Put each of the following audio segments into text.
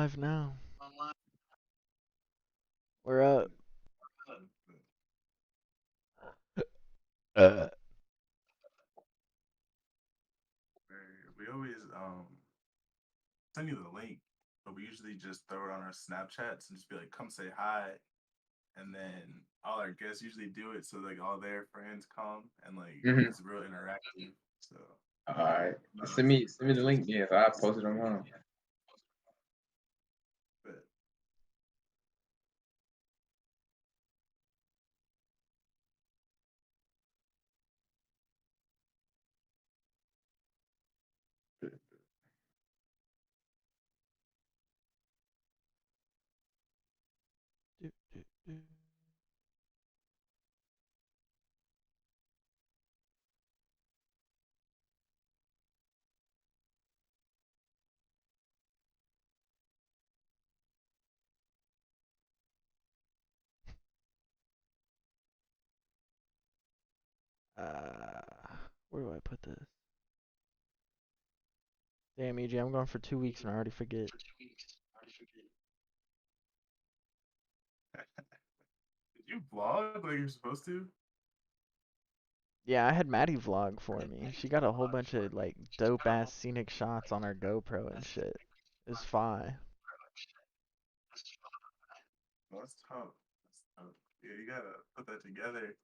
live now. We're up. Uh, We always send you the link, but we usually just throw it on our Snapchats and just be like, "Come say hi," and then all our guests usually do it, so like all their friends come and like Mm-hmm. it's real interactive. So All right. no, Send me the link. Yeah, so I'll post it on mine. but do, do, do. Where do I put this? Damn, EJ, I'm going for 2 weeks and I already forget. did you vlog like you're supposed to? Yeah, I had Maddie vlog for me. She got a whole bunch of like dope ass scenic shots on her GoPro and shit. It's fine. No, that's tough. That's tough. Yeah, you gotta put that together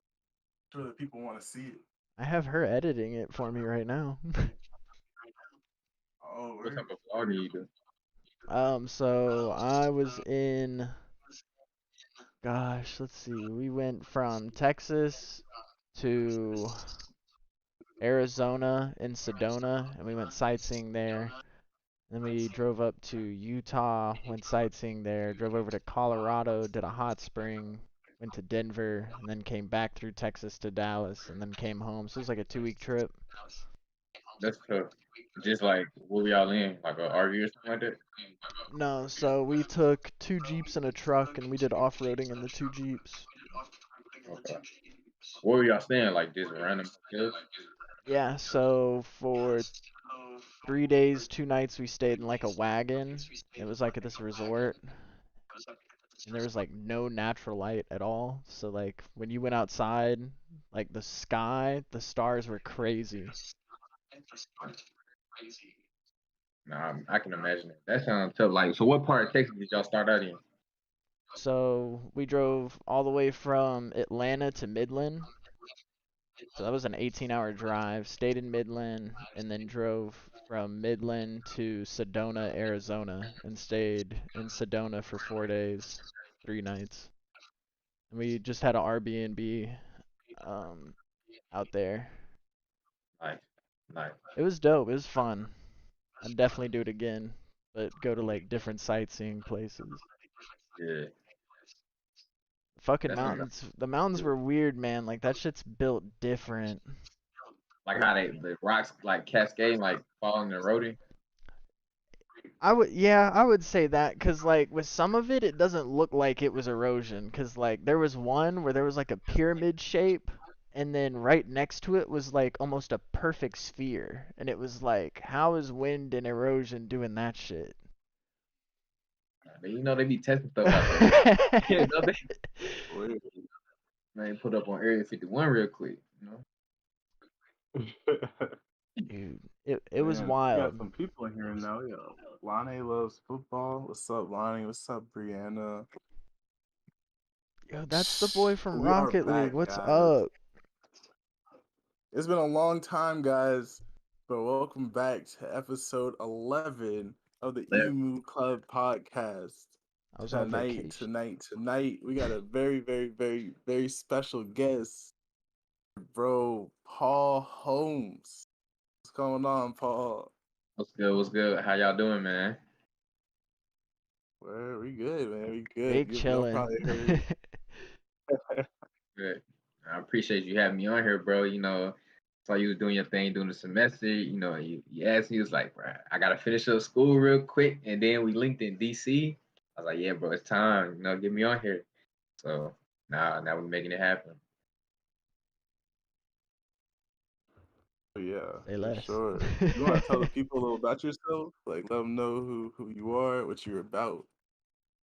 so that people want to see it. I have her editing it for me right now. Oh, What word. type of vlog do you do? So I was in, gosh, let's see. We went from Texas to Arizona and Sedona, and we went sightseeing there. Then we drove up to Utah, went sightseeing there, drove over to Colorado, did a hot spring, went to Denver, and then came back through Texas to Dallas, and then came home. So it was like a 2 week trip. That's tough. Just like what we all in, like a RV or something like that. No, so we took 2 Jeeps and a truck, and we did off roading in the 2 Jeeps. Okay. Where were y'all staying? Like just random hotels? Yeah, so for 3 days, 2 nights, we stayed in like a wagon. It was like at this resort, and there was like no natural light at all. So like when you went outside, like the sky, the stars were crazy. Nah, I can imagine it. That sounds tough. Like, so what part of Texas did y'all start out in? So we drove all the way from Atlanta to Midland. So that was an 18-hour drive. Stayed in Midland and then drove from Midland to Sedona, Arizona, and stayed in Sedona for 4 days, 3 nights. And we just had an Airbnb um, out there. Nice, nice. It was dope. It was fun. I'd definitely do it again, but go to like different sightseeing places. Yeah, Fucking that sounds mountains. The mountains good. were weird, man. Like that shit's built different. Like Like how the rocks like cascade, like falling and eroding. yeah, I would say that, cause like with some of it, it doesn't look like it was erosion, cause like there was one where there was like a pyramid shape, and then right next to it was like almost a perfect sphere, and it was like, how is wind and erosion doing that shit? You know they be testing stuff out there. Yeah, no, Word. they put up on Area 51 real quick. You know. Dude, it was Man, we got wild. some people in here now. Yo, Lonnie loves football. What's up, Lonnie? What's up, Brianna? Yo, that's the boy from We are Rocket League. back, What's guys. up? It's been a long time, guys, but welcome back to episode 11 of the Yeah. EMU Club podcast. I was on Tonight, vacation. tonight, tonight, we got a very, very, very, very special guest, bro, Paul Holmes. What's going on, Paul? What's good? What's good? How y'all doing, man? Where we good, man? We good. Big Y'all chillin'. probably heard. Good. I appreciate you having me on here, bro. You know, saw you was doing your thing during the semester. You know, you asked me, you was like, bro, I gotta finish up school real quick, and then we linked in DC. I was like, yeah, bro, it's time. You know, get me on here. So now we're making it happen. Yeah, Say for less. sure. You want to tell the people a little about yourself? Like, let them know who you are, what you're about.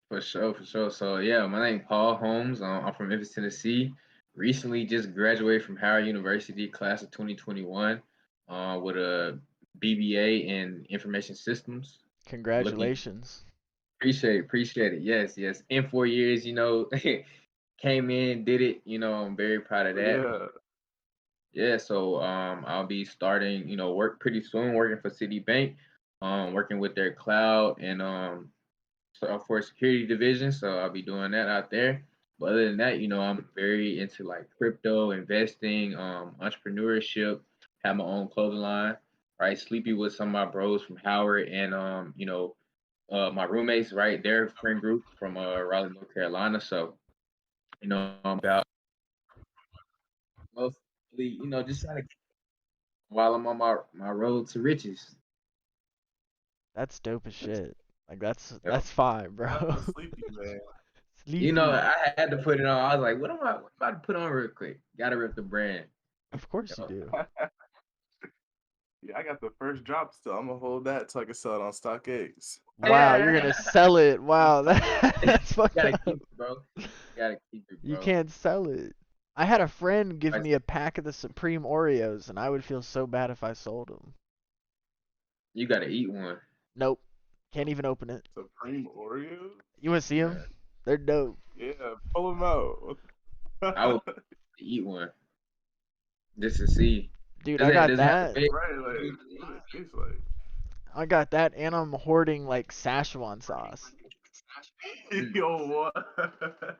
For sure, for sure. So yeah, my name Paul Holmes. I'm from Memphis, Tennessee. Recently, just graduated from Howard University, class of 2021, with a BBA in Information Systems. Looking, Congratulations. appreciate it. Yes, yes. In 4 years, came in, did it. I'm very proud of that. Yeah. Yeah, so I'll be starting, work pretty soon, working for Citibank, working with their cloud and for security division. So I'll be doing that out there. But other than that, I'm very into like crypto investing, entrepreneurship. Have my own clothing line, right? Sleepy with some of my bros from Howard and my roommates, right? Their friend group from Raleigh, North Carolina. So I'm about mostly, just trying to while I'm on my road to riches. That's dope as shit. Like that's Yep. that's fine, Shout out bro. to Sleepy, man. Sleepy. I had to put it on. I was like, what am I about to put on real quick? Gotta rip the brand. Of course you Yo, do. Yeah, I got the first drop still. I'm gonna hold that till I can sell it on StockX. Wow, you're gonna sell it. Wow, that's fucked gotta up. keep it, bro. Gotta keep it, You bro. can't sell it. I had a friend give Like, me a pack of the Supreme Oreos, and I would feel so bad if I sold them. you gotta eat one. Nope, can't even open it. Supreme Oreos? You wanna see them? Man, They're dope. Yeah, pull them out. I would eat one just to see. Dude, Does I it got does it have that. the big? Right, like, what it tastes like. I got that, and I'm hoarding like Szechuan sauce. Yo, what?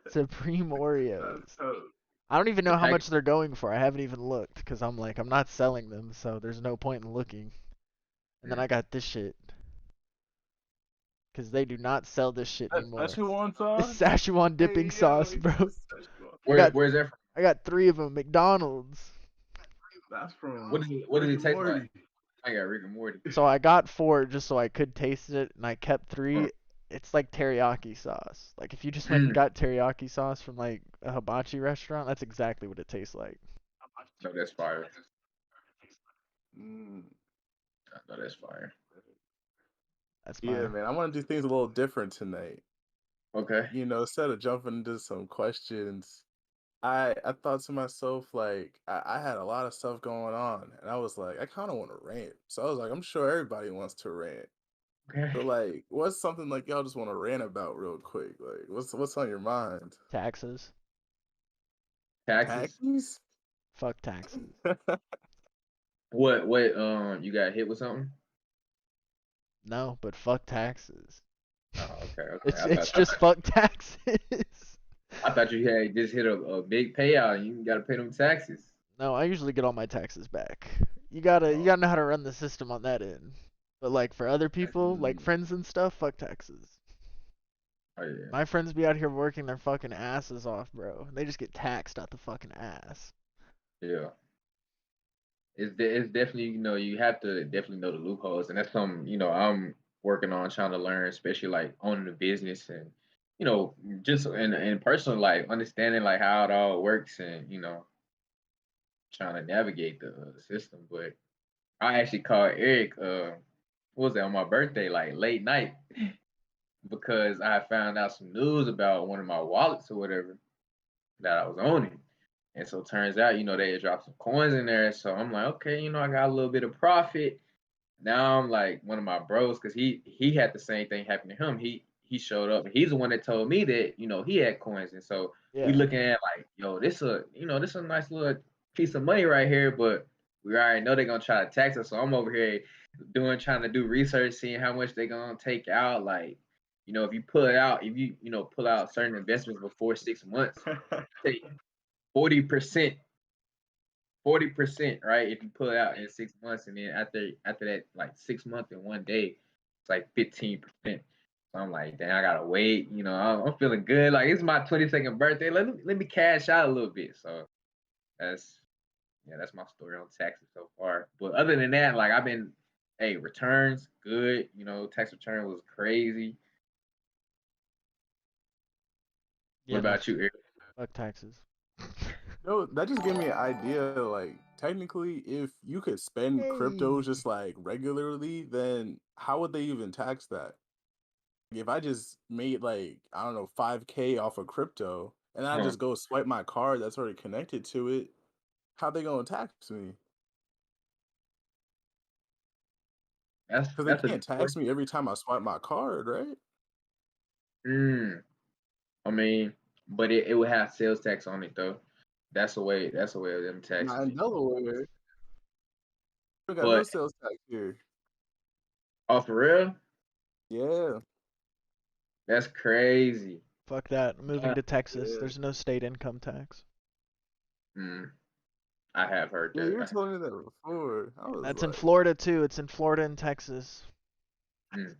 Supreme That's Oreos. tough. I don't even The know how pack. much they're going for. I haven't even looked because I'm like, I'm not selling them, so there's no point in looking. And then I got this shit because they do not sell this shit That's anymore. you want It's sauce? Szechuan dipping Hey, yo, sauce, he bro. said Szechuan. I got Where's that from? I got 3 of them. McDonald's. That's from What does Rick it and taste like? Morty. I got Rick and Morty. So I got 4 just so I could taste it, and I kept Uh, 3. It's like teriyaki sauce. Like if you just went and Mm, got teriyaki sauce from like a hibachi restaurant, that's exactly what it tastes like. no, that's fire. Mm. No, that's fire. That's Yeah, my man, I want to do things a little different tonight. Okay. Instead of jumping into some questions, I thought to myself like I had a lot of stuff going on, and I was like, I kind of want to rant. So I was like, I'm sure everybody wants to rant. Okay. So like, what's something like y'all just want to rant about real quick? Like, what's on your mind? taxes. Taxes. Taxis? Fuck taxes. What you got hit with something? No, but fuck taxes. Oh, okay, okay. It's just fuck taxes. I thought you had just hit a big payout and you gotta pay them taxes. No, I usually get all my taxes back. You Oh, gotta know how to run the system on that end. But like for other people, like Mm. friends and stuff, fuck taxes. oh yeah, My friends be out here working their fucking asses off, bro. They just get taxed out the fucking ass. yeah. It's definitely you have to definitely know the loopholes, and that's something I'm working on trying to learn, especially like owning a business and just in personal life, understanding like how it all works and trying to navigate the system. But I actually called Eric. What was that on my birthday? Like late night because I found out some news about one of my wallets or whatever that I was owning. And so it turns out, they had dropped some coins in there. So I'm like, okay, I got a little bit of profit. Now I'm like one of my bros, because he had the same thing happen to him. He showed up and he's the one that told me that, he had coins. And so we Yeah. looking at like, yo, this a nice little piece of money right here, but we already know they're gonna try to tax us. So I'm over here trying to do research, seeing how much they're gonna take out. Like, if you pull it out, if you pull out certain investments before 6 months, take 40%, 40%, right? If you pull it out in 6 months, and then after that, like 6 months and one day, it's like 15%. So I'm like, damn, I gotta wait. I'm feeling good. Like it's my 22nd birthday. Let me cash out a little bit. So that's that's my story on taxes so far. But other than that, like I've been, hey, returns good. Tax return was crazy. What Yeah, no, about you, Eric? fuck taxes. No, that just gave me an idea. Like, technically, if you could spend crypto Hey. just like regularly, then how would they even tax that? If I just made like, I don't know, 5K off of crypto and I Huh. just go swipe my card that's already connected to it, how they gonna tax me? Because they That's a can't good tax question. me every time I swipe my card, right? Mm, I mean, but it would have sales tax on it though. That's the way of them Not taxing in it. Delaware. We got no But sales tax here. oh, for real? Yeah, That's crazy. Fuck that. I'm moving Uh, to Texas. yeah. There's no state income tax. mm, I have heard Yeah, you were that. telling me that before. I was That's in like, Florida too. It's in Florida and Texas. Mm.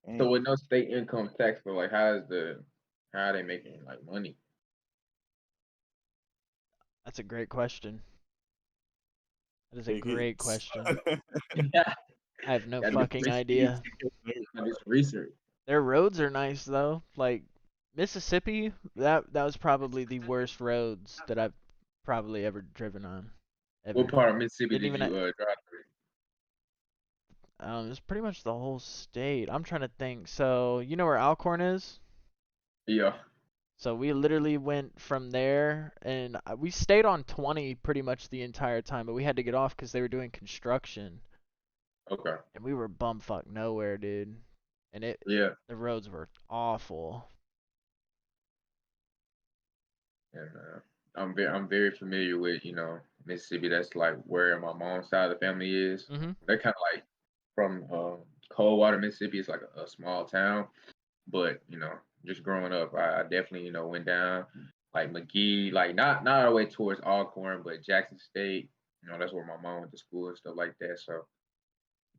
So damn. with no state income tax, but like, how are they making like money? That's a great question. That is a great Tickets. question. Yeah, I have no gotta do fucking research. idea. Gotta do some research. Their roads are nice though. Like Mississippi, that was probably the worst roads that I've probably ever driven on. What Ever. part of Mississippi Didn't did even you drive through? it's pretty much the whole state. I'm trying to think. So, you know where Alcorn is? Yeah. So we literally went from there and we stayed on 20 pretty much the entire time, but we had to get off because they were doing construction Okay. and we were bumfuck nowhere, dude. And Yeah. the roads were awful. And I'm very familiar with Mississippi. That's like where my mom's side of the family is. Mhm. They're kind of like from Coldwater, Mississippi. It's like a small town, but just growing up, I definitely went down like McGee, like not all the way towards Alcorn, but Jackson State. That's where my mom went to school and stuff like that. So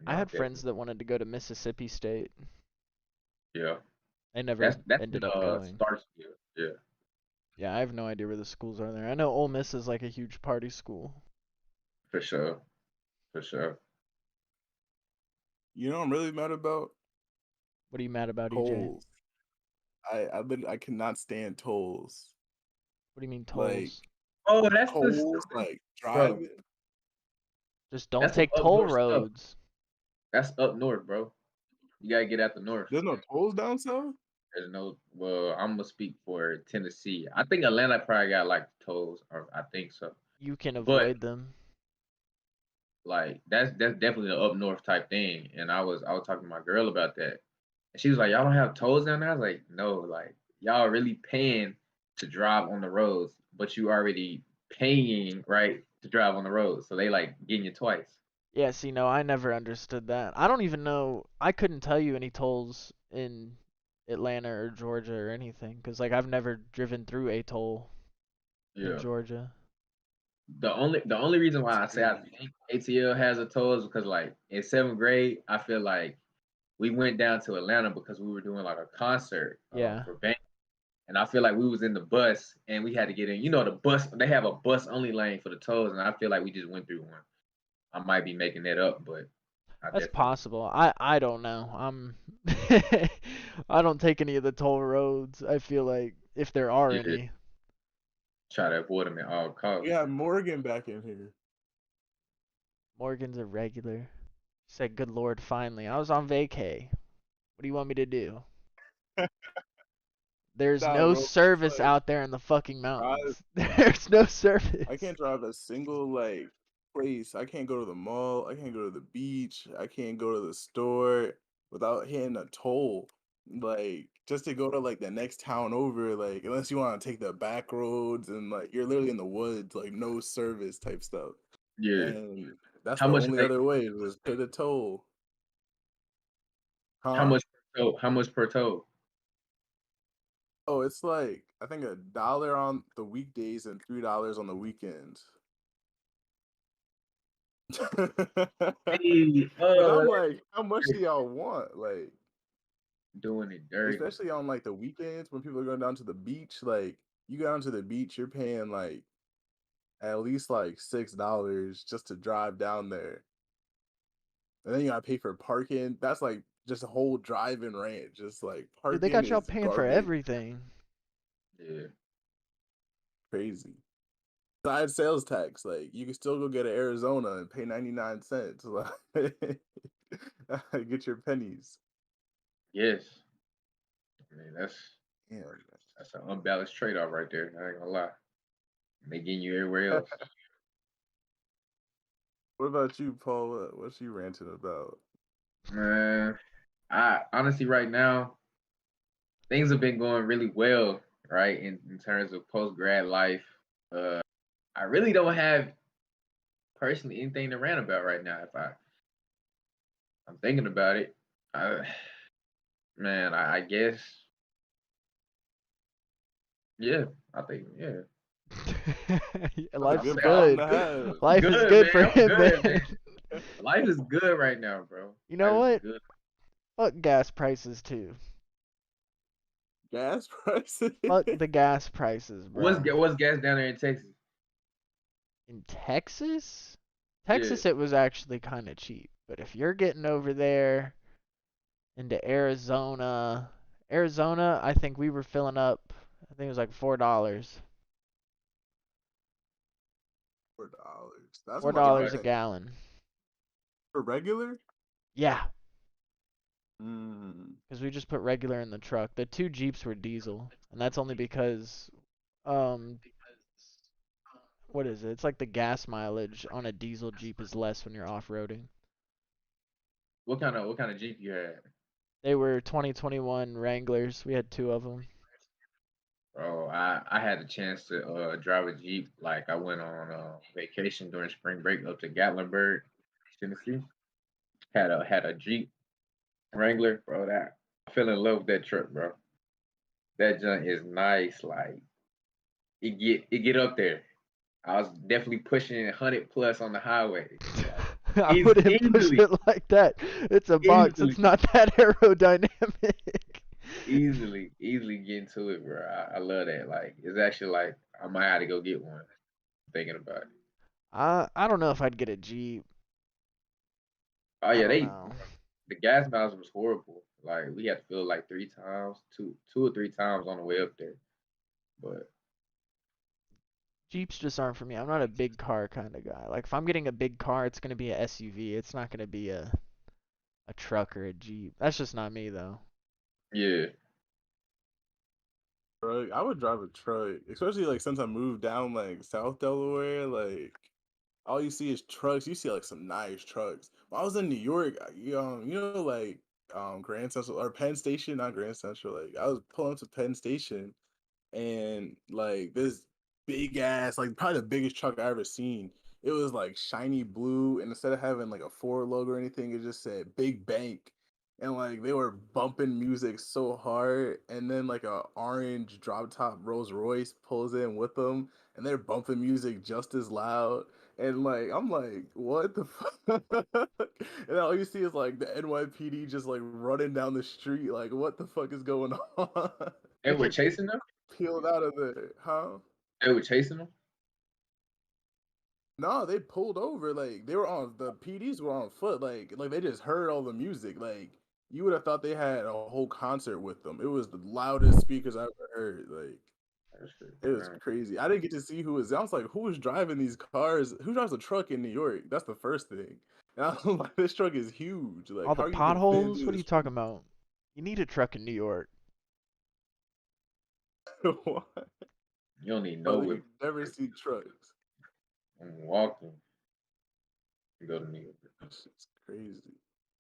I had friends definitely, that wanted to go to Mississippi State. yeah. They never That's in ended up going. Starkville. Yeah, Yeah, I have no idea where the schools are there. I know Ole Miss is like a huge party school. for sure, for sure. You know what I'm really mad about? What are you mad about, EJ? Tolls. I cannot stand tolls. What do you mean Like tolls? Oh, that's the tolls, like bro. driving. Just don't That's some take up toll north stuff. roads. That's up north, bro. You gotta get out the north. There's no tolls down south. There's no. Well, I'm gonna speak for Tennessee. I think Atlanta probably got like tolls, or I think so. You can But avoid them. like that's definitely the up north type thing. And I was talking to my girl about that, and she was like, "Y'all don't have tolls down there?" I was like, "No, like y'all really paying to drive on the roads, but you already paying right to drive on the roads, so they like getting you twice." Yeah, see, no, I never understood that. I don't even know. I couldn't tell you any tolls in Atlanta or Georgia or anything, because, like, I've never driven through a toll in Yeah. Georgia. The only reason That's why I say I crazy. think ATL has a toll is because like in seventh grade, I feel like we went down to Atlanta because we were doing like a concert Yeah. for band, and I feel like we was in the bus and we had to get in. The bus they have a bus only lane for the tolls, and I feel like we just went through one. I might be making that up, but I That's definitely possible. I don't know. I don't take any of the toll roads. I feel like if there are yeah any. try to avoid them at all We costs. got Morgan back in here. Morgan's a regular. Said, "Good Lord, finally. I was on vacay. What do you want me to do?" There's Nah, no bro. It's service like out there in the fucking drive. mountains. There's no I service. can't drive a single like place. I can't go to the mall. I can't go to the beach. I can't go to the store without hitting a toll. Like just to go to like the next town over, like unless you want to take the back roads and like you're literally in the woods, like no service type stuff. Yeah, And that's how the much only they other way was pay the toll. how Huh? much per toll? How much per toll? Oh, it's like I think $1 on the weekdays and $3 on the weekends. Hey, But I'm like, how much do y'all want? Like, doing it dirty. especially on like the weekends when people are going down to the beach, like you go down to the beach, you're paying like at least like $6 just to drive down there. And then you gotta pay for parking. That's like just a whole drive-in ranch. Just like Dude, they parking got y'all is paying for garbage. everything. Yeah. crazy. Besides sales tax, like you can still go get an Arizona and pay 99 cents. Like, get your pennies. Yes. I mean, that's Yeah. that's an unbalanced trade off right there. I ain't gonna lie. They getting you everywhere else. What about you, Paul? What's you ranting about? Man, I honestly right now things have been going really well, right? In terms of post grad life. Uh, I really don't have personally anything to rant about right now. If I'm thinking about it, I, man, I guess yeah. I think yeah. That's a I'll Life's say good I'm problem good. to have. Life is good, good for man. I'm him, good, man. man. Life is good right now, bro. You Life know is what? good. Fuck gas prices too. Gas prices. Fuck the gas prices, bro. What's gas down there in Texas? In Texas? Yeah. Texas, it was actually kind of cheap. But if you're getting over there into Arizona, Arizona, I think we were filling up. I think it was like $4. $4. That's Four much Yeah, dollars but a higher gallon. for regular. Yeah, Mm. because we just put regular in the truck. The two Jeeps were diesel, and that's only because um what is it? It's like the gas mileage on a diesel Jeep is less when you're off-roading. what kind of Jeep you had? They were 2021 Wranglers. We had two of them. Bro, I had a chance to drive a Jeep. Like I went on vacation during spring break up to Gatlinburg, Tennessee. Had a Jeep Wrangler, bro. That I fell in love with that truck, bro. That junk is nice. Like it get up there. I was definitely pushing 100 plus on the highway. Like I wouldn't push easily, it like that. It's a box. easily, It's not that aerodynamic. easily get into it, bro. I love that. Like it's actually like I might have to go get one. Thinking about it. I don't know if I'd get a Jeep. Oh I yeah, don't they know. the gas mileage was horrible. Like we had to fill like 3 times, two or three times on the way up there. But Jeeps just aren't for me. I'm not a big car kind of guy. Like if I'm getting a big car, it's gonna be a SUV. It's not gonna be a truck or a Jeep. That's just not me though. yeah, Truck. I would drive a truck, especially like since I moved down like South Delaware. Like all you see is trucks. You see like some nice trucks. When I was in New York, like Grand Central or Penn Station, not Grand Central. Like I was pulling up to Penn Station, and like this big ass, like probably the biggest truck I ever seen. It was like shiny blue, and instead of having like a Ford logo or anything, it just said Big Bank. And like they were bumping music so hard, and then like a orange drop top Rolls Royce pulls in with them, and they're bumping music just as loud. And like I'm like, what the fuck? And all you see is like the NYPD just like running down the street, like what the fuck is going on? they were chasing them. Peeled out of there, huh? They were chasing them. No, they pulled over. Like they were on the PDs were on foot. Like they just heard all the music. Like you would have thought they had a whole concert with them. It was the loudest speakers I ever heard. Like That's true. it was crazy. I didn't get to see who was. I was like, who is driving these cars? Who drives a truck in New York? That's the first thing. And I was like, this truck is huge. Like All how the are you even fitting potholes? through What are the you street? talking about? You need a truck in New York. What? You don't need no Brother, you whip. never see trucks. I'm walking. You go to New York. It's crazy.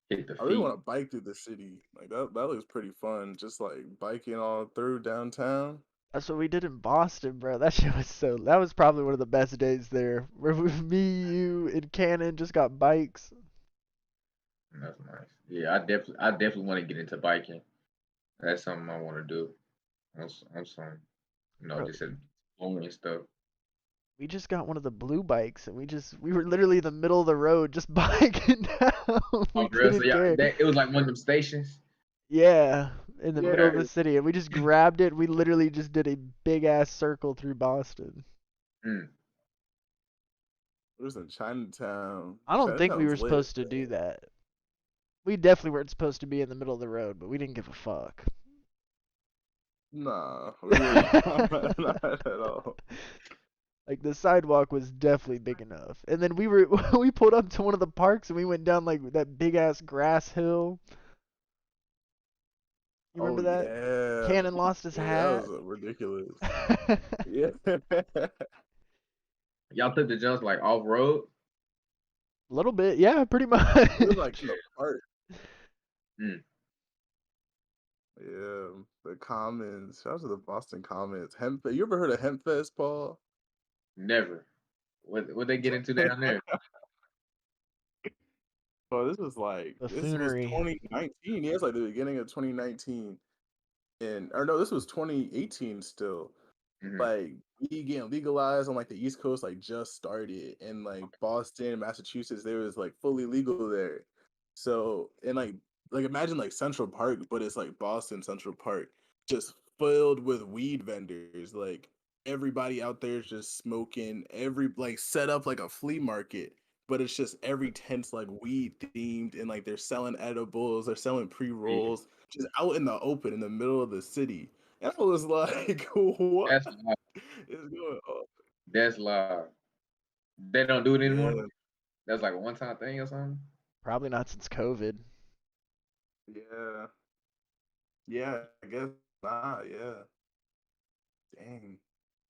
Hit the I really feet. want to bike through the city. Like that looks pretty fun. Just like biking all through downtown. That's what we did in Boston, bro. That shit was so. That was probably one of the best days there. Where me, you, and Cannon just got bikes. That's nice. Yeah, I definitely want to get into biking. That's something I want to do. On some, Bro, just exploring and stuff. we just got one of the blue bikes, and we were literally in the middle of the road just biking down. Oh, We for real? So didn't yeah, care. it was like one of them stations. Yeah, in the middle Yeah, of the city, and we just grabbed it. We literally just did a big ass circle through Boston. Mm. it was in Chinatown. I don't think we were Chinatown's lit. supposed to do that. We definitely weren't supposed to be in the middle of the road, but we didn't give a fuck. Nah, we were not at all. Like the sidewalk was definitely big enough. And then we pulled up to one of the parks and we went down like that big ass grass hill. You Oh remember that? yeah, Cannon lost his yeah, that hat. was ridiculous. A Yeah, it Y'all took the jumps like off road. little bit, yeah, pretty much. was like in the park. Mm, Yeah, the Commons. Shout out to the Boston Commons. Hemp. You ever heard of Hemp Fest, Paul? never. What they get into down there? Oh, this was Buffoonery. 2019. Yeah, it's like the beginning of 2019, and or no, this was 2018 still. Hmm. Like weed getting legalized on like the East Coast, like just started, and like Boston, Massachusetts, they was like fully legal there. So and like imagine like Central Park, but it's like Boston Central Park, just filled with weed vendors. Like everybody out there is just smoking. Every like set up like a flea market, but it's just every tent's like weed themed, and like they're selling edibles, they're selling pre Yeah, rolls, just out in the open in the middle of the city. And I was like, what that's live. is going on? That's live. They don't do it anymore. Yeah, That's like a one-time thing or something. Probably not since COVID. yeah, yeah. I guess not. Yeah, dang.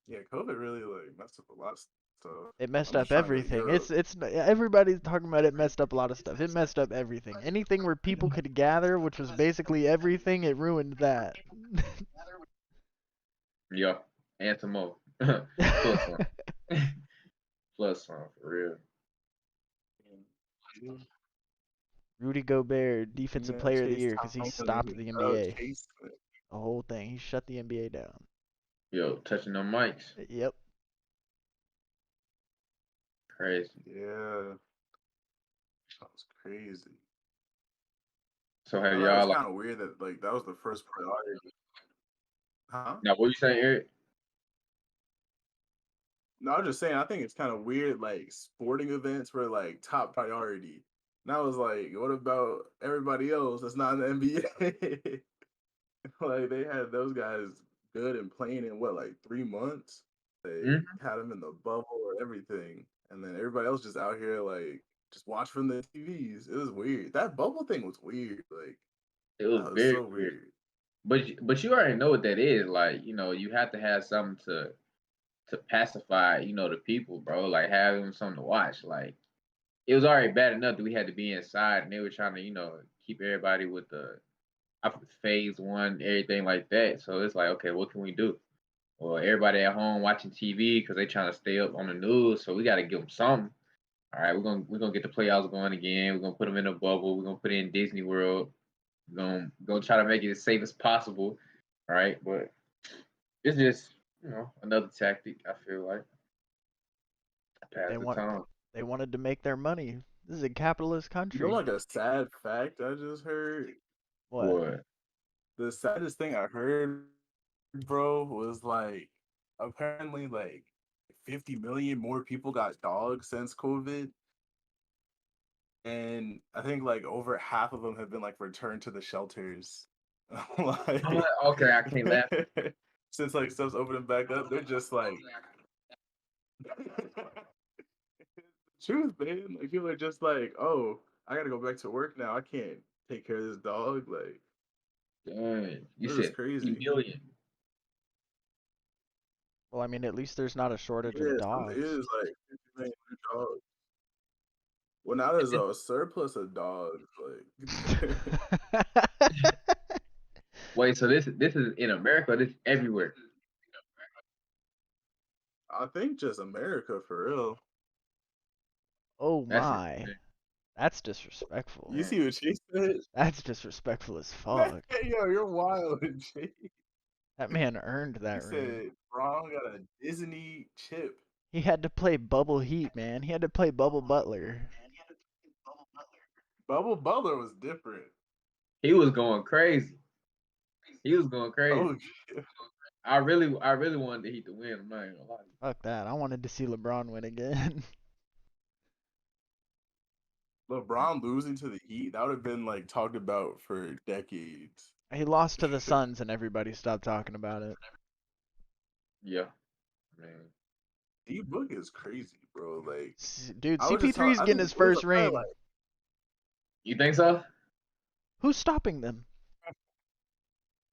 Yeah, COVID really like messed up a lot of stuff. It messed I'm just up trying to go to everything. Europe. Everybody's talking about it messed up a lot of stuff. It messed up everything. Anything where people could gather, which was basically everything, it ruined that. Yeah, and some more. Plus some. Plus some for real. Yeah, Rudy Gobert, defensive man, player of the Chase year because he Thompson, stopped the oh, NBA. Chase. The whole thing. He shut the NBA down. Yo, touching them mics. Yep. Crazy. Yeah, that was crazy. So I have thought it was y'all like kind of weird that like that was the first priority. Huh? now what you saying, Eric? No, I'm just saying. I think it's kind of weird. Like sporting events were like top priority. And I was like, what about everybody else that's not in the NBA? Like they had those guys good and playing in what like 3 months. They Hmm. had them in the bubble or everything, and then everybody else just out here like just watch from the TVs. It was weird. That bubble thing was weird. Like It was that was very so weird. weird. But you already know what that is. Like, you have to have something to pacify, the people, bro. Like having something to watch. Like it was already bad enough that we had to be inside and they were trying to, keep everybody with the phase one, everything like that. So it's like, okay, what can we do? Well, everybody at home watching TV because they trying to stay up on the news, so we got to give them something. All right, we're gonna get the playoffs going again. We're gonna put them in a bubble. We're gonna put it in Disney World. We're gonna try to make it as safe as possible. All right, but it's just another tactic. I feel like to They pass the want time. they wanted to make their money. This is a capitalist You know, country. like a sad fact I just heard. What? What? The saddest thing I heard, bro, was like apparently like 50 million more people got dogs since COVID. And I think like over half of them have been like returned to the shelters. Like Okay, I can't laugh. since like stuff's opening back up, they're just like truth, man. Like people are just like, oh, I gotta go back to work now. I can't take care of this dog. Like Dang, you this is said 50 crazy. million. Well, I mean, at least there's not a shortage of Yeah, it dogs. is like 50 million new dogs. Well, now there's a surplus of dogs. Like Wait, so this is in America. Or this everywhere. I think just America for real. Oh That's my. insane. That's disrespectful. You Man. see what she said? That's disrespectful as Man, fuck. yo, you're wild, Jay. That man earned He that ring. said Braun got a Disney chip. He had to play Bubble Heat, man. He had to play Bubble Butler. Bubble Butler was different. He was going crazy. He was going crazy. Oh, shit. I really wanted the Heat to win. I'm not even gonna lie. Fuck that. I wanted to see LeBron win again. LeBron losing to the Heat, that would have been like talked about for decades. He lost to the Suns and everybody stopped talking about it. Yeah, man. D-Book is crazy, bro. Like, Dude, I was just CP3 talking. is I getting think his there's first a play ring. like, You think so? Who's stopping them?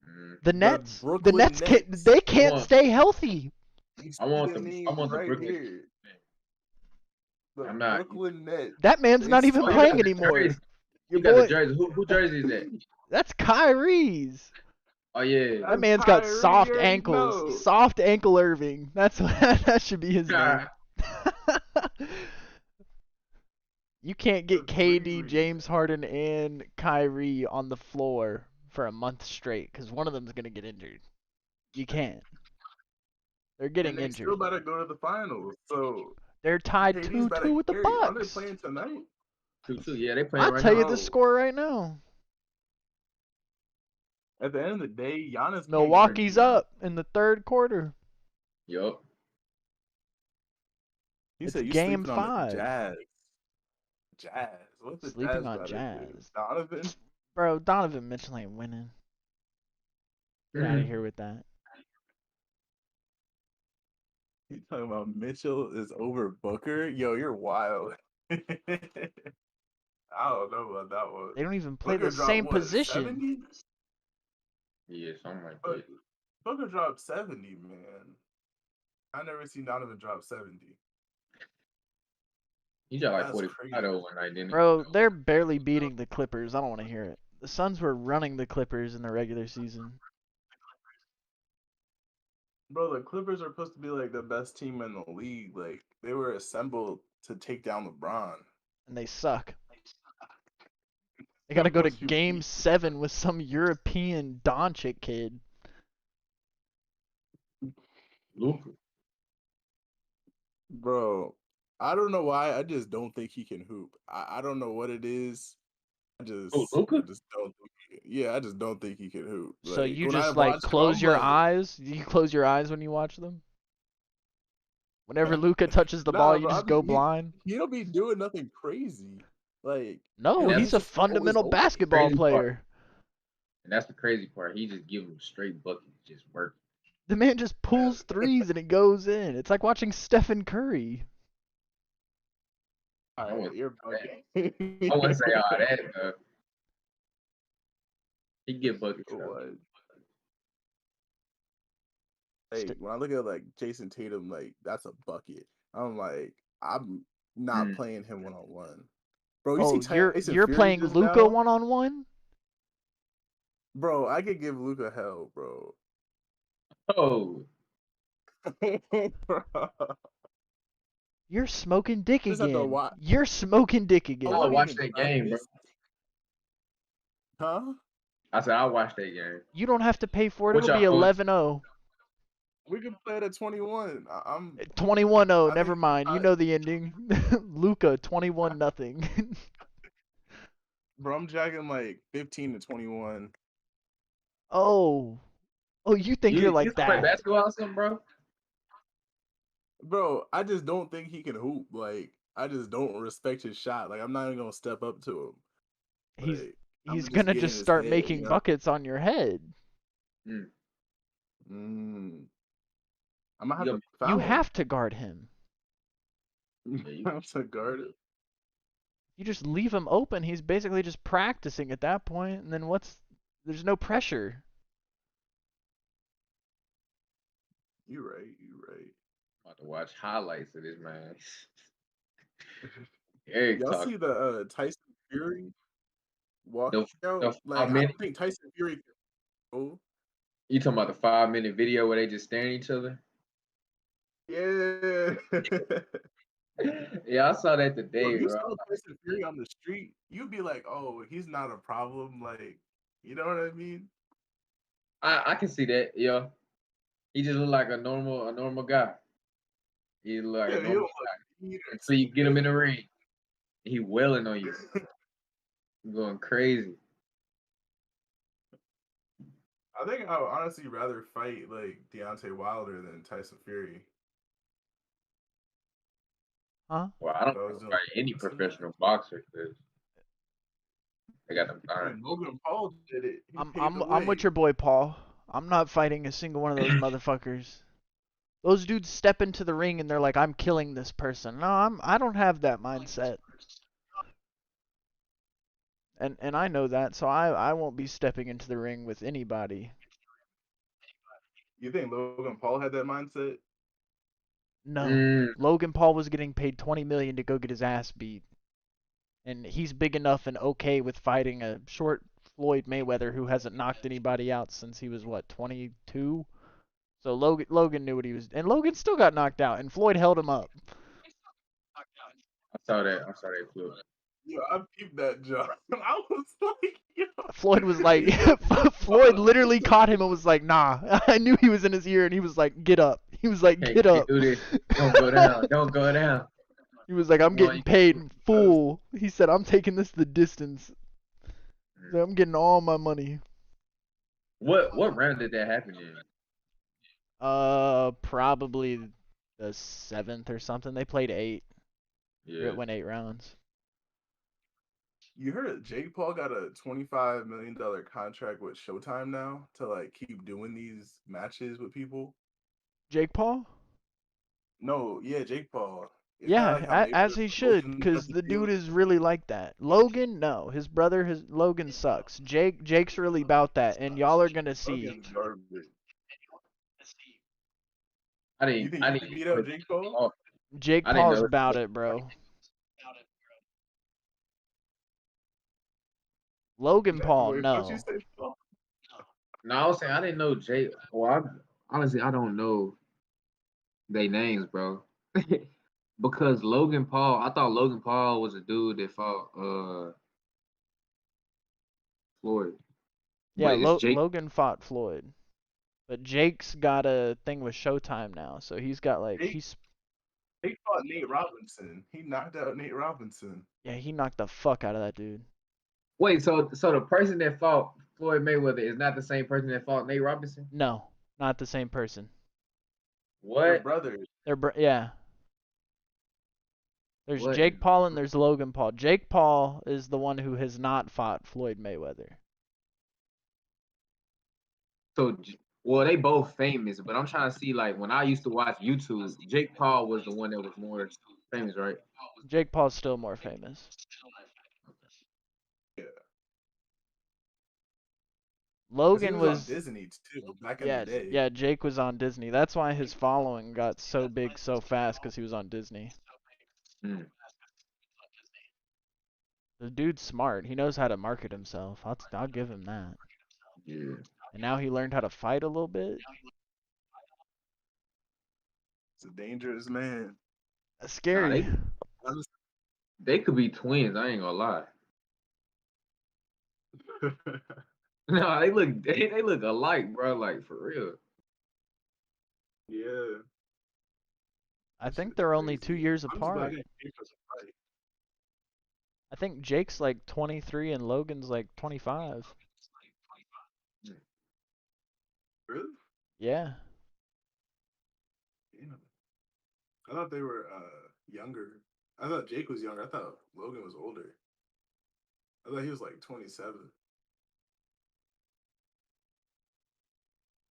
Mm. The the Nets. The Brooklyn Nets can't. Nets. They I can't want, stay healthy. You I see want the the, I name want the right Brooklyn. here. The I'm not. Brooklyn Nets. That man's They not even Oh, you playing got the stopped. anymore. jersey. Your You got the boy. jersey. Who jersey is that? That's Kyrie's. Oh yeah. That That's man's got Kyrie. You soft already ankles. know. Soft ankle Irving. That's what that should be his name. You can't get That's KD, Riri. James Harden, and Kyrie on the floor for a month straight because one of them's gonna get injured. You can't. They're And getting they still injured. about to go to the finals. So They're tied KD's about to 2-2 with the carry. Aren't they Bucks. playing tonight? 2-2. Yeah, they playing I'll right tell you now. the Oh, score right now. at the end of the day, Giannis can't guard Milwaukee's Giannis. up in the third quarter. Yup. He It's said you game sleeping on the 5. Jazz. Jazz. What's the Sleeping Jazz on about to do? Jazz. Donovan? Bro, Donovan Mitchell ain't winning. Get out of here with that. You talking about Mitchell is over Booker? Yo, you're wild. I don't know about that one. They don't even play Booker the dropped same what, position. 70? Yeah, something like But that. Booker dropped 70, man. I never seen Donovan drop 70. He shot like That's 45 crazy. though one night, didn't he? Bro, they're barely beating the Clippers. I don't want to hear it. The Suns were running the Clippers in the regular season, Bro, the Clippers are supposed to be like the best team in the league. Like they were assembled to take down LeBron. and they suck. They got to go to What you Game mean? 7 with some European Doncic kid. Luka. Bro, I don't know why. I just don't think he can hoop. I don't know what it is. I Oh, just I Luka? just don't think yeah, I just don't think he can hoop. So Like you when I just like watch him, I'm close your like, eyes? You close your eyes when you watch them? Whenever Luca touches the ball, nah, you bro. just go blind? He don't be doing nothing crazy. Like No, And he's he's a just always fundamental open. basketball crazy part. player. And that's the crazy part. He just give him straight buckets, just work. The man just pulls threes and it goes in. It's like watching Stephen Curry. I All right, wouldn't you're say bugging. that. I wouldn't say all that, though. He get buckets though. What? Hey, when I look at like Jason Tatum, like that's a bucket. I'm like, I'm not playing him 1-on-1. Bro, you see Oh, Tyson you're Fury playing just Luca now? 1-on-1? Bro, I could give Luca hell, bro. Oh, Bro, You're smoking dick just have to again. watch. You're smoking dick I again. I'll wasn't watch even that game, bro. practice. Huh? I said I'll watch that game. You don't have to pay for it. What It'll be y'all going? 11-0. We can play it at 21. I'm 21-0. I Never think mind. You know the ending. Luca 21-0. bro, I'm jacking like 15 to 21. Oh. Oh, you think You you're used like to play that. basketball or something, bro? Bro, I just don't think he can hoop. Like, I just don't respect his shot. Like, I'm not even gonna step up to him. He's Like, I'm he's just gonna get in just his start head, making buckets on your head. Mm. Mm. I'm gonna have You to You foul him. have to guard him. I have to guard him. You just leave him open. He's basically just practicing at that point, and then there's no pressure. You right. You right. I'm about to watch highlights of this man. Eric Y'all talk see the Tyson Fury the walkout? the Like, 5 I minute. don't think Tyson Fury can go. You talking about the 5 minute video where they just staring at each other? Yeah. Yeah, I saw that Yo, today, if you bro. saw Tyson Fury on the street, you'd be like, "Oh, he's not a problem." Like, you know what I mean? I can see that, yeah. He just look like a normal guy. He look like Yeah, a he don't normal look guy mean or until you get him in the timid. ring. He wailing on you, going crazy. I think I would honestly rather fight like Deontay Wilder than Tyson Fury. Huh? Well, I don't If I want was to doing fight any boxing. professional boxer because They got them I fine. mean, Logan Paul did it. He I'm paved I'm the I'm with way. your boy Paul. I'm not fighting a single one of those motherfuckers. Those dudes step into the ring and they're like, I'm killing this person. No, I don't have that mindset. And I know that, so I won't be stepping into the ring with anybody. You think Logan Paul had that mindset? No. Mm, Logan Paul was getting paid 20 million to go get his ass beat. And he's big enough and okay with fighting a short Floyd Mayweather who hasn't knocked anybody out since he was what, 22? So Logan knew what he was, and Logan still got knocked out, and Floyd held him up. I saw that. I saw that clip. Yo, I peeped that job. I was like, yo. Floyd was like, He said, Floyd literally caught him and was like, nah. I knew he was in his ear, and he was like, get up. He was like, Can't get can't up. do this. Don't go down. Don't go down. He was like, I'm Come on, getting you paid can in do it. full. He said, I'm taking this the distance. I'm getting all my money. What round did that happen in? Probably the 7th or something. They played 8. Yeah. It went 8 rounds. You heard Jake Paul got a $25 million contract with Showtime now to like keep doing these matches with people. Jake Paul? No, yeah, Jake Paul. Isn't that like how Yeah, as Mayweather he should, promotion does because the the dude deal? is really like that. Logan, no. His brother, Logan sucks. Jake's really about that, and y'all are gonna see. Logan's garbage. You think I he didn't could beat up put Jake Paul? off. Jake I didn't Paul's know. about it, bro. Logan Paul, Wait, what you no. say, Paul? No, I was saying I didn't know Jay. Well, honestly I don't know their names, bro. Because Logan Paul, I thought Logan Paul was a dude that fought Floyd, Yeah, but it's Jake. Logan fought Floyd, but Jake's got a thing with Showtime now, so he's got like Jake, Jake fought Nate Robinson. He knocked out Nate Robinson. he knocked the fuck out of that dude. Wait, so the person that fought Floyd Mayweather is not the same person that fought Nate Robinson? No, not the same person. They're What? brothers. Yeah. There's What? Jake Paul and there's Logan Paul. Jake Paul is the one who has not fought Floyd Mayweather. So, well, they both famous, but I'm trying to see like when I used to watch YouTube, Jake Paul was the one that was more famous, right? Jake Paul's still more famous. Yeah. Because he Logan was on was Disney too back in the day. yeah, Jake was on Disney. That's why his following got so big so fast because he was on Disney. Hmm. The dude's smart. He knows how to market himself. I'll give him that. Yeah. And now he learned how to fight a little bit. It's a dangerous man. That's Nah, scary. they could be twins. I ain't gonna lie. No, they look alike, bro. Like for real. Yeah. I That think shit's they're only 2 crazy. years I'm just glad I apart. didn't pay for the fight. I think Jake's like 23 and Logan's like 25. Really? Yeah. Damn. I thought they were younger. I thought Jake was younger. I thought Logan was older. I thought he was like 27.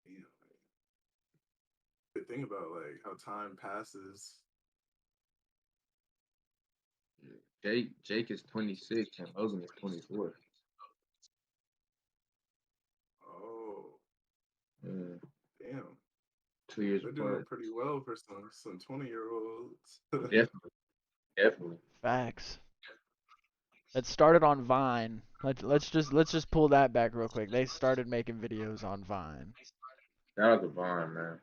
Damn. Good thing about like how time passes. Jake is 26 and Logan is 24. Oh, Yeah, damn. 2 years They're doing apart. pretty well for some 20-year-olds. Definitely, definitely. Facts. It started on Vine. Let's just pull that back real quick. They started making videos on Vine. That was a bond, man.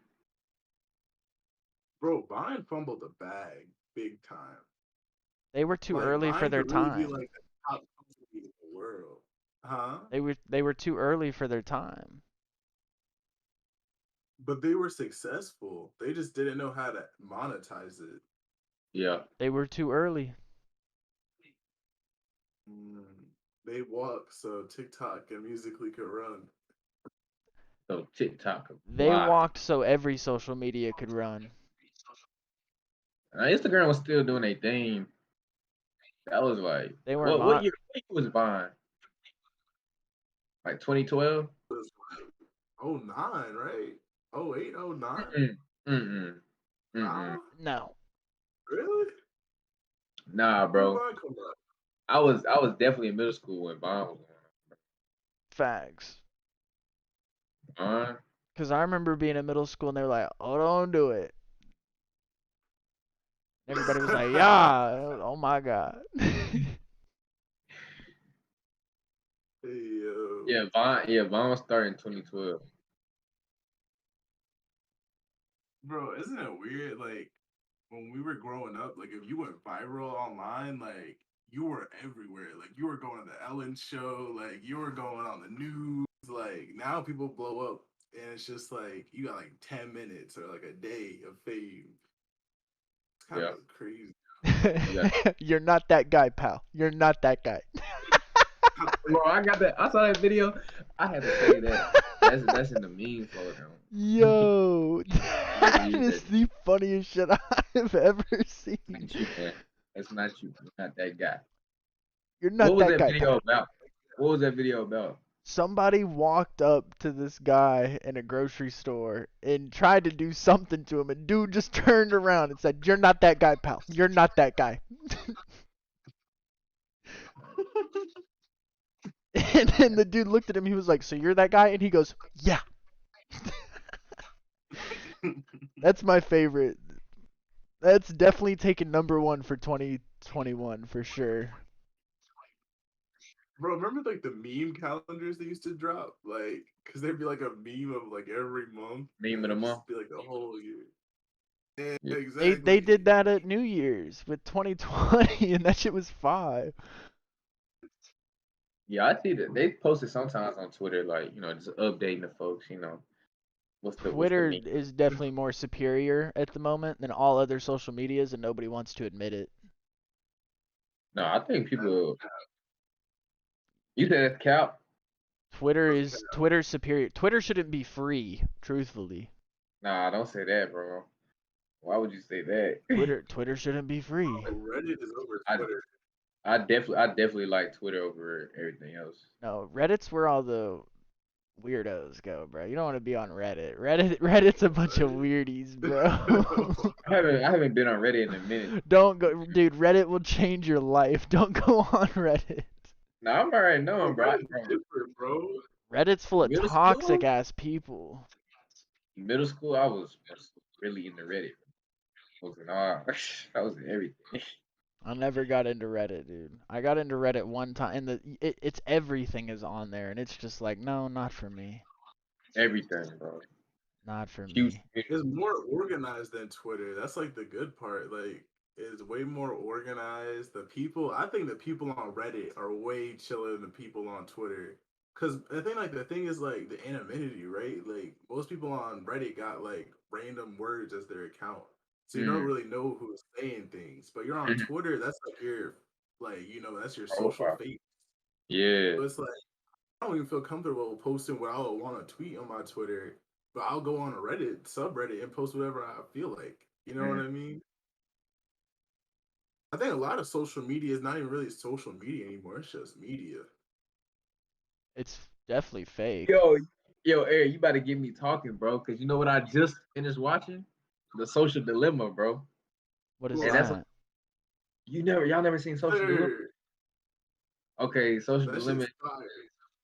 Bro, Vine fumbled the bag big time. They were too Like early for Vine their could really be time. like the top company in the world. Huh? They were too early for their time. But they were successful. They just didn't know how to monetize it. Yeah. They were too early. Mm. They walk so TikTok and Musically could run. So TikTok, They block. walked so every social media could run. Instagram was still doing a thing. That was like They weren't what year was Vine? Like 2012. It was like 09, right? 08, 09? Mm-mm. Mm-mm. Mm-mm. Nah, No. really? Nah, When did bro. Bond come out? I was definitely in middle school when Bond was Facts. on. Because I remember being in middle school and they were like, oh, don't do it. Everybody was like, yeah. Oh my God. Hey, yo. Yeah, Bond started in 2012. Bro, isn't it weird? Like, when we were growing up, like, if you went viral online, like, you were everywhere. Like, you were going to the Ellen show, like, you were going on the news. Like, now people blow up, and it's just like, you got like 10 minutes or like a day of fame. It's kind Yeah. of crazy. Yeah. You're not that guy, pal. You're not that guy. Bro, I got that. I saw that video. I had to say that. That's in the meme folder. Yo, that Use is that. the funniest shit I've ever seen. Not you, man. That's not you. You're not that guy. You're What not was that that guy, video pal. about? What was that video about? Somebody walked up to this guy in a grocery store and tried to do something to him, and dude just turned around and said, "You're not that guy, pal. You're not that guy." And then the dude looked at him. He was like, "So you're that guy?" And he goes, "Yeah." That's my favorite. That's definitely taken number one for 2021 for sure. Bro, remember like the meme calendars they used to drop? Like, because there'd be like a meme of like every month, Meme and of the it'd month. just be like the whole year. Yeah, Yeah. They exactly. did that at New Year's with 2020, and that shit was fire. Yeah, I see that they posted sometimes on Twitter, like just updating the folks. What's the Twitter meme? is definitely more superior at the moment than all other social medias, and nobody wants to admit it. No, I think people. You said that's cap. Twitter's superior. Twitter shouldn't be free, truthfully. Nah, don't say that, bro. Why would you say that? Twitter shouldn't be free. Reddit is over I Twitter. I definitely like Twitter over everything else. No, Reddit's where all the weirdos go, bro. You don't want to be on Reddit. Reddit's a bunch of weirdies, bro. I haven't been on Reddit in a minute. Don't go, dude. Reddit will change your life. Don't go on Reddit. Nah, I'm already Bro, knowing, bro. Reddit's different, bro. Reddit's full of Middle toxic school, ass people. middle school, I was really into Reddit. I was in all, I was in everything. I never got into Reddit, dude. I got into Reddit one time, and it's everything is on there, and it's just like, no, not for me, Everything, bro. not for Huge. me. It's more organized than Twitter. That's like the good part. Like, it's way more organized. I think the people on Reddit are way chiller than the people on Twitter. Cause I think like the thing is like the anonymity, right? Like most people on Reddit got like random words as their account, so you don't Mm, really know who's saying things. But you're on mhm. Twitter, that's like that's your social Profile. face. Yeah, So it's like I don't even feel comfortable posting what I would want to tweet on my Twitter, but I'll go on a Reddit subreddit and post whatever I feel like. You know what mm. I mean? I think a lot of social media is not even really social media anymore. It's just media. It's definitely fake. Yo, yo, Eric, you about to get me talking, bro? Cause you know what I just finished watching? The Social Dilemma, bro. What is And that's that? y'all never seen Social Dilemma? Hey, Okay, Social that Dilemma shit's fire.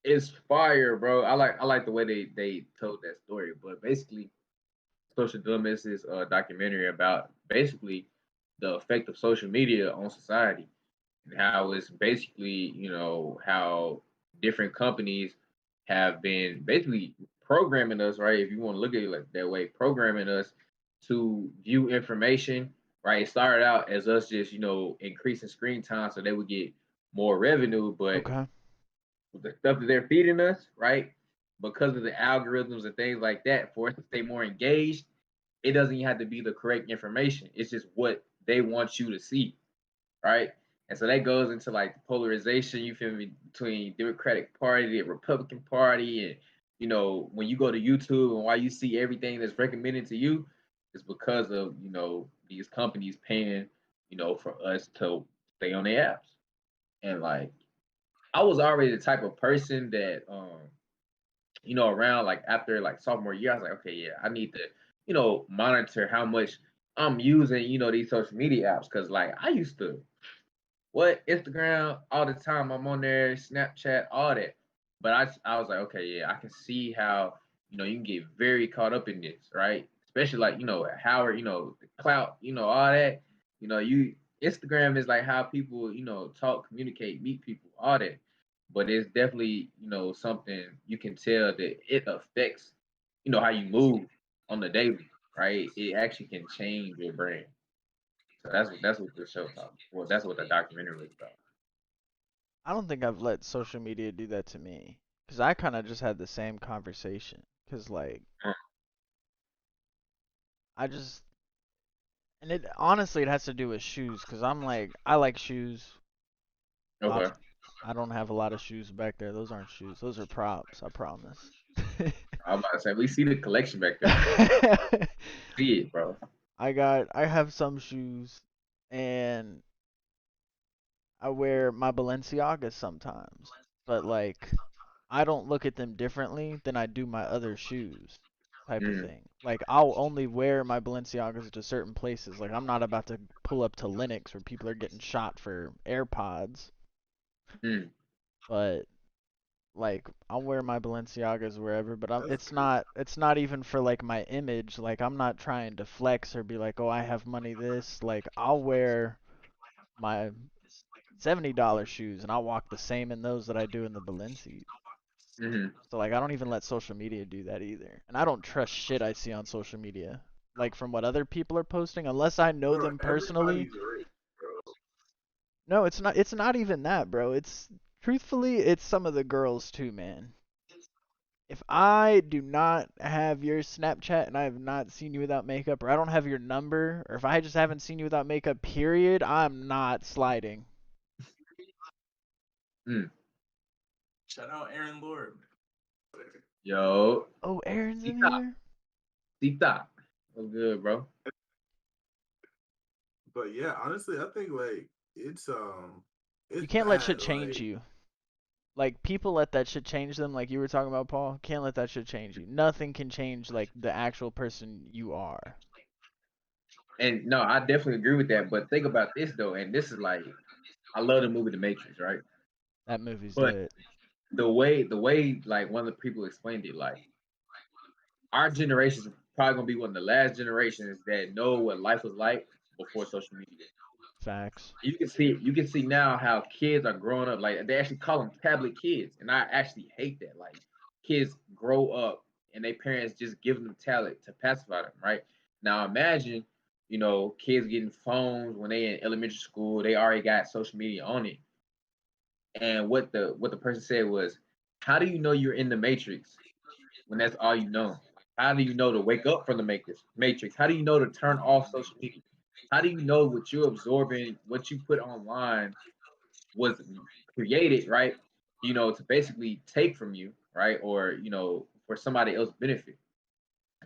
is fire, bro. I like the way they told that story, but basically, Social Dilemma is this documentary about basically the effect of social media on society and how it's basically how different companies have been basically programming us, right? If you want to look at it like that way, programming us to view information, right? It started out as us just increasing screen time so they would get more revenue, but Okay. with the stuff that they're feeding us, right? Because of the algorithms and things like that, for us to stay more engaged, it doesn't even have to be the correct information. It's just what they want you to see, right? And so that goes into like the polarization, you feel me, between Democratic Party and Republican Party. And when you go to YouTube and why you see everything that's recommended to you is because of, these companies paying, for us to stay on their apps. And like I was already the type of person that around like after like sophomore year, I was like, okay, yeah, I need to, monitor how much I'm using, these social media apps. Cause like I used to Instagram all the time. I'm on there, Snapchat, all that. But I was like, okay, yeah, I can see how, you can get very caught up in this, right? Especially like, Howard, the clout, all that. You Instagram is like how people, talk, communicate, meet people, all that. But it's definitely, something you can tell that it affects, how you move on the daily, right? It actually can change your brain. So that's what the show talks. Well, that's what the documentary was about. I don't think I've let social media do that to me. Cause I kind of just had the same conversation. Cause like I just and it honestly it has to do with shoes. Cause I'm like I like shoes. Okay. I don't have a lot of shoes back there. Those aren't shoes. Those are props. I promise. I'm about to say we see the collection back there. See it, bro. I have some shoes and I wear my Balenciagas sometimes. But like I don't look at them differently than I do my other shoes type of Mm, thing. Like I'll only wear my Balenciagas to certain places. Like I'm not about to pull up to Linux where people are getting shot for AirPods, mm, but like I'll wear my Balenciagas wherever, but That's it's not even for like my image. Like I'm not trying to flex or be like, "Oh, I have money this." Like I'll wear my $70 shoes and I'll walk the same in those that I do in the Balenci's. mm. So like I don't even let social media do that either. And I don't trust shit I see on social media. Like from what other people are posting unless I know bro. them personally. Everybody's rich, bro. No, it's not even that, bro. It's truthfully it's some of the girls too, man. If I do not have your Snapchat and I have not seen you without makeup or I don't have your number or if I just haven't seen you without makeup period, I'm not sliding. Mm. Shout out Aaron Lord. Yo, Oh, Aaron's in Tita, here? Tita. What's good, bro? But yeah, honestly, I think like You it's can't let shit bad. change Like you. Like people let that shit change them like you were talking about, Paul. Can't let that shit change you. Nothing can change like the actual person you are. And no, I definitely agree with that. But think about this though, and this is like I love the movie The Matrix, right? That movie's But lit. the way like one of the people explained it, like our generation is probably gonna be one of the last generations that know what life was like before social media. Facts. You can see now how kids are growing up. Like they actually call them tablet kids, and I actually hate that. Like kids grow up and their parents just give them tablet to pacify them. Right now, imagine kids getting phones when they in elementary school. They already got social media on it, and what the person said was, "How do you know you're in the matrix when that's all you know? How do you know to wake up from the matrix? How do you know to turn off social media? How do you know what you're absorbing, what you put online was created, right? To basically take from you, right? Or, for somebody else's benefit.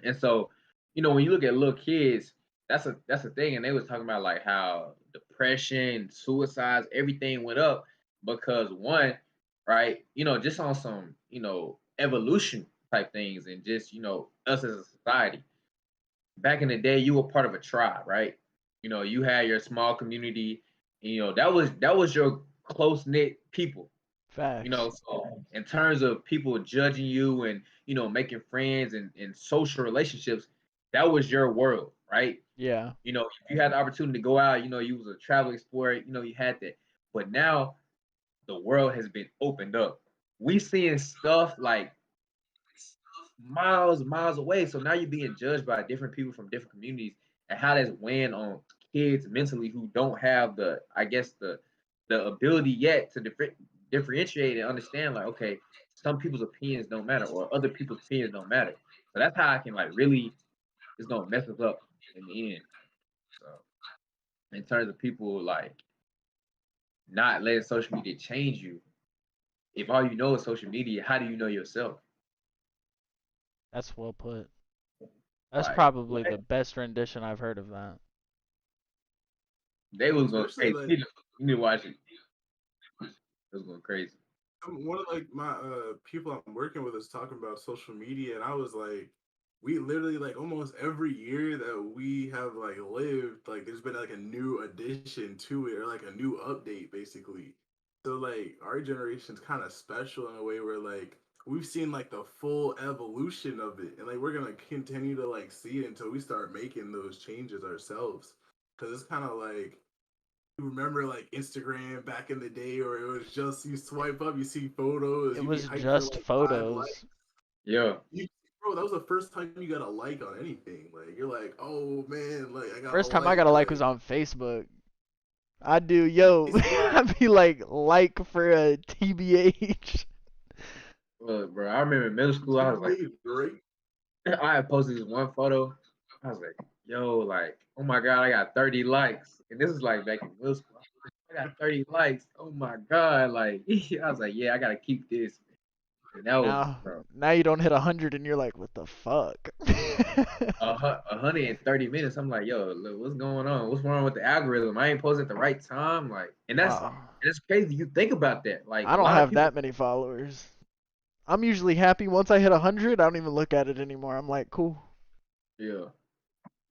And so, when you look at little kids, that's a thing. And they was talking about like how depression, suicides, everything went up because one, right, just on some, evolution type things and just, us as a society. Back in the day, you were part of a tribe, right? You had your small community, and, that was your close knit people. Facts. So in terms of people judging you and making friends and social relationships, that was your world, right? Yeah. If you had the opportunity to go out, you was a travel explorer, you had that. But now the world has been opened up. We seeing stuff like miles away. So now you're being judged by different people from different communities and how that's weighing on kids mentally who don't have the, I guess, the ability yet to differentiate and understand like, okay, some people's opinions don't matter or other people's opinions don't matter. So that's how I can like really it's gonna mess us up in the end. So in terms of people like not letting social media change you, if all you know is social media, how do you know yourself? That's well put. That's Like probably what? the best rendition I've heard of that. They was going especially hey, like you need to watch it. It was going crazy. one of like my people I'm working with is talking about social media, and I was like, we literally like almost every year that we have like lived, like there's been like a new addition to it or like a new update basically. So like our generation's kind of special in a way where like we've seen like the full evolution of it, and like we're gonna continue to like see it until we start making those changes ourselves. Cause it's kind of like you remember like Instagram back in the day, or it was just you swipe up, you see photos, It you be was hyped for just like 5 likes. photos. Yeah. You, bro, that was the first time you got a like on anything. Like you're like, oh man, like I got a First time I got like. a like was Like on Facebook. I do, yo. yeah, I'd be like for a TBH. Look, bro, I remember in middle school, I was like, TBA, right? I had posted this one photo. I was like, yo, like, oh my god, I got 30 likes, and this is like back in middle school. I got 30 likes. Oh my god, like, I was like, yeah, I gotta keep this. And that was, Now, bro, now you don't hit 100 and you're like, what the fuck? 130 minutes. I'm like, yo, look, what's going on? What's wrong with the algorithm? I ain't posting at the right time, like, Wow. and it's crazy. You think about that, like, I a don't lot of have people, that many followers. I'm usually happy once I hit 100. I don't even look at it anymore. I'm like, cool. yeah.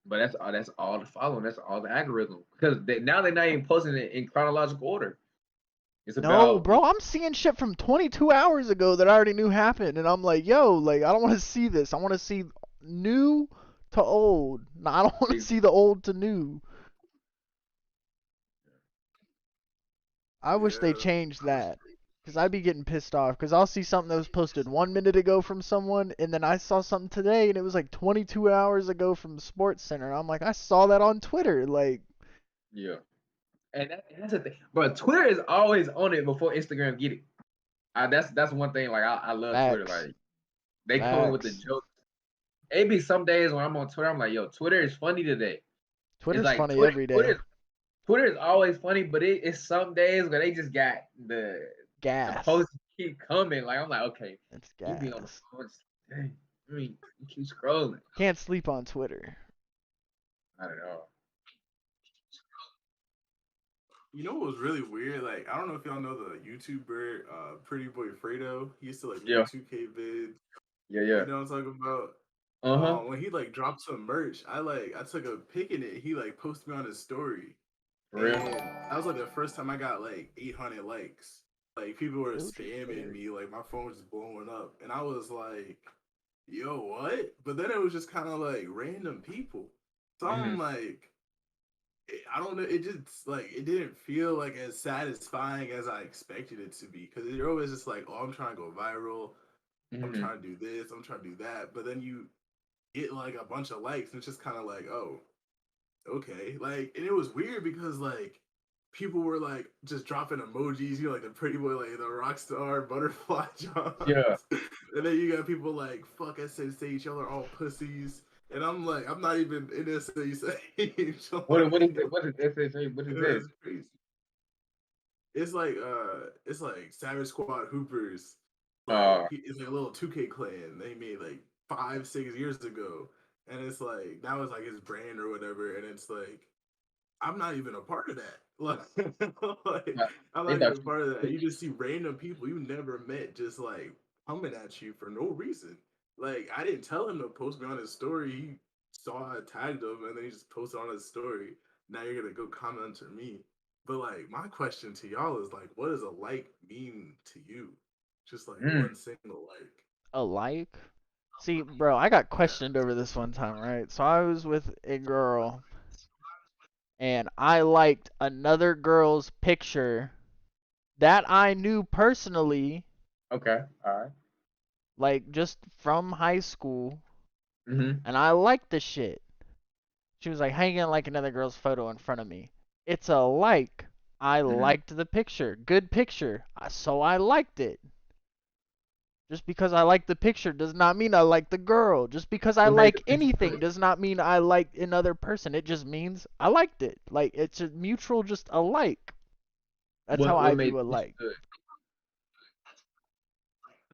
But that's all the following. That's all the algorithm because now they're not even posting it in chronological order. It's No, about bro, I'm seeing shit from 22 hours ago that I already knew happened, and I'm like, yo, like, I don't want to see this. I want to see new to old. No, I don't want to see the old to new. I wish they Yeah, changed that. Because I'd be getting pissed off. Because I'll see something that was posted 1 minute ago from someone, and then I saw something today, and it was like 22 hours ago from Sports Center. I'm like, I saw that on Twitter. Like, yeah. And that's the thing, but Twitter is always on it before Instagram get it. That's one thing. Like I love Twitter. facts. Like they come in with the Facts. jokes. It be some days when I'm on Twitter, I'm like, yo, Twitter is funny today. It's Twitter's like funny every day. Twitter is always funny, but it's some days where they just got the Gas. posts keep coming. Like I'm like, okay, It's you be on the gas. phone, dang, I mean, you keep scrolling. Can't sleep on Twitter. I don't know. you know what was really weird? Like I don't know if y'all know the YouTuber Pretty Boy Fredo. He used to like Yeah, make 2K vids. yeah, yeah. You know what I'm talking about? Uh huh. When he like dropped some merch, I took a pic in it. He like posted me on his story, For real. and that was like the first time I got like 800 likes. Like people were spamming me, like my phone was blowing up, and I was like, "Yo, what?" But then it was just kind of like random people. So Mm-hmm. I'm like, I don't know. It just like it didn't feel like as satisfying as I expected it to be because you're always just like, "Oh, I'm trying to go viral. I'm Mm-hmm. trying to do this. I'm trying to do that." But then you get like a bunch of likes, and it's just kind of like, oh, okay. Like, and it was weird because like people were like just dropping emojis, you know, like the pretty boy, like the rock star butterfly Yeah. Johns, and then you got people like fuck SSH, y'all are all pussies, and I'm like, I'm not even in this stage. What is Like, it? What is SSA? What is it this? was crazy. It's like Savage Squad Hoopers. Like Uh, it's like a little 2K clan they made like 5, 6 years ago, and it's like that was like his brand or whatever, and it's like I'm not even a part of that. Like, like I'm they not thought even you. part of that. You just see random people you never met just like coming at you for no reason. Like I didn't tell him to post me on his story. He saw I tagged him and then he just posted on his story. Now you're gonna go comment to me. But like my question to y'all is like, what does a like mean to you? Just like one Mm, single like. A like? See, bro, I got Yeah. questioned over this one time, right? So I was with a girl, and I liked another girl's picture that I knew personally, okay. All right. like just from high school, Mm-hmm. and I liked the shit. She was like, how you gonna like another girl's photo in front of me? It's a like. I Mm-hmm. liked the picture. Good picture. So I liked it. Just because I like the picture does not mean I like the girl. Just because I What made the like picture anything good? does not mean I like another person. It just means I liked it. Like it's a mutual just a like. That's how I What made view a the picture like. good?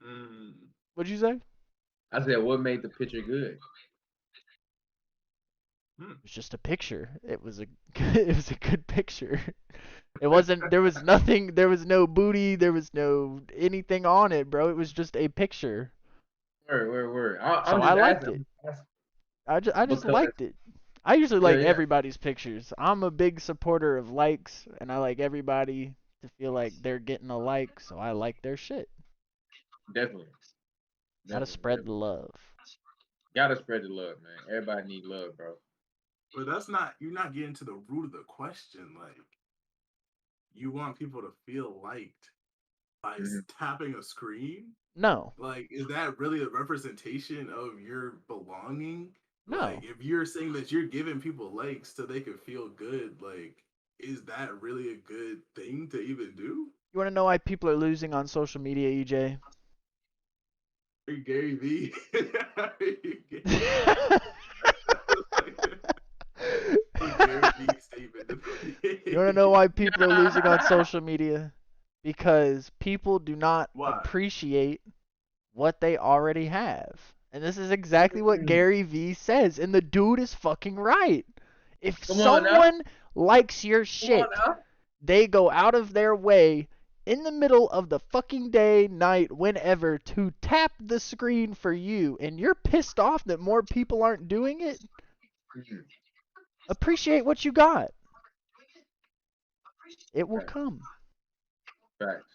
Mm. What'd you say? I said, what made the picture good? It was just a picture. It was a it was a good picture. It wasn't. There was nothing. There was no booty. There was no anything on it, bro. It was just a picture. Word. So I'm I just liked it. asking I just because liked it. I usually yeah, like yeah, everybody's pictures. I'm a big supporter of likes, and I like everybody to feel like they're getting a like, so I like their shit. definitely, Gotta spread the definitely. love. Gotta spread the love, man. Everybody need love, bro. But that's not, you're not getting to the root of the question. Like, you want people to feel liked by Hmm. tapping a screen? No, Like, is that really a representation of your belonging? Like, no. if you're saying that you're giving people likes so they can feel good, like, is that really a good thing to even do? You wanna know why people are losing on social media, EJ? Hey, Gary V. Gary V statement. You want to know why people are losing on social media? Because people do not Why? appreciate what they already have. And this is exactly what Gary V says. And the dude is fucking right. If Come on now, someone likes your come on shit, now. they go out of their way in the middle of the fucking day, night, whenever to tap the screen for you. And you're pissed off that more people aren't doing it? Mhm. Appreciate what you got. It will Facts, come. facts.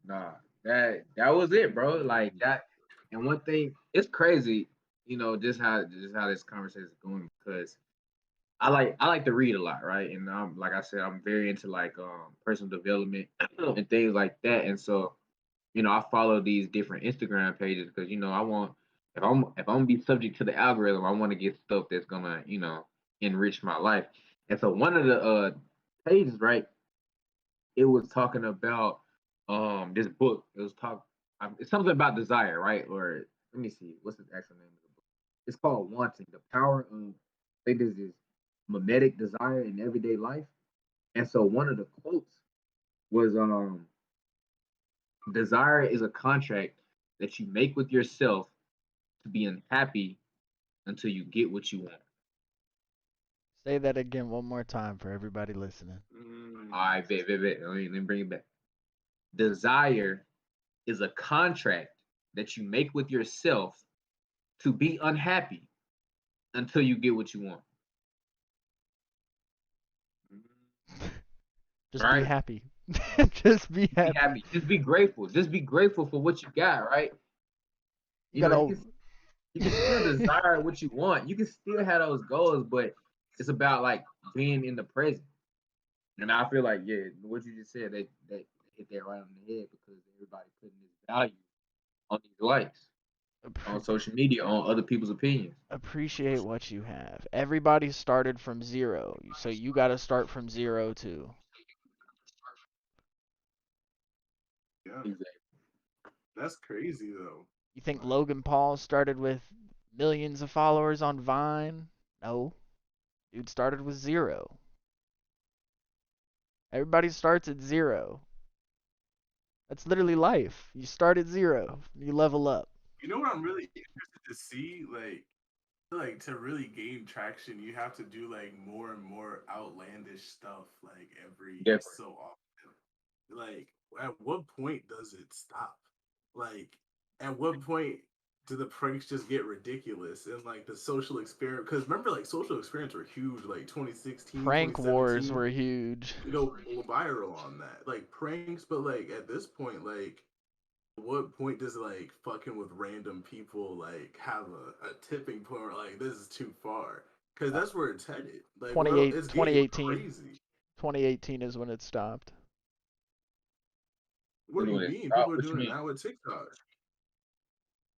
Nah, that was it, bro. Like that. And one thing, it's crazy, just how this conversation is going because I like to read a lot, right? And like I said, I'm very into like personal development and things like that. And so, I follow these different Instagram pages because I want if I'm gonna be subject to the algorithm, I want to get stuff that's gonna enrich my life. And so one of the pages, right, it was talking about this book. It was it's something about desire, right? Or let me see, what's the actual name of the book? It's called Wanting: The Power of I think this is mimetic desire in everyday life. And so one of the quotes was desire is a contract that you make with yourself to be unhappy until you get what you want. Say that again one more time for everybody listening. All right, bet. Let me bring it back. Desire is a contract that you make with yourself to be unhappy until you get what you want. Just be Right? happy. Just be Be happy. happy. Just be grateful. Just be grateful for what you got, right? You You gotta. can still desire what you want. You can still have those goals, but it's about like being in the present. And I feel like, yeah, what you just said, they hit that right on the head because everybody putting this value on these likes, on social media, on other people's opinions. Appreciate what you have. Everybody started from zero, so you gotta start from zero too. Yeah, Exactly. that's crazy though. You think Like, Logan Paul started with millions of followers on Vine? No. Dude started with zero. Everybody starts at zero. That's literally life. You start at zero. You level up. you know what I'm really interested to see? Like to really gain traction, you have to do like more and more outlandish stuff like every Definitely. so often. Like, at what point does it stop? Like, at what point do the pranks just get ridiculous and like the social experiment? Because remember, like social experiments were huge, like 2016, Prank wars 2017. were huge. You go viral on that, like pranks. But like at this point, like what point does like fucking with random people like have a tipping point where like this is too far? Because Uh, that's where it's headed. Like, well, 28, it's getting 2018. crazy. 2018 is when it stopped. What This do is you when it mean? stopped. People are What you doing it mean? now with TikTok.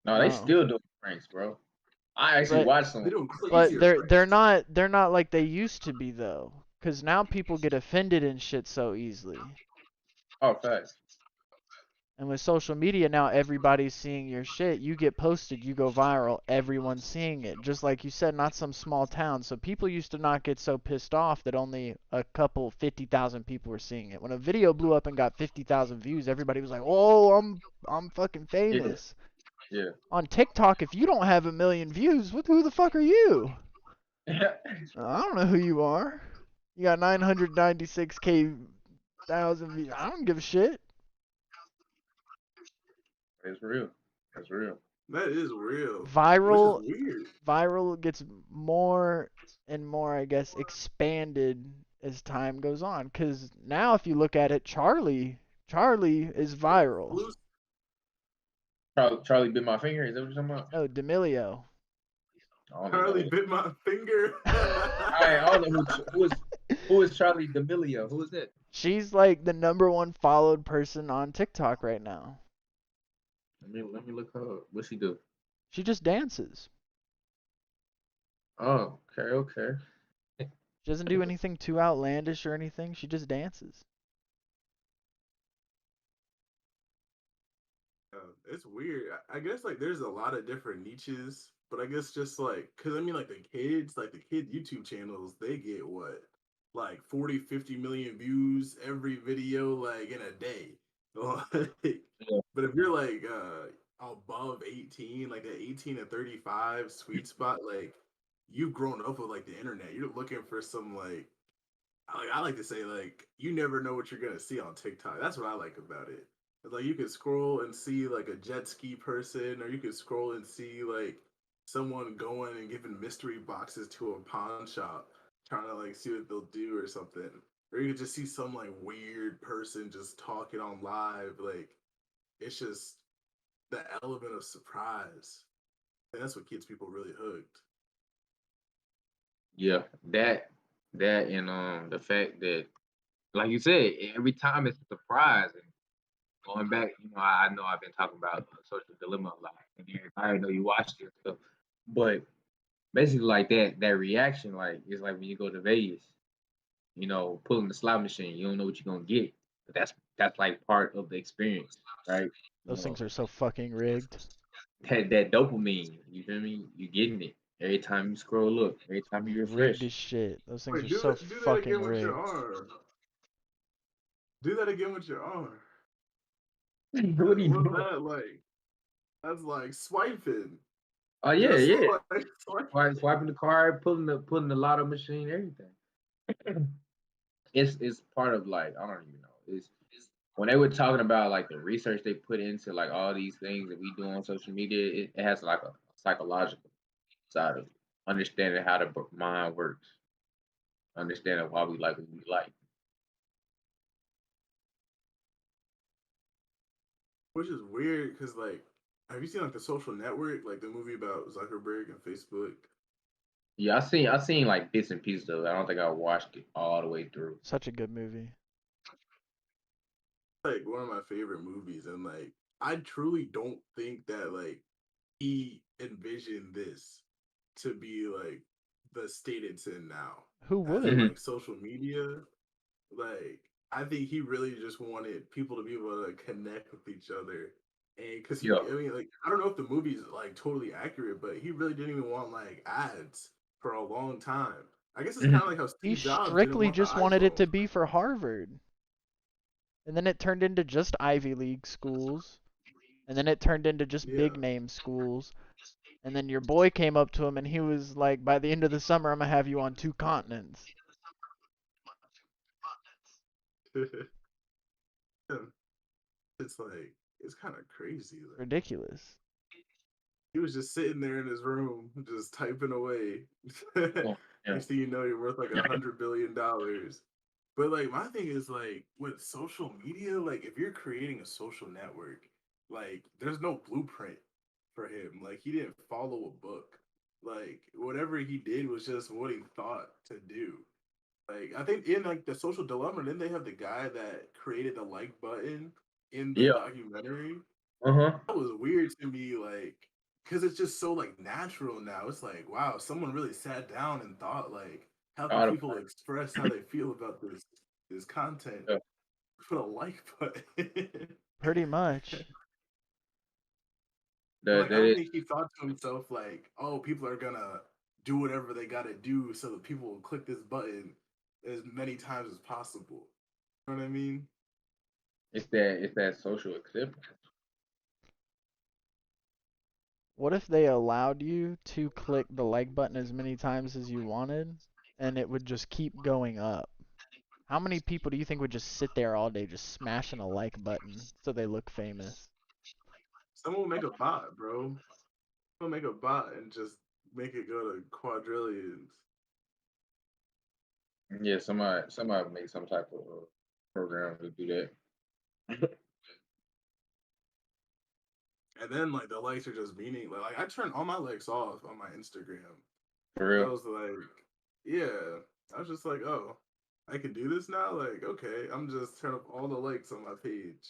No, they No. still doing pranks, bro. I actually But watched They some doing but crazier pranks. they're not like they used to be though. Cause now people get offended and shit so easily. oh facts. And with social media now everybody's seeing your shit. You get posted, you go viral, everyone's seeing it. Just like you said, not some small town. So people used to not get so pissed off that only a couple 50,000 people were seeing it. When a video blew up and got 50,000 views, everybody was like, "Oh, I'm fucking Yeah, famous." yeah. On TikTok, if you don't have a million views, who the fuck are you? I don't know who you are. You got 996K thousand views. I don't give a shit. It's real. It's real. That is real, which is Viral weird. viral gets more and more, I guess, expanded as time goes on. Cause now if you look at it, Charlie is viral. Who's Charlie bit my finger. Is that what you're talking about? No, D'Amelio. I don't even know. Charlie bit my finger? I don't know who is Charlie D'Amelio. Who is that? She's like the #1 followed person on TikTok right now. Let me look her up. What she do? She just dances. Oh, okay. She doesn't do anything too outlandish or anything. She just dances. It's weird. I guess like there's a lot of different niches, but I guess just like, cause I mean like the kid YouTube channels, they get what, like 40, 50 million views every video like in a day. Like, Yeah. but if you're like above 18, like the 18 to 35 sweet spot, like you've grown up with like the internet. You're looking for some like I like to say like you never know what you're gonna see on TikTok. That's what I like about it. It's like you could scroll and see like a jet ski person, or you could scroll and see like someone going and giving mystery boxes to a pawn shop, trying to like see what they'll do or something. Or you could just see some like weird person just talking on live. Like it's just the element of surprise. And that's what gets people really hooked. Yeah, that and the fact that, like you said, every time it's a surprise. And going back, I know I've been talking about Social Dilemma a lot, and I already know you watched it stuff, but basically like that reaction, like it's like when you go to Vegas, pulling the slot machine, you don't know what you're gonna get, but that's like part of the experience, right? You Those know things are so fucking rigged. that dopamine, you feel me? You getting it every time you scroll up, every time you Rigged refresh. as shit. Those things Wait, are so do that fucking again with your rigged. arm. Do that again with your arm. What are you What's doing? that like? That's like swiping. Oh yeah, Just yeah. like swiping. Swiping the card, pulling the lotto machine, everything. It's part of like I don't even know. It's when they were talking about like the research they put into like all these things that we do on social media, it has like a psychological side of it. Understanding how the mind works, understanding why we like what we like. Which is weird because like, have you seen like the Social Network, like the movie about Zuckerberg and Facebook? Yeah, I seen like bits and pieces of it. I don't think I watched it all the way through. Such a good movie. Like one of my favorite movies, and like I truly don't think that like he envisioned this to be like the state it's in now. Who As in would? Hmm. like social media, like I think he really just wanted people to be able to connect with each other. And because Yeah. I mean, like, I don't know if the movie's like totally accurate, but he really didn't even want like ads for a long time. I guess it's Hmm. kind of like how He Steve Jobs didn't strictly want the just wanted it iPhone. to be for Harvard. And then it turned into just Ivy League schools. And then it turned into just Yeah. big name schools. And then your boy came up to him and he was like, by the end of the summer, I'm going to have you on 2 continents. It's like, it's kind of crazy. Like, Ridiculous. he was just sitting there in his room, just typing away. Yeah. Yeah. Next thing you know, you're worth like $100 billion. But like my thing is like with social media, like if you're creating a social network, like there's no blueprint for him. Like he didn't follow a book. Like whatever he did was just what he thought to do. Like I think in like the social dilemma, then they have the guy that created the like button in the Yeah. documentary. Uh-huh. That was weird to me, like because it's just so like natural now. It's like wow, someone really sat down and thought like, how can Thought people about express how they feel about this content? it. Put a like button. Pretty much. And That like I that don't is think he thought to himself like, oh, people are gonna do whatever they gotta do so that people will click this button as many times as possible. You know what I mean? it's that social acceptance. What if they allowed you to click the like button as many times as you wanted, and it would just keep going up? How many people do you think would just sit there all day just smashing a like button so they look famous? Someone will make a bot, bro. Someone make a bot and just make it go to quadrillions. Yeah, somebody make some type of program to do that. And then like the likes are just meaning like I turn all my likes off on my Instagram. For I real. was like, yeah. I was just like, oh, I can do this now. Like, okay, I'm just turn up all the likes on my page.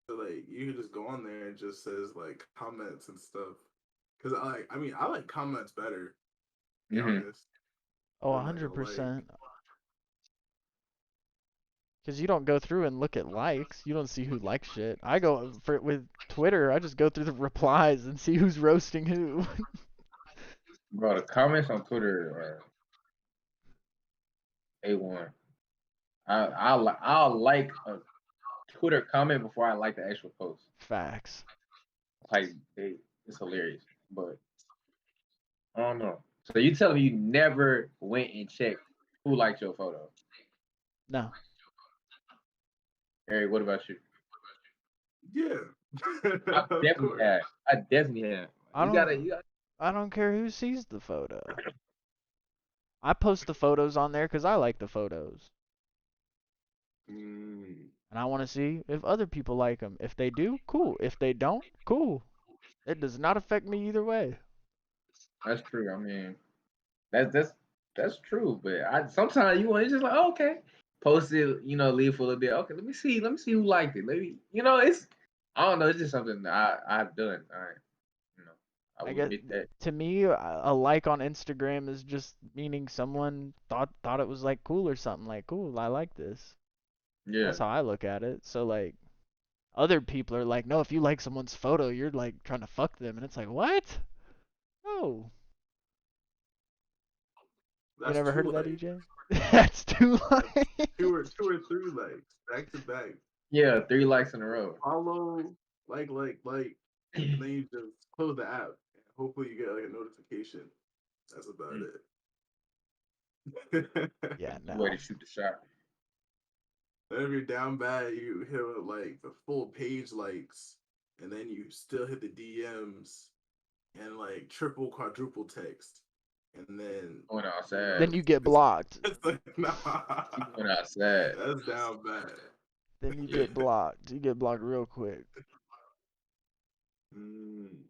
So like, you can just go on there and just says like comments and stuff. Cause I like comments better. To be Hmm. honest, Oh, than like a like. 100%. Because you don't go through and look at likes. You don't see who likes shit. I go for with Twitter. I just go through the replies and see who's roasting who. Bro, the comments on Twitter are A1. I'll like a Twitter comment before I like the actual post. Facts. Like it's hilarious. But I don't know. So you telling me you never went and checked who liked your photo? No, Harry, what about you? Yeah, I of definitely course. have. I definitely have. I You gotta, don't. you gotta. I don't care who sees the photo. I post the photos on there because I like the photos, Mm. and I want to see if other people like them. If they do, cool. If they don't, cool. It does not affect me either way. That's true. I mean, that's true. But I sometimes you want to just like, oh, okay, post it. You know, leave for a little bit. Okay, let me see who liked it. Maybe it's. I don't know. It's just something that I've done. You know, I I will guess admit that. to me, a like on Instagram is just meaning someone thought it was like cool or something. Like, cool, I like this. Yeah, That's how I look at it. So like, other people are like, no, if you like someone's photo, you're like trying to fuck them, and it's like, what? No, you That's never heard too of that, like EJ? That's too that's like. two or three likes back to back. yeah, 3 likes in a row. Follow, like, and then you just close the app. And hopefully, you get like a notification. That's about Mm, it. Yeah, way no. to shoot the shot. And if you're down bad, you hit like the full page likes, and then you still hit the DMs and like triple, quadruple text, and then Going you Then know outside. you get blocked. it's like nah, You going outside. that's down bad. Then you get blocked. You get blocked real quick. Mm.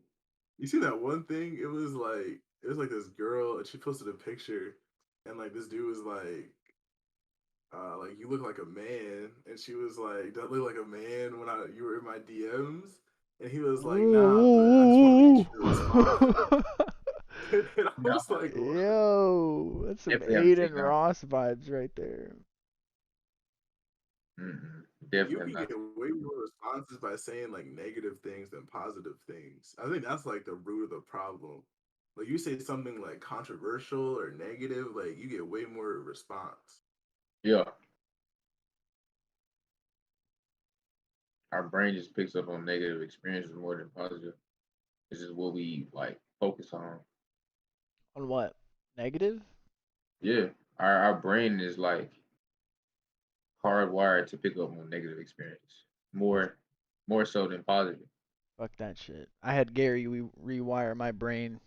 You see that one thing? It was like this girl, and she posted a picture, and like this dude was like you look like a man, and she was like, "Do I look like a man when you were in my DMs?" And he was like, "Nah, but I just want to make Ooh. sure to respond." And I No, was like, "What?" Yo, that's some definitely have to Aiden take down. Ross vibes right there. You Definitely have can not. get way more responses by saying like negative things than positive things. I think that's like the root of the problem. Like you say something like controversial or negative, like you get way more response. Yeah, our brain just picks up on negative experiences more than positive. This is what we like focus on. On what? Negative? Yeah, our brain is like hardwired to pick up on negative experience more so than positive. Fuck that shit. I had Gary rewire my brain.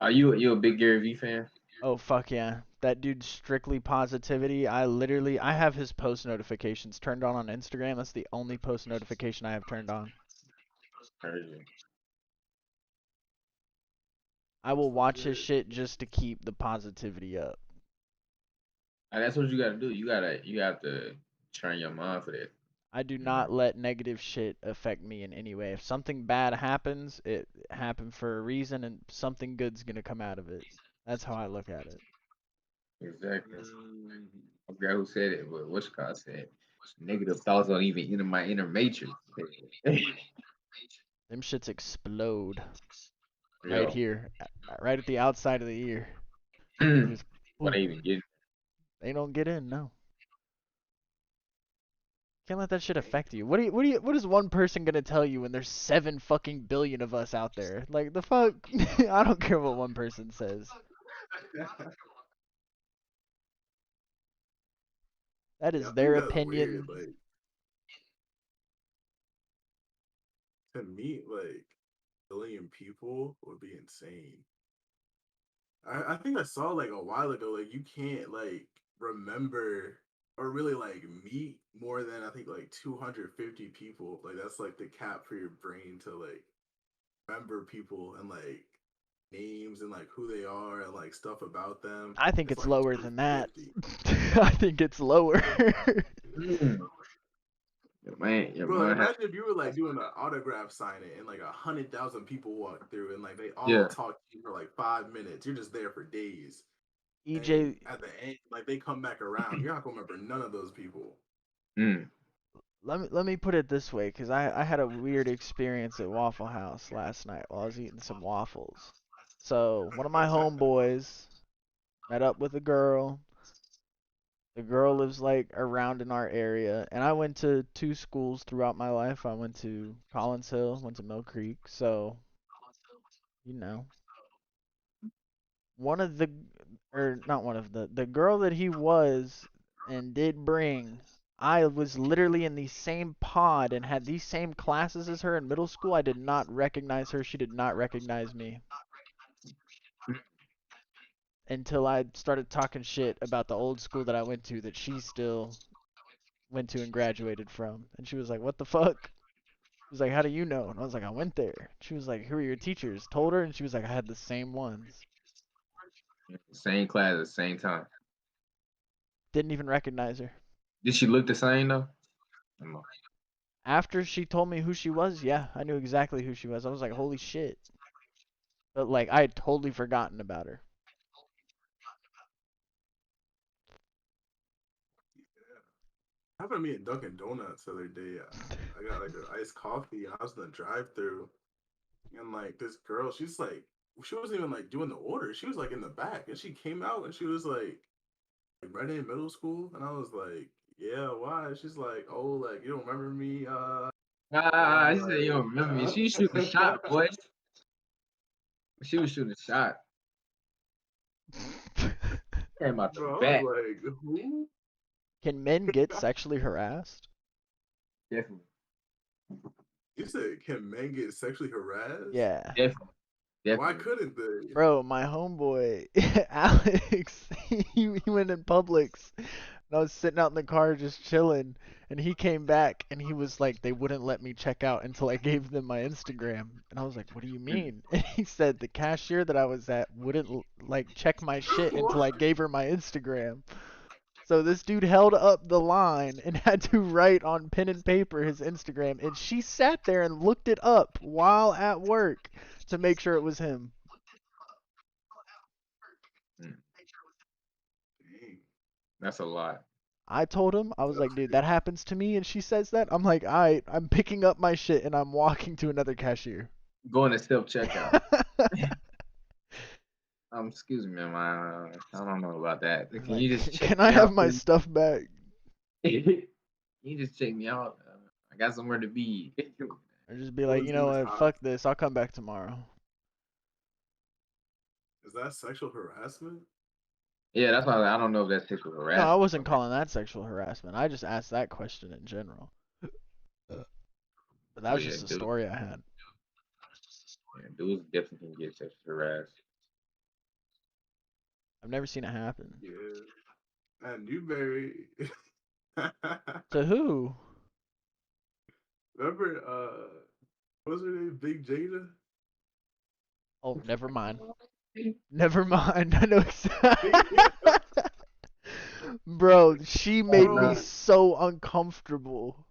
Are you a big Gary V fan? Oh fuck yeah. That dude's strictly positivity. I have his post notifications turned on Instagram. That's the only post notification I have turned on. Crazy. I will That's watch his legit. shit just to keep the positivity up. And that's what you got to do. You have to train your mind for that. I do You know, not let negative shit affect me in any way. If something bad happens, it happened for a reason and something good's going to come out of it. That's how I look at it. exactly. Mm. I forgot who said it, but what's called said negative thoughts don't even enter my inner matrix. Them shits explode right Yo, here, right at the outside of the ear. They what just, I ooh, even get? they don't get in, no. Can't let that shit affect you. What is one person gonna tell you when there's 7 fucking billion of us out there? Like the fuck? I don't care what one person says. That Yeah, I is think their that's weird. opinion. Like to meet like a billion people would be insane. I think I saw like a while ago, like you can't like remember or really like meet more than I think like 250 people. Like that's like the cap for your brain to like remember people and like names and like who they are and like stuff about them. I think It's it's like lower than that. 250. I think it's lower. Mm. Your Bro, like mind has, imagine if you were like doing an autograph signing and like 100,000 people walk through and like they all yeah. talk to you for like 5 minutes. You're just there for days. And EJ, at the end, like they come back around, you're not gonna remember none of those people. Mm. let me put it this way, cause I had a weird experience at Waffle House last night while I was eating some waffles. So one of my homeboys met up with a girl. The girl lives like around in our area, and I went to 2 schools throughout my life. I went to Collins Hill, went to Mill Creek, so you know, one of the, or not one of the girl that he was and did bring. I was literally in the same pod and had these same classes as her in middle school. I did not recognize her. She did not recognize me until I started talking shit about the old school that I went to that she still went to and graduated from. And she was like, "What the fuck?" She was like, "How do you know?" And I was like, "I went there." She was like, "Who are your teachers?" Told her, and she was like, "I had the same ones." Same class at the same time. Didn't even recognize her. Did she look the same though? No. After she told me who she was, yeah, I knew exactly who she was. I was like, "Holy shit." But like I had totally forgotten about her. Yeah. Happened to me at Dunkin' Donuts the other day. I got like an iced coffee and I was in the drive-through and like this girl, she's like, she wasn't even like doing the order. She was like in the back and she came out and she was like right in middle school and I was like, yeah, why? She's like, oh, like you don't remember me? And Ah, I'm she said you don't remember me. She was shooting a shot, like, boy. She was shooting a shot. Came out the bro, I was back. like, who? Can men get sexually harassed? Definitely. You said, can men get sexually harassed? Yeah. Definitely. Why Definitely. couldn't they? Bro, my homeboy, Alex, he went in Publix. And I was sitting out in the car just chilling. And he came back and he was like, they wouldn't let me check out until I gave them my Instagram. And I was like, what do you Mm. mean? And he said the cashier that I was at wouldn't like check my shit until I gave her my Instagram. So this dude held up the line and had to write on pen and paper his Instagram. And she sat there and looked it up while at work to make sure it was him. Mm. Dang. That's a lot. I told him, I was like, dude, that happens to me, and she says that. I'm like, alright, I'm picking up my shit and I'm walking to another cashier. Going to self checkout. Excuse me, man. I don't know about that. I'm Can like, you just check can I me have out, my please? stuff back? Can you just check me out? I got somewhere to be. Or just be What like, was you know too what, hot? fuck this, I'll come back tomorrow. Is that sexual harassment? Yeah, that's why I don't know if that's sexual No, I harassment. wasn't calling that sexual harassment. I just asked that question in general. But that Oh was yeah, just a dude. story I had. Yeah, dudes definitely can get sexually harassed. I've never seen it happen. Yeah. And Newberry. To who? Remember, what was her name? Big Jada? Oh, never mind. Never mind. I know exactly. Yeah. Bro, she Oh made me no. Bro, so uncomfortable.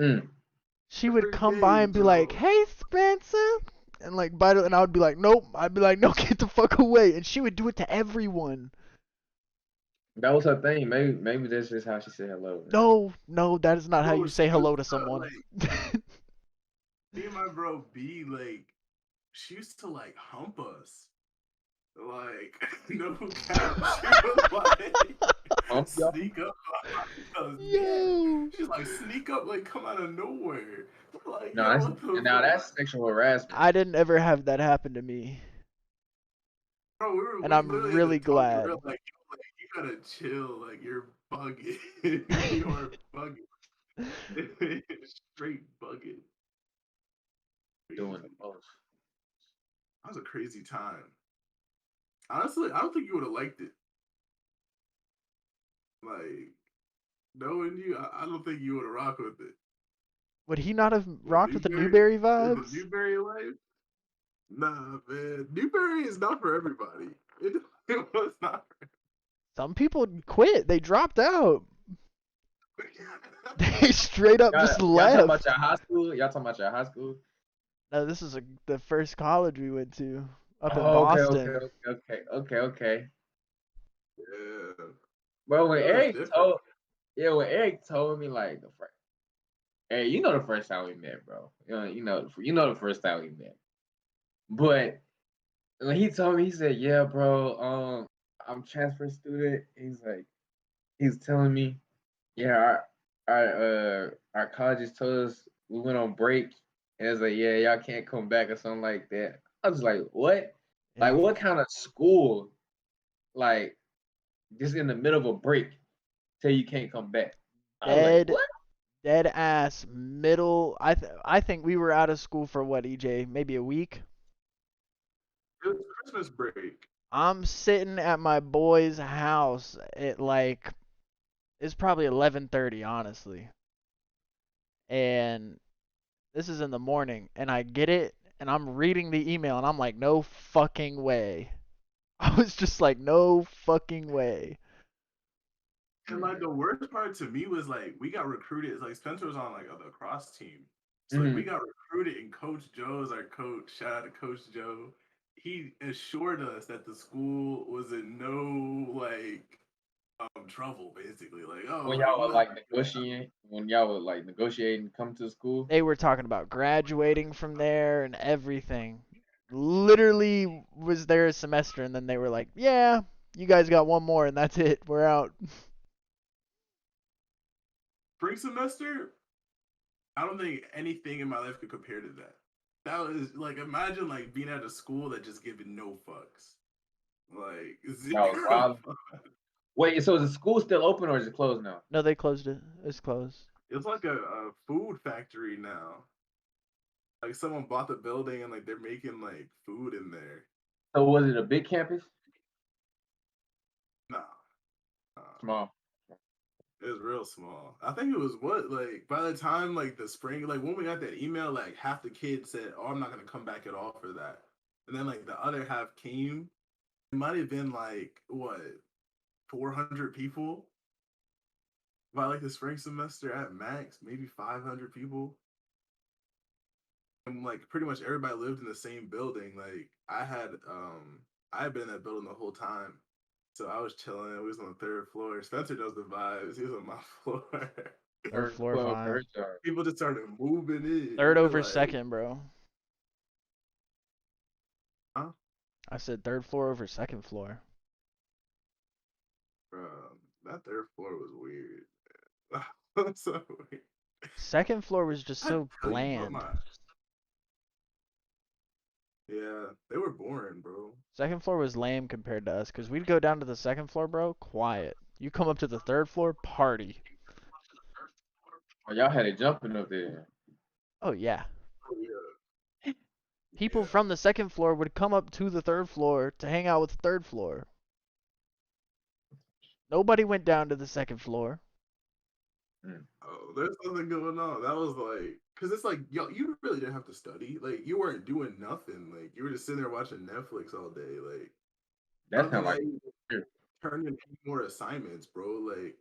Mm. She would every come by day, and be like, bro. "Hey, Spencer," and like bite it, and I would be like, "Nope." I'd be like, "No, get the fuck away," and she would do it to everyone. That was her thing. Maybe that's just how she said hello, man. No, no, that is not how Bro, you say she used hello to to, someone. like, me and my bro B, like, she used to, like, hump us. Like, no cap. She was like, pump y'all? Sneak up. I was dead. Yo. She's like, sneak up, like, come out of nowhere. We're like, No, yo, that's, what the now fuck? that's sexual harassment. I didn't ever have that happen to me, Bro, and we I'm literally had to really talk to glad. her, like, yo, like, you gotta chill. Like, you're bugging. You are bugging. Straight bugging. Doing Crazy. the most. That was a crazy time. Honestly, I don't think you would have liked it. Like, knowing you, I don't think you would have rocked with it. Would he not have What, rocked with the Newberry? Newberry Is the vibes? Newberry life? Nah, man. Newberry is not for everybody. It was not for Some people quit. They dropped out. everybody. They straight up just Y'all talking about left. your high school? Y'all talking about your high school? No, this is the first college we went to up in Oh, Boston. okay. Yeah. Bro, It was different. when Eric told me like the first, hey, you know the first time we met, bro. You know the first time we met. But when he told me, he said, "Yeah, bro, I'm transfer student." He's telling me, "Yeah, our colleges told us we went on break, and it's like, yeah, y'all can't come back or something like that." I was like, "What? Like, Yeah. what kind of school, like, just in the middle of a break, tell you can't come back?" I was like, Dead, "What?" dead ass middle. I think we were out of school for what, EJ? Maybe a week. It was Christmas break. I'm sitting at my boy's house at like it's probably 11:30, honestly. And this is in the morning, and I get it, and I'm reading the email, and I'm like, no fucking way. I was just like, no fucking way. And like the worst part to me was like we got recruited. It's like Spencer was on like the lacrosse team, so like we Mhm. got recruited, and Coach Joe is our coach. Shout out to Coach Joe. He assured us that the school was in no like trouble, basically. Like, oh, When like y'all were nothing. like negotiating, come to school. They were talking about graduating from there and everything. Literally was there a semester, and then they were like, yeah, you guys got one more, and that's it. We're out. Spring semester, I don't think anything in my life could compare to that. That was like imagine like being at a school that just giving no fucks. Like Y'all was zero. wild. Wait, so is the school still open or is it closed now? No, they closed it. It's closed. It's like a food factory now. Like someone bought the building and like they're making like food in there. So was it a big campus? Nah, Small. it was real small. I think it was what like by the time like the spring, like when we got that email, like half the kids said, "Oh, I'm not gonna come back at all for that," and then like the other half came. It might have been like what 400 people by like the spring semester at max, maybe 500 people. And like pretty much everybody lived in the same building. Like I had been in that building the whole time. So I was chilling. We was on the third floor. Spencer knows the vibes. He was on my floor. Third floor fine. People just started moving in. Third We're over like, second, bro. huh? I said third floor over second floor. Bro, that third floor was weird. So weird. Second floor was just I so tell you about bland. my yeah, they were boring, bro. Second floor was lame compared to us, because we'd go down to the second floor, bro, quiet. You come up to the third floor, party. Oh, y'all had it jumping up there. Oh, yeah. Oh, yeah, People yeah. from the second floor would come up to the third floor to hang out with the third floor. Nobody went down to the second floor. Oh, there's something going on. That was like, cause it's like, yo, you really didn't have to study. Like, you weren't doing nothing. Like, you were just sitting there watching Netflix all day. Like, I That don't sounds think I like even turned in any more assignments, bro. Like,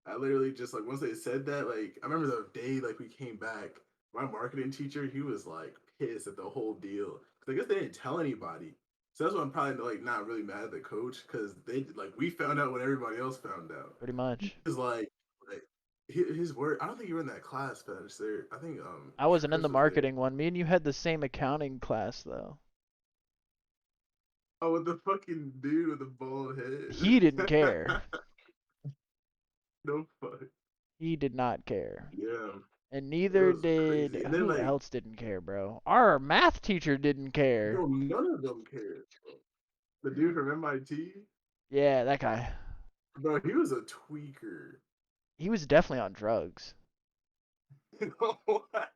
I literally just like once they said that, like, I remember the day like we came back. My marketing teacher, he was like pissed at the whole deal. Cause I guess they didn't tell anybody. So that's why I'm probably like not really mad at the coach because they like we found out when everybody else found out. Pretty much. He was like his word. I don't think you were in that class, Fetish. There, I think I wasn't in the Chris was there. marketing one. Me and you had the same accounting class, though. Oh, with the fucking dude with the bald He didn't head. care. No fuck. He did not care. Yeah, And it neither was did crazy. And then who like, else didn't care, bro? Our math teacher didn't care. bro, none of them cared. The dude from MIT, Yeah, that guy. bro, he was a tweaker. He was definitely on drugs. You know what?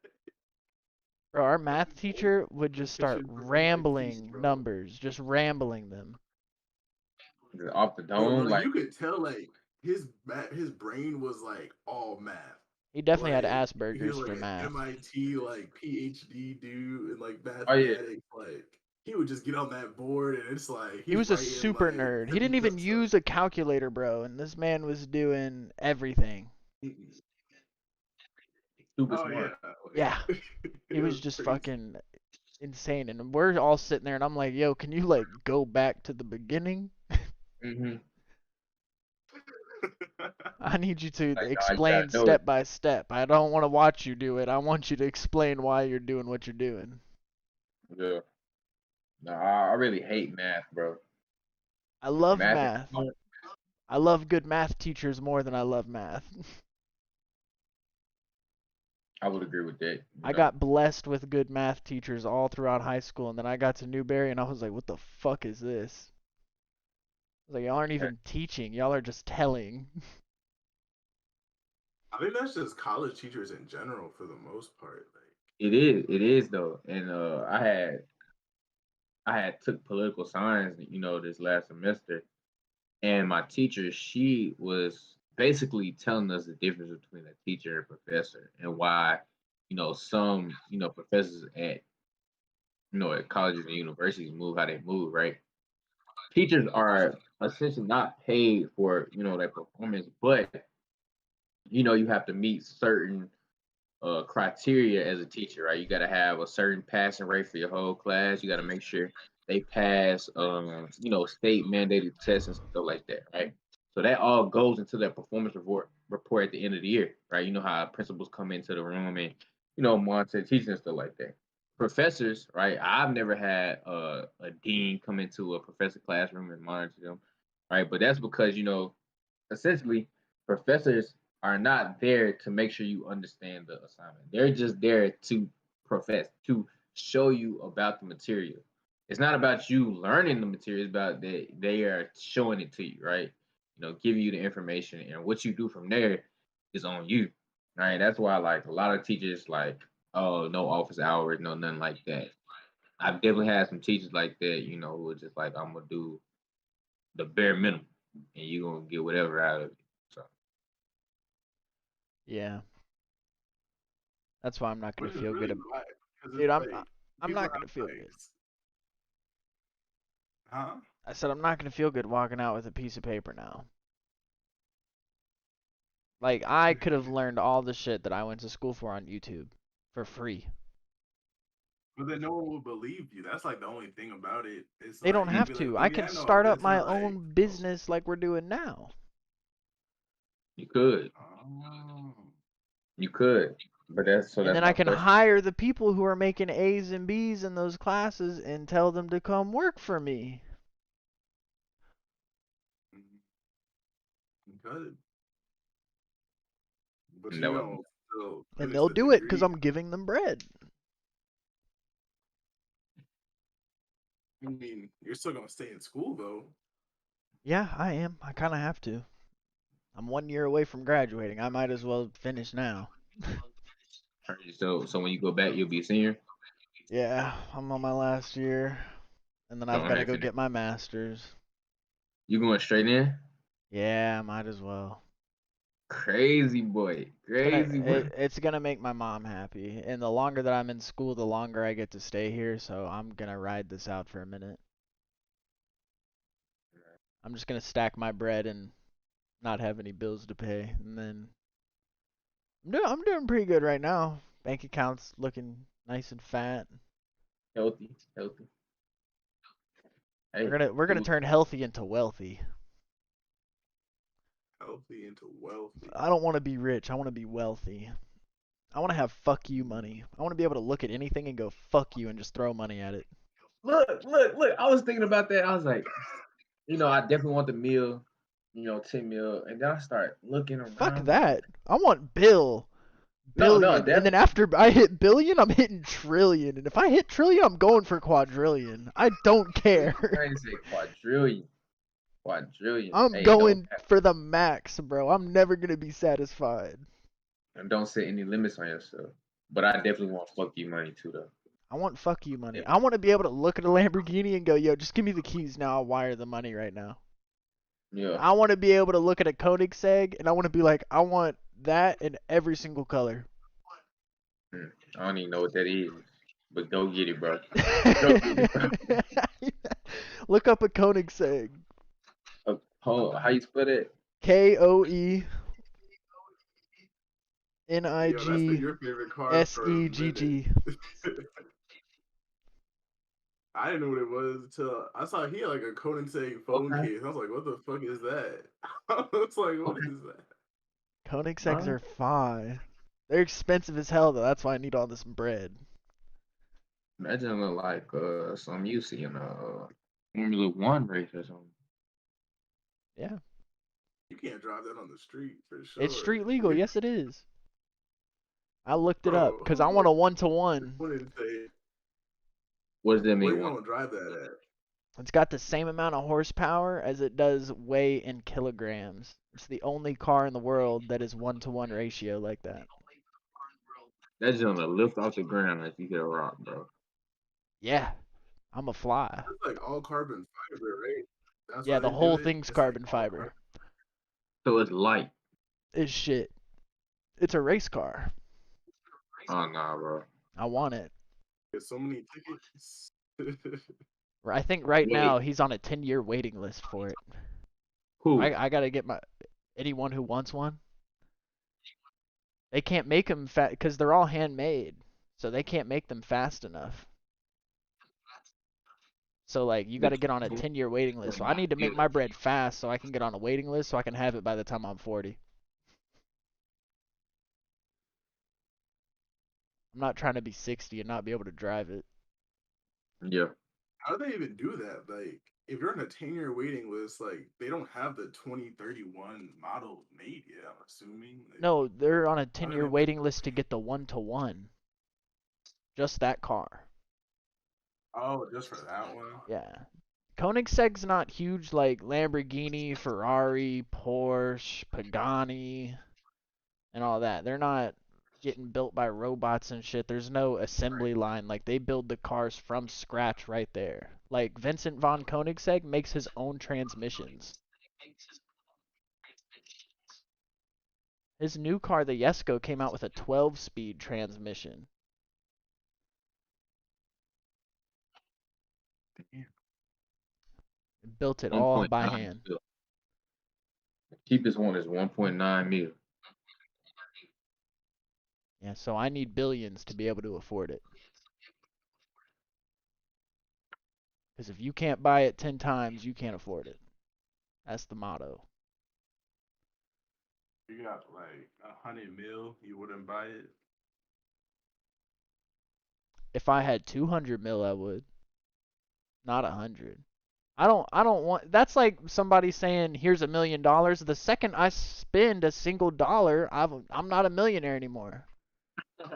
Bro, our math teacher would just start Competition from MIT, rambling bro. numbers, just rambling them. Just off the Bro, dome, like like you could tell, like his brain was like all math. He definitely had Like he Asperger's was like for an math. MIT like PhD dude in like oh yeah, mathematics. Like he would just get on that board and it's like He he's was a writing super like nerd. He didn't every even concept. use a calculator, bro, and this man was doing everything. super Oh smart. yeah, Yeah, like, he it was was just crazy. fucking insane. And we're all sitting there, and I'm like, yo, can you, like, go back to the beginning? Mm-hmm. I need you to Like, no, you gotta explain know it. step by step. I don't want to watch you do it. I want you to explain why you're doing what you're doing. Yeah. No, I really hate math, bro. I love Math is math. hard. I love good math teachers more than I love math. I would agree with that. You I know, got blessed with good math teachers all throughout high school, and then I got to Newberry, and I was like, what the fuck is this? I was like, y'all aren't even teaching. Y'all are just telling. I think that's just college teachers in general for the most part. Like, it is though. And I had took political science, this last semester, and my teacher, she was basically telling us the difference between a teacher and a professor, and why, some, professors at colleges and universities move how they move, right? Teachers are essentially not paid for, their performance, but you have to meet certain criteria as a teacher, right? You got to have a certain passing rate for your whole class. You got to make sure they pass, state mandated tests and stuff like that, right? So that all goes into their performance report at the end of the year, right? You know how principals come into the room and monitor teaching and stuff like that. Professors, right? I've never had a dean come into a professor classroom and monitor them, right? But that's because essentially professors are not there to make sure you understand the assignment. They're just there to to show you about the material. It's not about you learning the material, it's about they are showing it to you, right? Giving you the information, and what you do from there is on you. Right. That's why like a lot of teachers like, oh, no office hours, no nothing like that. I've definitely had some teachers like that, who are just like, I'm gonna do the bare minimum and you're gonna get whatever out of it. So Yeah, that's why I'm not which gonna is feel good. really why, because Dude, it's I'm like I'm people not have gonna feel like, good. huh? I said I'm not gonna feel good walking out with a piece of paper now. Like I could have learned all the shit that I went to school for on YouTube for free. But then no one will believe you. That's like the only thing about it. It's They like don't you'd have be like, to. oh I yeah, can I know all start up this. And my they're like, own oh, business like we're doing now. you could, oh. you could, but that's so And that's then I my can question. hire the people who are making A's and B's in those classes and tell them to come work for me. Good, but And you that was, don't still And finish they'll the do it because degree. I'm giving them bread. I mean, you're still gonna stay in school though. Yeah, I am. I kind of have to. I'm 1 year away from graduating. I might as well finish now. so when you go back, you'll be a senior. Yeah, I'm on my last year. And then Go I've got to ahead, go finish. get my master's. You going straight in? Yeah, might as well. Crazy boy, crazy boy. It's gonna make my mom happy. And the longer that I'm in school, the longer I get to stay here. So I'm gonna ride this out for a minute. I'm just gonna stack my bread and not have any bills to pay, and then I'm doing pretty good right now. Bank account's looking nice and fat. Healthy, healthy. We're Hey, gonna we're gonna do turn healthy into wealthy. Healthy into wealthy. I don't want to be rich. I want to be wealthy. I want to have fuck you money. I want to be able to look at anything and go fuck you and just throw money at it. look. I was thinking about that. I was like, I definitely want the meal. you know, 10 mil, and then I start looking Fuck around. that. I want bill. No, Billion. And that's then after I hit billion, I'm hitting trillion. And if I hit trillion, I'm going for quadrillion. I don't care. I ain't say quadrillion. Quadrillion. I'm Hey, no going cap. for the max, bro. I'm never gonna be satisfied. And don't set any limits on yourself. But I definitely want fuck you money too, though. I want fuck you money. Yeah. I want to be able to look at a Lamborghini and go, yo, just give me the keys now. I'll wire the money right now. Yeah. I want to be able to look at a Koenigsegg and I want to be like, I want that in every single color. I don't even know what that is. But go get it, bro. Go get it, bro. Look up a Koenigsegg. How you spell it? Koenigsegg. Yo, that's been your favorite car for a minute. I didn't know what it was until I saw he had like a Koenigsegg phone Okay. case. I was like, what the fuck is that? I was like, what Okay. is that? Koenigsegg's Huh? are fine. They're expensive as hell though. That's why I need all this bread. Imagine look like some you see in a Formula One race or something. Yeah. You can't drive that on the street for It's sure. street legal. Yes, it is. I looked it up Bro, because I want a one-to-one. wouldn't say What does that where mean? you One? gonna drive that at? It's got the same amount of horsepower as it does weight in kilograms. It's the only car in the world that is one-to-one ratio like that. That's just gonna lift off the ground like you hit a rock, bro. Yeah, I'm a fly. It's like all carbon fiber, right? That's Yeah, why the they do whole it. thing's It's like carbon all fiber. carbon. So it's light. It's shit. It's a race car. Oh nah, bro. I want it. There's so many tickets. I think right now Wait, he's on a 10-year waiting list for it. who? I gotta get anyone who wants one. They can't make them fat because they're all handmade, so they can't make them fast enough. So like you got The to get on a kid 10-year waiting list. will So I not need to make build my bread fast so I can get on a waiting list so I can have it by the time I'm 40. I'm not trying to be 60 and not be able to drive it. it. Yeah. How do they even do that? Like, if you're on a 10-year waiting list, like they don't have the 2031 model made yet. I'm assuming. Like, No, they're on a how do 10-year they put? waiting list to get the one-to-one. Just that car. Oh, just for that one. Yeah. Koenigsegg's not huge like Lamborghini, Ferrari, Porsche, Pagani, and all that. They're not getting built by robots and shit. There's no assembly line. Like they build the cars from scratch right there. Like Vincent von Koenigsegg makes his own transmissions. His new car, the Jesko, came out with a 12-speed transmission. Damn. Built it all by 1.9 hand. mil. The cheapest one is 1.9 mil. Yeah, so I need billions to be able to afford it. Because if you can't buy it 10 times, you can't afford it. That's the motto. You got like 100 mil, you wouldn't buy it. If I had 200 mil, I would. Not 100. I don't want that's like somebody saying here's $1 million. The second I spend a single dollar, I'm not a millionaire anymore. If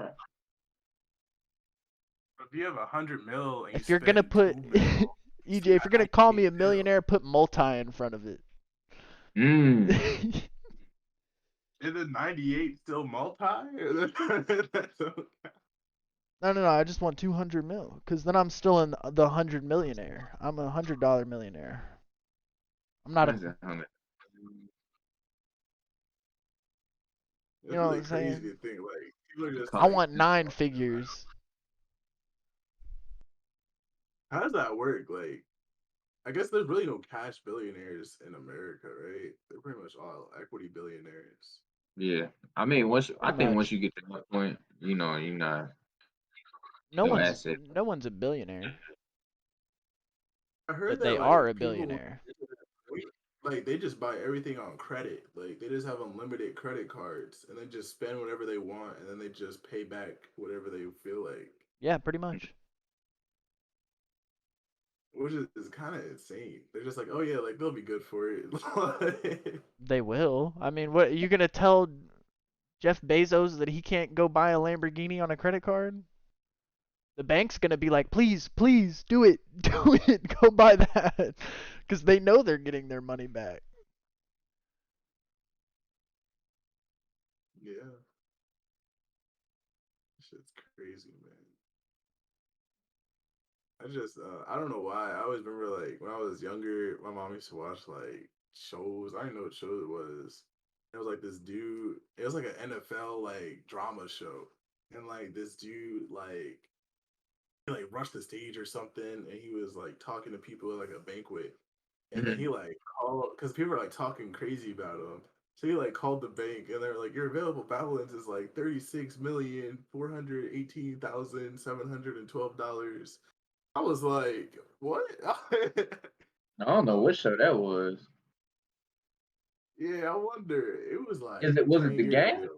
you have 100 mil and you If you're gonna spend put 2 mil, EJ, if you're gonna call me a millionaire, put multi in front of it. Mm. Is the 98 still multi? No. I just want 200 mil, cause then I'm still in the 100 millionaire. I'm a $100 millionaire. I'm not a. What is that? You It's know what really I'm crazy saying? to think. Like people are just I like, want 9 figures. how does that work? Like, I guess there's really no cash billionaires in America, right? They're pretty much all equity billionaires. Yeah. I mean, I Pretty think once much. you get to that point, you know, you're not No no one's asset. no one's a billionaire, I heard but that they are like a people billionaire. like they just buy everything on credit. Like they just have unlimited credit cards and then just spend whatever they want and then they just pay back whatever they feel like. Yeah, pretty much. which is kind of insane. They're just like, oh yeah, like they'll be good for it. They will. I mean, what you gonna tell Jeff Bezos that he can't go buy a Lamborghini on a credit card? The bank's gonna be like, please, please, do it, do it, go buy that, because they know they're getting their money back. Yeah, shit's crazy, man. I don't know why. I always remember like when I was younger, my mom used to watch like shows. I didn't know what show it was. It was like this dude. It was like an NFL like drama show, and like this dude he like rushed the stage or something, and he was like talking to people at like a banquet, and then Mhm. he like called because people are like talking crazy about him. So he like called the bank, and they're like, "Your available balance is like $36,418,712." I was like, "What?" I don't know what show that was. Yeah, I wonder. It was Is like it was it 10 the years game? ago.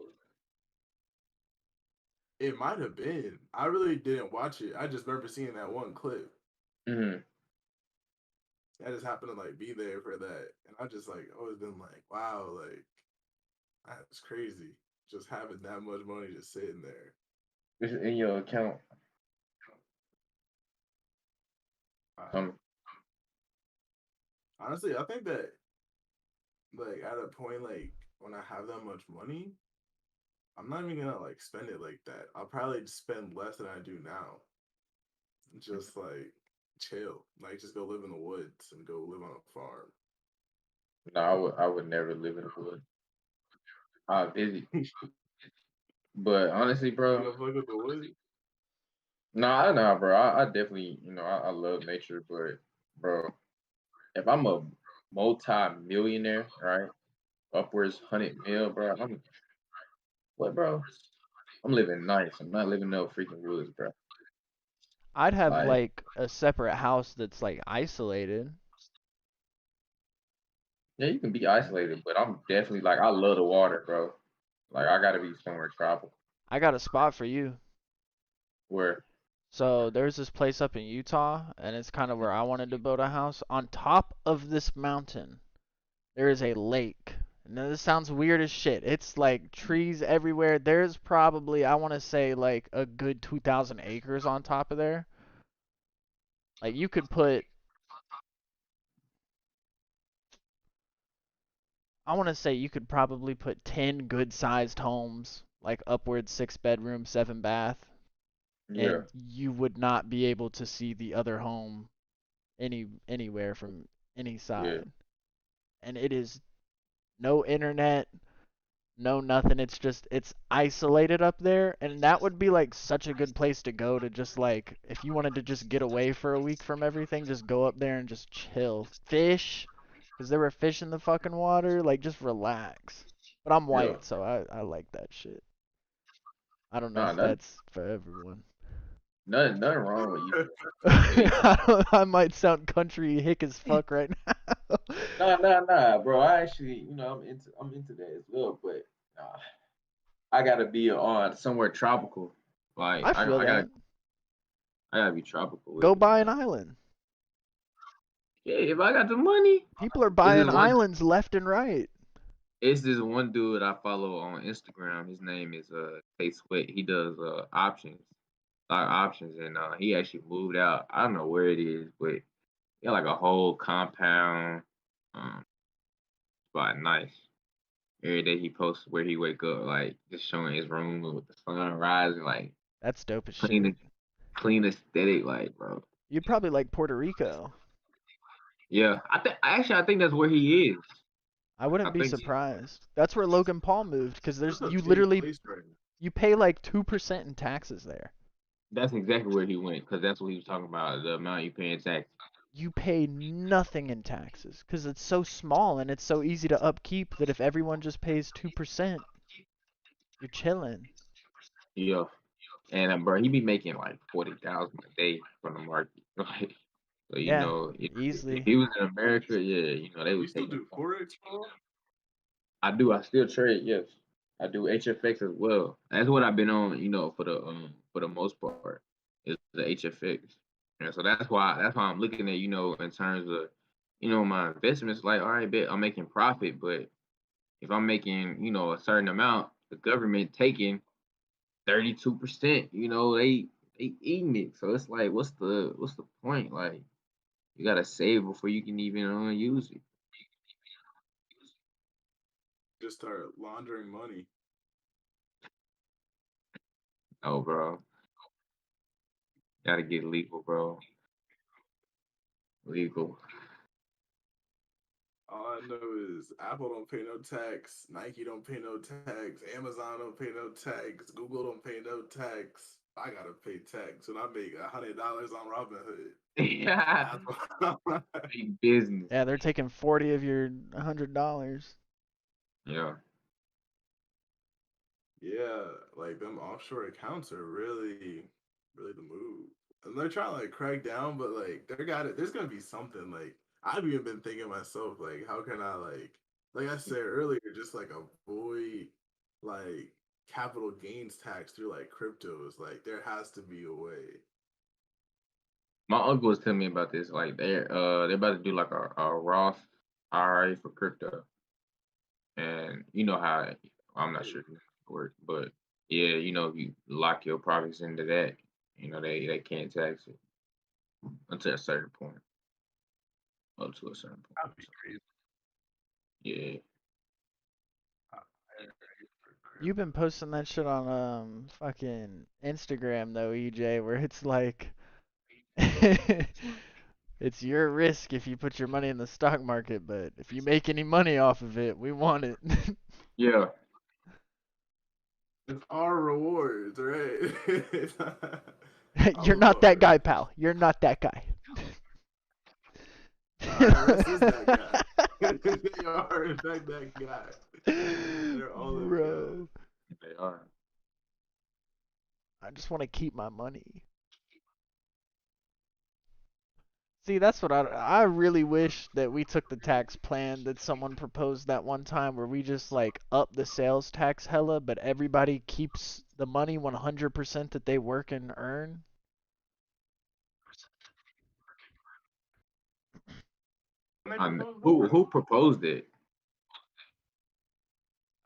It might have been. I really didn't watch it. I just remember seeing that one clip. Mm-hmm. I just happened to like be there for that, and I just like always been like, "Wow, like that's crazy." Just having that much money just sitting there. It's in your account. Uh, Honestly, I think that like at a point like when I have that much money, I'm not even gonna like spend it like that. I'll probably spend less than I do now. Just like chill, like just go live in the woods and go live on a farm. No, I would never live in the hood. I visit. But honestly, You bro, don't fuck with the woods? no, I know, bro. I definitely, I love nature, but bro, if I'm a multi-millionaire, right, upwards 100 mil, bro, I'm what, bro? I'm living nice. I'm not living no freaking woods, bro. I'd have Like, like a separate house that's like isolated. yeah, you can be isolated, but I'm definitely like I love the water, bro. Like I gotta be somewhere tropical I got a spot for you. where So there's this place up in Utah, and it's kind of where I wanted to build a house. On top of this mountain, there is a lake. Now this sounds weird as shit. It's like trees everywhere. There's probably, I want to say, like a good 2,000 acres on top of there. Like you could put, I want to say you could probably put 10 good sized homes, like upwards 6 bedroom, 7 bath, yeah, and you would not be able to see the other home anywhere from any yeah, side. And it is no internet, no nothing. It's isolated up there, and that would be like such a good place to go to just like if you wanted to just get away for a week from everything, just go up there and just chill. Fish, because there were fish in the fucking water, like just relax. But I'm yeah. white, so I like that shit. I don't know Nah, if nothing, that's for everyone. nothing wrong with you. Hey, I might sound country hick as fuck right now. nah, bro. I actually, I'm into that as well, but nah, I gotta be on somewhere tropical. Like I I, feel I gotta, that. I gotta be tropical with Go it. buy an island. Yeah, if I got the money, People are it's buying this one. islands left and right. It's this one dude I follow on Instagram. His name is Tay Sweat. He does stock options, and he actually moved out. I don't know where it is, but he got like a whole compound. Um, spot nice. Every day he posts where he wake up, like just showing his room with the sun rising, like That's dope as clean, shit. clean aesthetic, like bro. You'd probably like Puerto Rico. Yeah, I think that's where he is. I I wouldn't be think surprised. That's where Logan Paul moved because there's That's a you big literally place right now. you pay like 2% in taxes there. that's exactly where he went because that's what he was talking about. The amount you pay in tax. You pay nothing in taxes because it's so small and it's so easy to upkeep that if everyone just pays 2%, you're chilling. Yeah. And bro, he be making like 40,000 a day from the market. Like, so Yeah, if easily. he was in America, yeah, they You would still take him. do forex, bro? I do. I still trade. Yes, I do HFX as well. That's what I've been on. For the most part, is the HFX. And so that's why I'm looking at, in terms of, my investments. Like, all right, bet I'm making profit, but if I'm making, a certain amount, the government taking 32%, they eating it. So it's like, what's the point? Like, you gotta save before you can even use it. Just start laundering money. Oh, bro, gotta get legal, bro. Legal. All I know is Apple don't pay no tax, Nike don't pay no tax, Amazon don't pay no tax, Google don't pay no tax. I gotta pay tax when I make $100 on Robinhood. Yeah, That's what big business. Yeah, they're taking 40 of your $100. Yeah, yeah, like them offshore accounts are really, really the move. And they're trying to like crack down, but like they got it. There's gonna be something. Like I've even been thinking myself, like how can I like I said earlier, just like avoid like capital gains tax through like cryptos. Like there has to be a way. my uncle was telling me about this. Like they're about to do like a Roth IRA for crypto, and you know how I'm not sure if it works, but yeah, if you lock your profits into that, they can't tax it until a certain point, up to a certain point. That'd be So, crazy. yeah, You've been posting that shit on fucking Instagram though, EJ, where it's like it's your risk if you put your money in the stock market, but if you make any money off of it, we want it. yeah. It's our rewards, right? You're I'm not that sorry. guy, pal. You're not that guy. The IRS is that guy. They are in fact that guy. They're all them guys. Bro, They are. I just want to keep my money. See, that's what I really wish that we took the tax plan that someone proposed that one time where we just like up the sales tax hella, but everybody keeps the money 100% that they work and earn. When they I know. propose Who that, proposed it?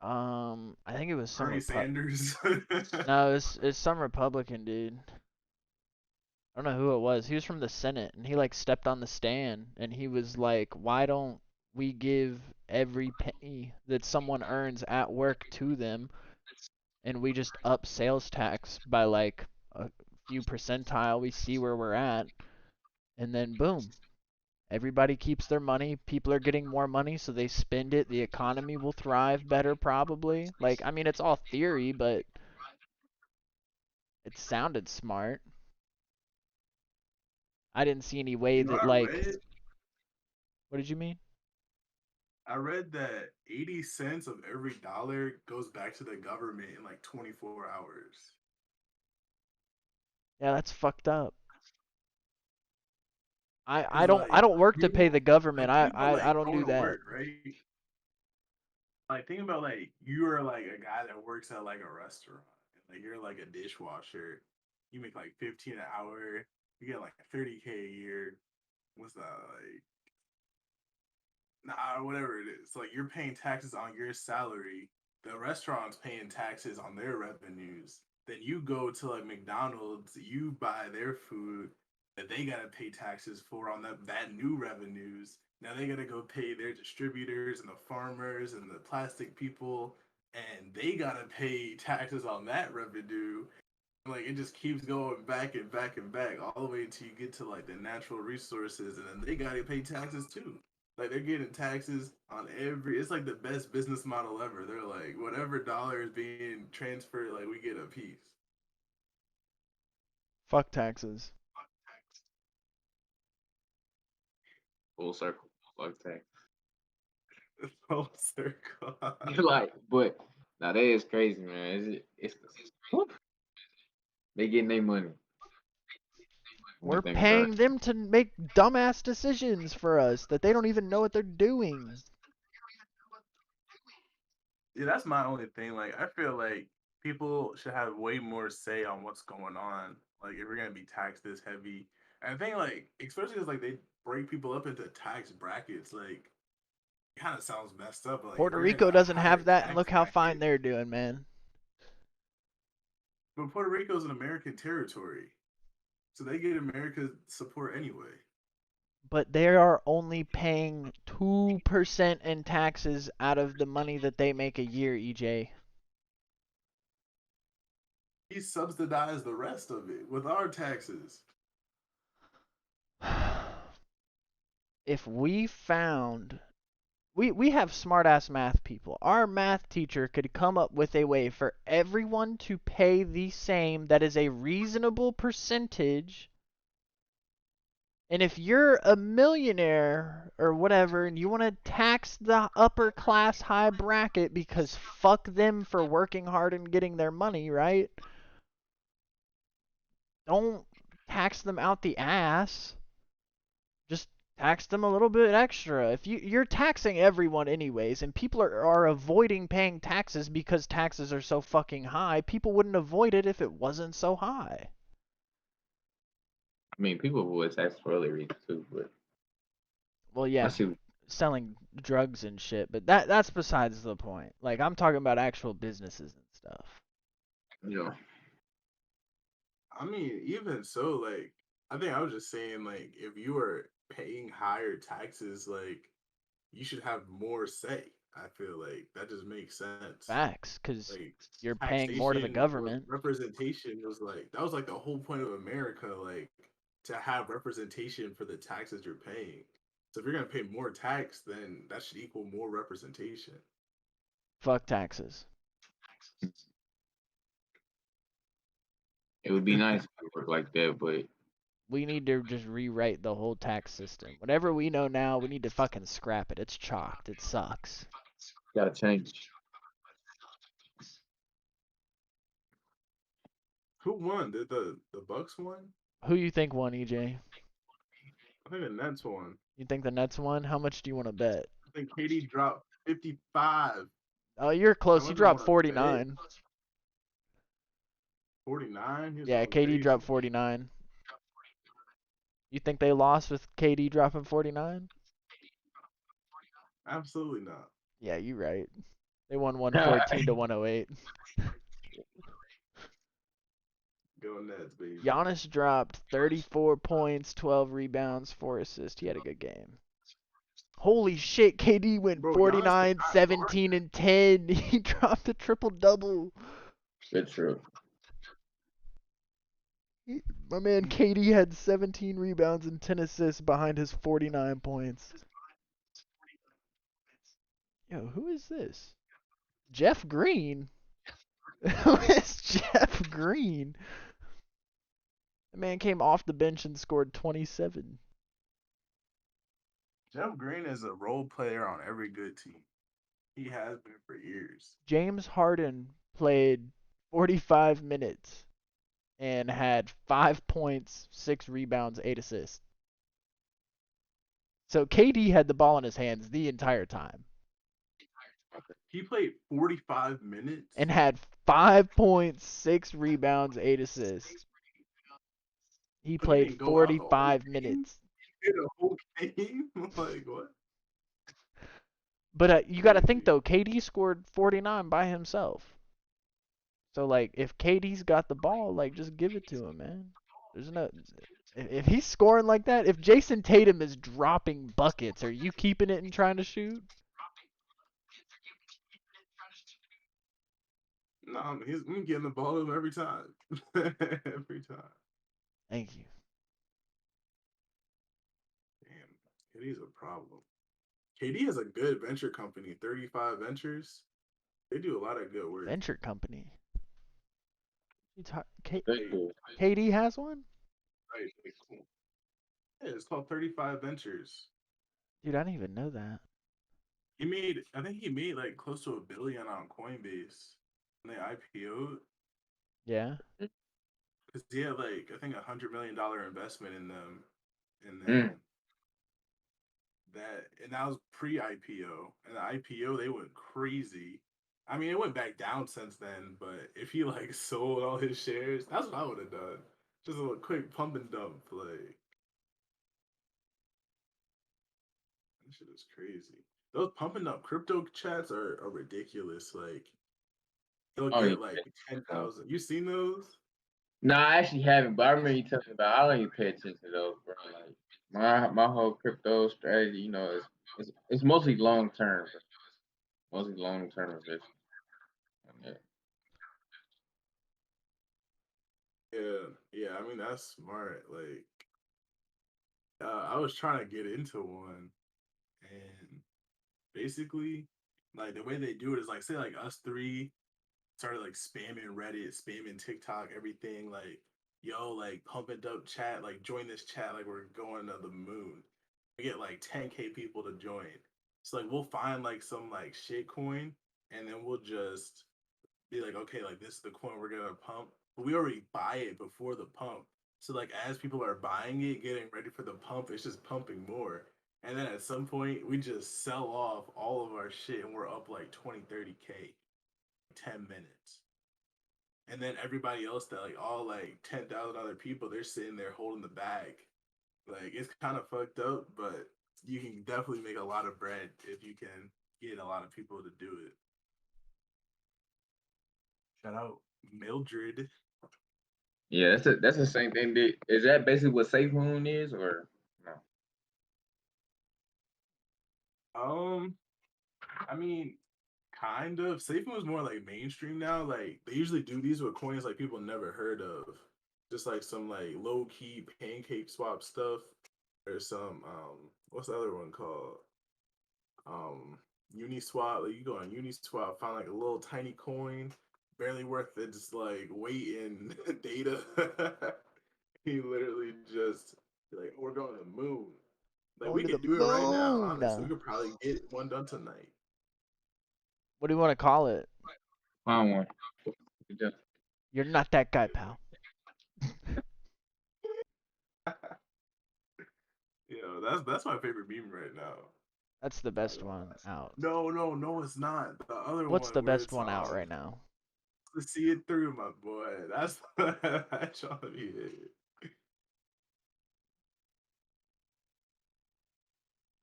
I think it was some Bernie Sanders. No, it's some Republican dude. I don't know who it was. He was from the Senate, and he like stepped on the stand, and he was like, "Why don't we give every penny that someone earns at work to them, and we just up sales tax by like a few percentile? We see where we're at, and then boom, everybody keeps their money. People are getting more money, so they spend it. The economy will thrive better, probably. Like, I mean, it's all theory, but it sounded smart. I didn't see any way You know, that like, what did you mean? I read that 80 cents of every dollar goes back to the government in like 24 hours. Yeah, that's fucked up. I Cause don't I like don't work to pay you the government. like think about I like don't going do to that. work, right? Like think about like you are like a guy that works at like a restaurant. And, like you're like a dishwasher. You make like 15 an hour. You get like 30K a year. What's that like? Nah, whatever it is. Like you're paying taxes on your salary. The restaurant's paying taxes on their revenues. Then you go to like McDonald's, you buy their food that they gotta pay taxes for on that new revenues. Now they gotta go pay their distributors and the farmers and the plastic people, and they gotta pay taxes on that revenue. Like it just keeps going back and back and back all the way until you get to like the natural resources, and then they gotta pay taxes too. Like they're getting taxes on every. It's like the best business model ever. They're like whatever dollar is being transferred, like we get a piece. Fuck taxes. Full circle. Fuck that. Full circle. You're like, but now that is crazy, man. Whoop, they getting their money. One We're thing about paying them to make dumbass decisions for us that they don't even know what they're doing. Yeah, that's my only thing. Like I feel like people should have way more say on what's going on. Like if we're gonna be taxed this heavy, I think like especially because like they break people up into tax brackets. Like it kind of sounds messed up. But like if Puerto you're in Rico a doesn't higher have that, and tax look how fine bracket, they're doing, man. but Puerto Rico's an American territory, so they get America's support anyway. But they are only paying 2% in taxes out of the money that they make a year, EJ. He subsidized the rest of it with our taxes. If we found we have smart ass math people. Our math teacher could come up with a way for everyone to pay the same that is a reasonable percentage. And if you're a millionaire or whatever and you want to tax the upper class high bracket because fuck them for working hard and getting their money, right? Don't tax them out the ass. Just tax them a little bit extra. If you're taxing everyone anyways, and people are avoiding paying taxes because taxes are so fucking high, people wouldn't avoid it if it wasn't so high. I mean, people would tax for other reasons too, but Well, I yeah, see. selling drugs and shit, but that's besides the point. Like I'm talking about actual businesses and stuff. You know, I mean, even so, like I think I was just saying, like if you are paying higher taxes, like you should have more say. I feel like that just makes sense. Facts, because Like you're paying more to the taxation was government. representation was like that was like the whole point of America, like to have representation for the taxes you're paying. So if you're gonna pay more tax, then that should equal more representation. Fuck taxes. it would be nice if it worked like that, but We need to just rewrite the whole tax system. Whatever we know now, we need to fucking scrap it. It's chalked. It sucks. gotta change. Who won? Did the Bucks won? Who you think won, EJ? I think the Nets won. You think the Nets won? How much do you want to bet? I think KD dropped 55. Oh, you're How close. He much do I dropped want to bet? 49. 49. He was Yeah, going KD dropped crazy. 49. You think they lost with KD dropping 49? Absolutely not. Yeah, you're right. They won 114 to 108. Go Nets, baby. Giannis dropped 34 points, 12 rebounds, 4 assists. He had a good game. Holy shit, KD went Bro, Giannis did 49, not guard. 17, and 10. He dropped a triple double. That's true. My man KD had 17 rebounds and 10 assists behind his 49 points. Yo, who is this? Jeff Green? Who is Jeff Green? The man came off the bench and scored 27. Jeff Green is a role player on every good team. He has been for years. James Harden played 45 minutes and had 5 points, 6 rebounds, 8 assists. So KD had the ball in his hands the entire time He played 45 minutes. and had 5 points, 6 rebounds, 8 assists. He So he played didn't go out the whole 45 game. minutes. He did a whole game. Like what? But you got to think Crazy. though, KD scored 49 by himself. So like if KD's got the ball, like just give it to him, man. There's no if he's scoring like that, if Jason Tatum is dropping buckets, are you keeping it and trying to shoot? No, he's getting the ball to him every time. Every time. Thank you. Damn, KD's a problem. KD has a good venture company, 35 Ventures. They do a lot of good work. Venture company. That's Hey, cool. KD has one? right, cool. Yeah, it's called 35 Ventures. Dude, I didn't even know that. I think he made like close to $1 billion on Coinbase when they IPO'd. Yeah. Because he had like, I think $100 million investment in them. And then Mm. and that was pre-IPO. And the IPO, they went crazy. I mean, it went back down since then, but if he like sold all his shares, that's what I would have done. Just a little quick pump and dump, like That shit is crazy. Those pumping up crypto chats are ridiculous. Like they'll Oh yeah. get like 10,000. You seen those? No, I actually haven't, but I remember you telling me about. I don't even pay attention to those, bro. Like my whole crypto strategy, it's mostly long term, mostly long term investment. Yeah. Yeah, yeah. I mean that's smart. Like I was trying to get into one, and basically, like the way they do it is like say like us three started like spamming Reddit, spamming TikTok, everything like, yo, like pump it up chat, like join this chat, like we're going to the moon. We get like 10K people to join. So like we'll find like some like shit coin and then we'll just be like, okay, like this is the coin we're gonna pump. But we already buy it before the pump. So like as people are buying it, getting ready for the pump, it's just pumping more. And then at some point we just sell off all of our shit and we're up like 20, 30K 10 minutes. And then everybody else that like all like 10,000 other people, they're sitting there holding the bag. Like it's kind of fucked up, but you can definitely make a lot of bread if you can get a lot of people to do it. Shout out Mildred. Yeah, that's the same thing. Is that basically what Safe Moon is, or no? Um, I mean, kind of. SafeMoon is more like mainstream now. Like they usually do these with coins like people never heard of, just like some like low key pancake swap stuff, or some what's the other one called? Um, Uniswap. Like you go on Uniswap, find like a little tiny coin, barely worth its like weight in data. He literally just like, we're going to the moon. Like Going we to the could do it right now. moon. Honestly, we could probably get one done tonight. What do you want to call it? Find one. Just, You're not that guy, pal. That's my favorite meme right now. That's the best one out. No, no, no, it's not. The other What's the one where best it's one out right now? to see it through, my boy. That's that's trying to be it.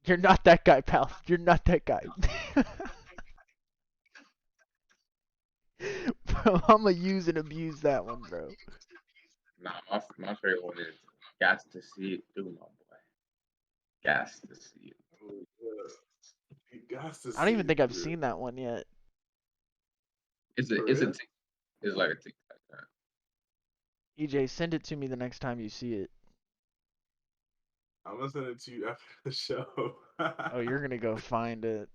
You're not that guy, pal. You're not that guy. Bro, I'm gonna use and abuse that one, bro. nah, my favorite one is got to see it through, my boy. Got to see it. Oh, yeah. You got to I don't see even it think I've through. seen that one yet. For It's a real? it's like a TikTok. EJ, send it to me the next time you see it. I'm gonna send it to you after the show. Oh, you're gonna go find it.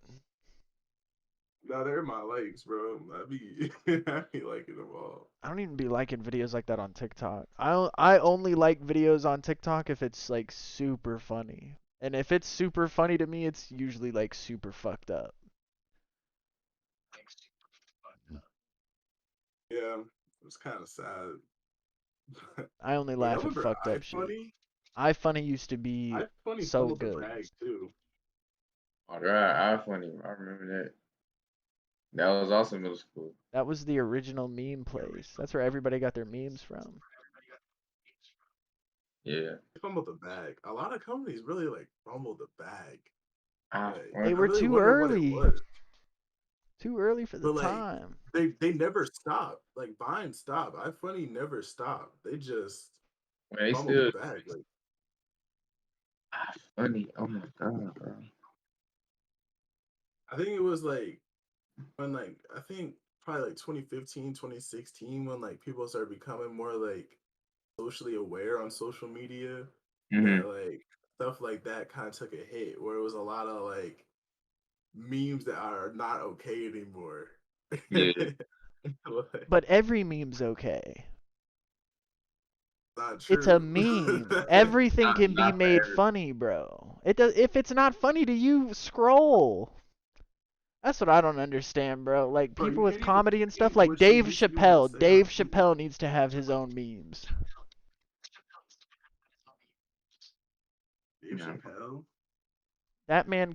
No, they're my likes, bro. I be liking them all. I don't even be liking videos like that on TikTok. I only like videos on TikTok if it's like super funny. And if it's super funny to me, it's usually like super fucked up. Yeah, it's kind of sad. I only But y'all laugh at remember fucked up shit. iFunny? iFunny used to be iFunny so fumbled the good. bag too. Oh, right, funny. I remember that. That was also middle school. That was the original meme place. That's where everybody got their memes from. Yeah. They fumbled the bag. A lot of companies really like fumbled the bag. Like, They Funny. I were really too wonder what it early. was. Too early for the But like time. they never stopped. Like Vine stopped. iFunny never stopped. They just Man, they fumbled still the bag. Like funny. Oh my god, bro. I think it was like when like I think probably like 2015, 2016 when like people started becoming more like socially aware on social media Mm-hmm. that like stuff like that kind of took a hit where it was a lot of like memes that are not okay anymore. Yeah. Like, But every meme's okay. not It's a true. meme. Everything can be Not for made every. funny, bro. It does. If it's not funny to you, scroll. That's what I don't understand, bro. Like Bro, people you with can't even comedy and stuff, see like what she Dave used to be able to Chappelle. say on Dave mute. Chappelle needs to have his own memes. Dave Nah, Chappelle. That man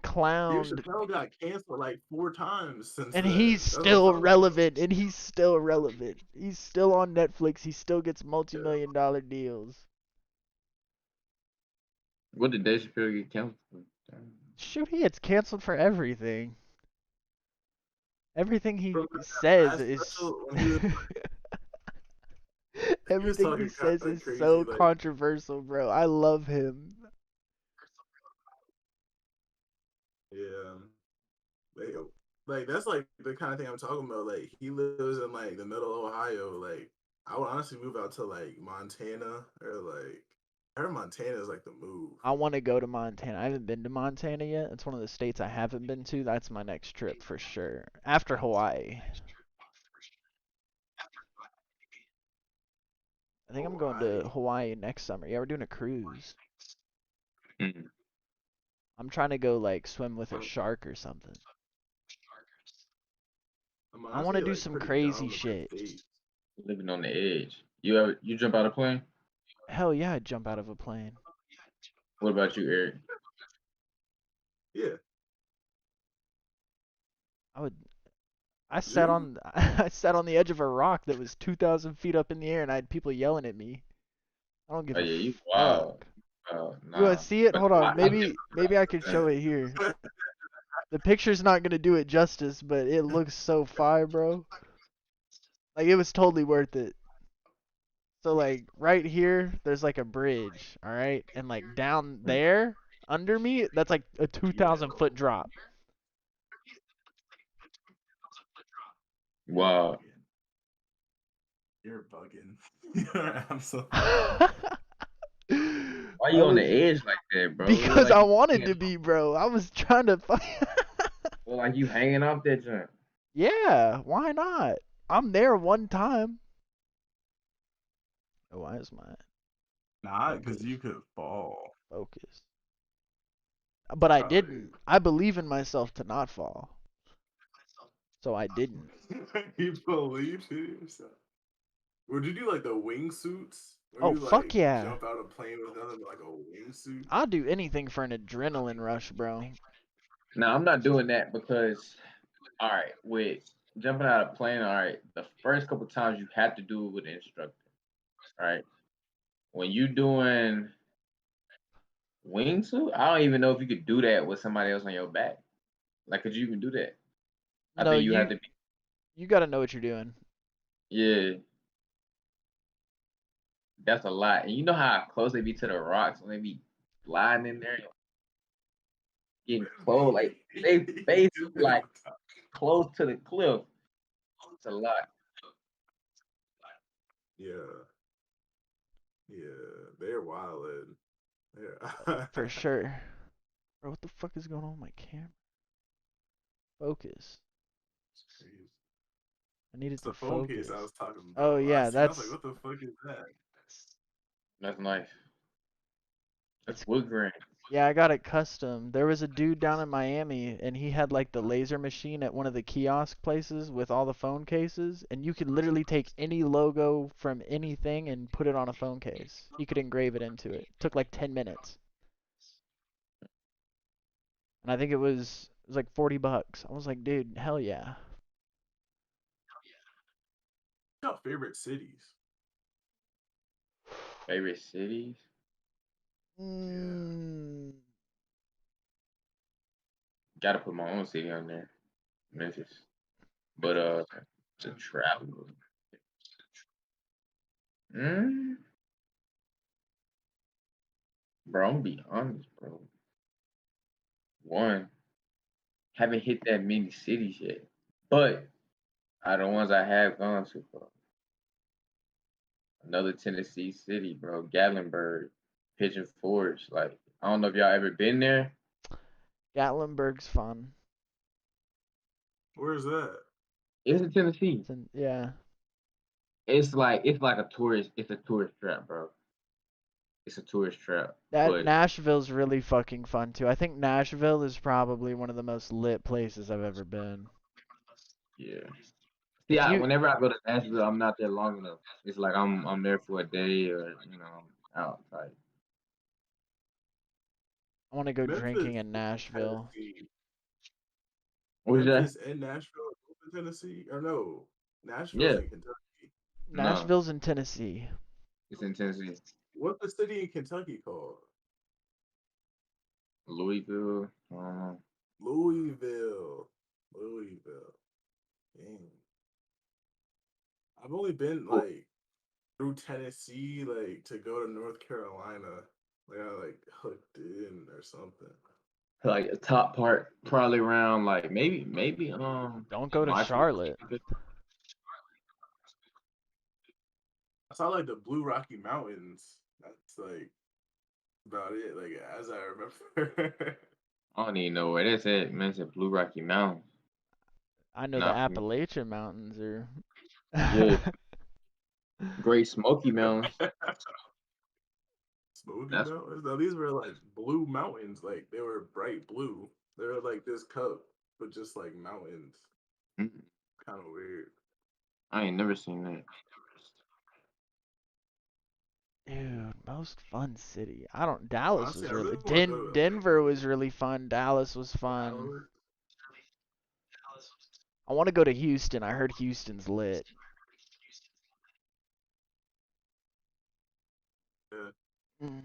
Dave clowned, Chappelle got canceled like 4 times since and then. he's That's what I'm still talking about. relevant, and he's still relevant. He's still on Netflix. He still gets Yeah. multi-million-dollar deals. what did Dave Chappelle get canceled for? Damn. Shoot, he gets canceled for everything. Everything he From that says last is special when he was everything he talking says like is crazy, so like controversial, bro. I love him. yeah, like, that's like the kind of thing I'm talking about. Like he lives in like the middle of Ohio. Like I would honestly move out to like Montana or like I heard Montana is like the move. I want to go to Montana. I haven't been to Montana yet. It's one of the states I haven't been to. That's my next trip for sure. After Hawaii. I think I'm going to Hawaii. Hawaii next summer. Yeah, we're doing a cruise. Mm. I'm trying to go like swim with a shark or something. I'm I want to honestly do like some pretty crazy down with the shit. state. Living on the edge. You jump out of plane? Hell yeah, I'd jump out of a plane. What about you, Eric? Yeah, I would. I sat June. on I sat on the edge of a rock that was 2,000 feet up in the air, and I had people yelling at me. I don't give Oh a yeah, you fuck. wow. You wanna Nah. see it? But Hold on. I get Maybe I could show it here. The picture's not gonna do it justice, but it looks so fire, bro. Like it was totally worth it. So like right here, there's like a bridge, all right, and like down there under me, that's like a 2,000 foot drop. You're wow. bugging. You're bugging. You're absolutely That Why you on the was edge like that, bro? It look because like I you wanted hanging, to be, bro. I was trying to find. look like you hanging off that jump. Yeah, why not? I'm there one time. Oh, why is my not because focus? you could fall. Focus. But I Oh, didn't. I believe in myself to not fall. So I didn't. you believed in yourself. Would you do like the wingsuits? Where Oh, you fuck like yeah. jump out of a plane with nothing but like a wingsuit? I'll do anything for an adrenaline rush, bro. Now I'm not doing that because all right, with jumping out of plane, all right, the first couple times you have to do it with an instructor. All right. When you doing wingsuit, I don't even know if you could do that with somebody else on your back. Like, could you even do that? I No, think you have you to be. you got to know what you're doing. Yeah, that's a lot. And you know how close they be to the rocks when they be flying in there, getting close. Like they face like close to the cliff. It's a lot. Yeah, yeah, they're wild. Yeah, For sure. Bro, what the fuck is going on with my camera? Focus. it's crazy. I need it It's the to phone case I focus. was talking Oh about. I yeah, seen. I was like, that's "What the fuck is that?" That's nice. That's it's wood grain. yeah, I got it custom. There was a dude down in Miami and he had like the laser machine at one of the kiosk places with all the phone cases, and you could literally take any logo from anything and put it on a phone case. He could engrave it into it. Took like 10 minutes. And I think it was like 40 bucks. I was like, dude, hell yeah. Your favorite cities? Favorite cities? Yeah. Mm, Got to put my own city on there, Memphis. But to travel, mm, bro, I'm gonna be honest, bro. One, haven't hit that many cities yet, but out of the ones I have gone to, bro, another Tennessee city, bro, Gatlinburg, Pigeon Forge. Like, I don't know if y'all ever been there. Gatlinburg's fun. Where's that? It's in Tennessee. Yeah. It's like a tourist. It's a tourist trap, bro. It's a tourist trap. That But Nashville's really fucking fun too. I think Nashville is probably one of the most lit places I've ever been. yeah. See, If you whenever I go to Nashville, I'm not there long enough. It's like I'm there for a day or I'm out. Like, I want to go Memphis, drinking in Nashville. Tennessee. what's that? Memphis and Nashville, both in Tennessee, or no? Nashville's Yeah, in Kentucky. no, Nashville's in Tennessee. it's in Tennessee. What's the city in Kentucky called? Louisville. Louisville. Louisville. Dang. I've only been Oh, like through Tennessee, like to go to North Carolina. Like I like hooked in or something. like the top part, probably around like maybe Don't go to Marshall. Charlotte. I saw like the Blue Rocky Mountains. That's like about it. Like as I remember. I don't even know where that's at. Man, it's at Blue Rocky Mountain. I know the Not for me. Appalachian Mountains are. Yeah, Great Smoky Mountains. Smoky That's Mountains. Now these were like blue mountains. Like they were bright blue. They were like this cup, but just like mountains. mm, Kind of weird. I ain't never seen that. Dude, most fun city. I don't. Dallas Honestly, was I really. really want to go to like Denver was really fun. Dallas was fun. Dallas. I want to go to Houston. I heard Houston's lit. Yeah. Mm.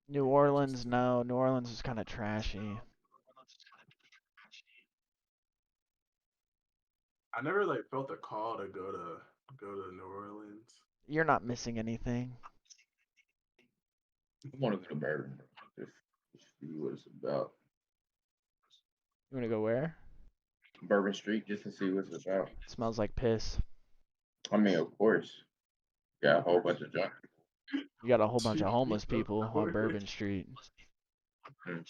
New Orleans, Interesting. no. New Orleans is kind of trashy. I never like felt a call to go to New Orleans. You're not missing anything. I want to go to Bourbon. Just see what it's about. You want to go where? Bourbon Street, just to see what it's about. Smells like piss. I mean, of course, got a whole bunch of junk. You got a whole bunch of homeless Of people on course. Bourbon Street. Mm.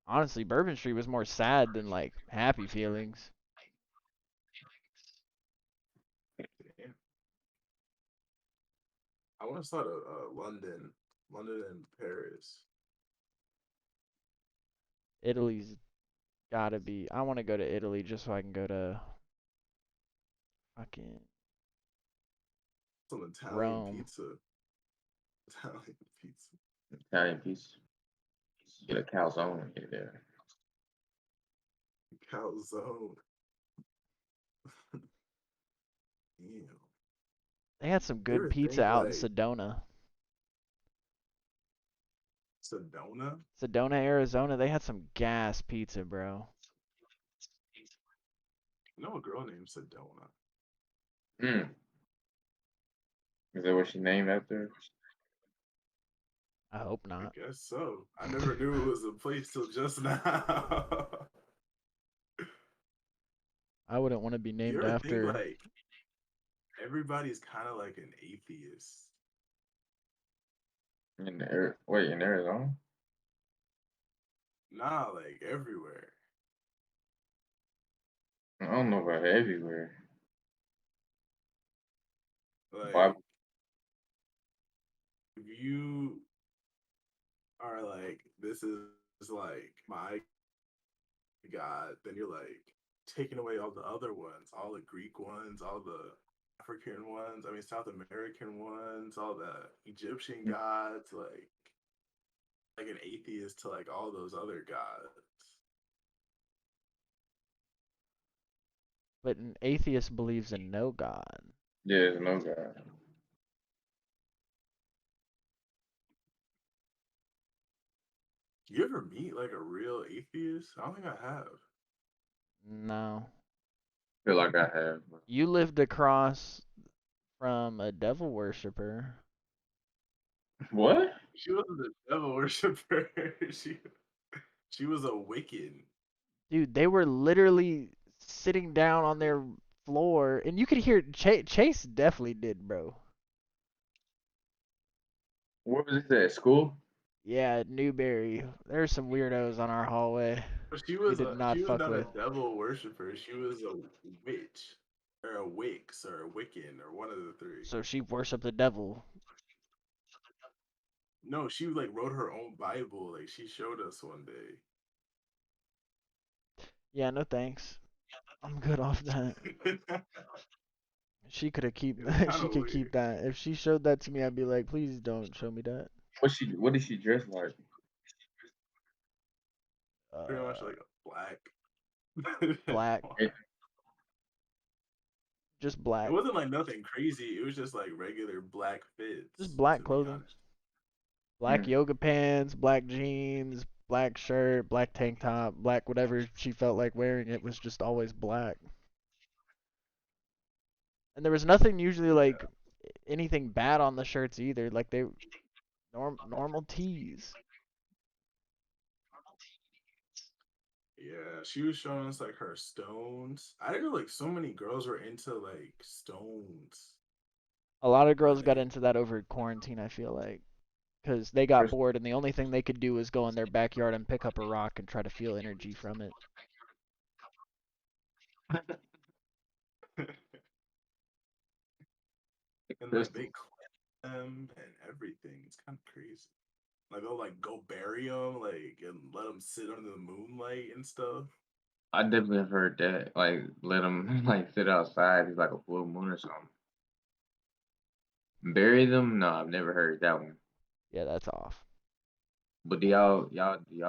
Honestly, Bourbon Street was more sad than like happy feelings. Damn. I want to start London, London and Paris. Italy's gotta be. I want to go to Italy just so I can go to fucking Some Italian Rome. pizza. Italian pizza. Italian piece. Get a calzone and get there. Calzone. Damn. They had some You good ever pizza think out in like Sedona. Sedona? Sedona, Arizona. They had some gas pizza, bro. I know a girl named Sedona. Mm. Is that what she named after? I hope I not. guess so. I never knew it was a place till just now. I wouldn't want to be You named ever think after. like everybody's kind of like an atheist? Wait, in Arizona? Nah, like everywhere. I don't know about everywhere. Like Bible. if you are like, this is like my God, then you're like taking away all the other ones, all the Greek ones, all the African ones, I mean South American ones, all the Egyptian gods, like an atheist to like all those other gods. But an atheist believes in no God. Yeah, there's no God. You ever meet like a real atheist? I don't think I have. No. Feel like I have. You lived across from a devil worshiper. What? She wasn't a devil worshiper. She was a Wiccan. Dude, they were literally sitting down on their floor, and you could hear Chase definitely did, bro. Where was this at? School? Yeah, at Newberry. There's some weirdos on our hallway. But We did not she was fuck not a with. devil worshiper. She was a witch or a Wix or a Wiccan or one of the three. So she worshiped the devil. No, she like wrote her own Bible. Like she showed us one day. Yeah, no thanks. I'm good off that. It She could have keep. was kind She of could keep weird. that. If she showed that to me, I'd be like, please don't show me that. What did she dress like? Pretty much Uh, like a black. black, It, just It black, wasn't like nothing crazy. It was just like regular black just fits, black to be clothing. honest. Black Mm. yoga pants, black jeans, black shirt, black tank top, black whatever she felt like wearing. It was just always black. And there was nothing usually like Yeah. anything bad on the shirts either. Like they normal tees. Yeah, she was showing us like her stones. I didn't know like so many girls were into like stones. A lot of girls got Like, into that over quarantine, I feel like, because they got Chris- bored and the only thing they could do was go in their backyard and pick up a rock and try to feel energy from it. and like they Crystals. cleanse them and everything. It's kind of crazy. Like they'll like go bury them, like and let them sit under the moonlight and stuff. I definitely have heard that. Like, let them like sit outside. It's like a full moon or something. Bury them? No, I've never heard that one. Yeah, that's off. But do y'all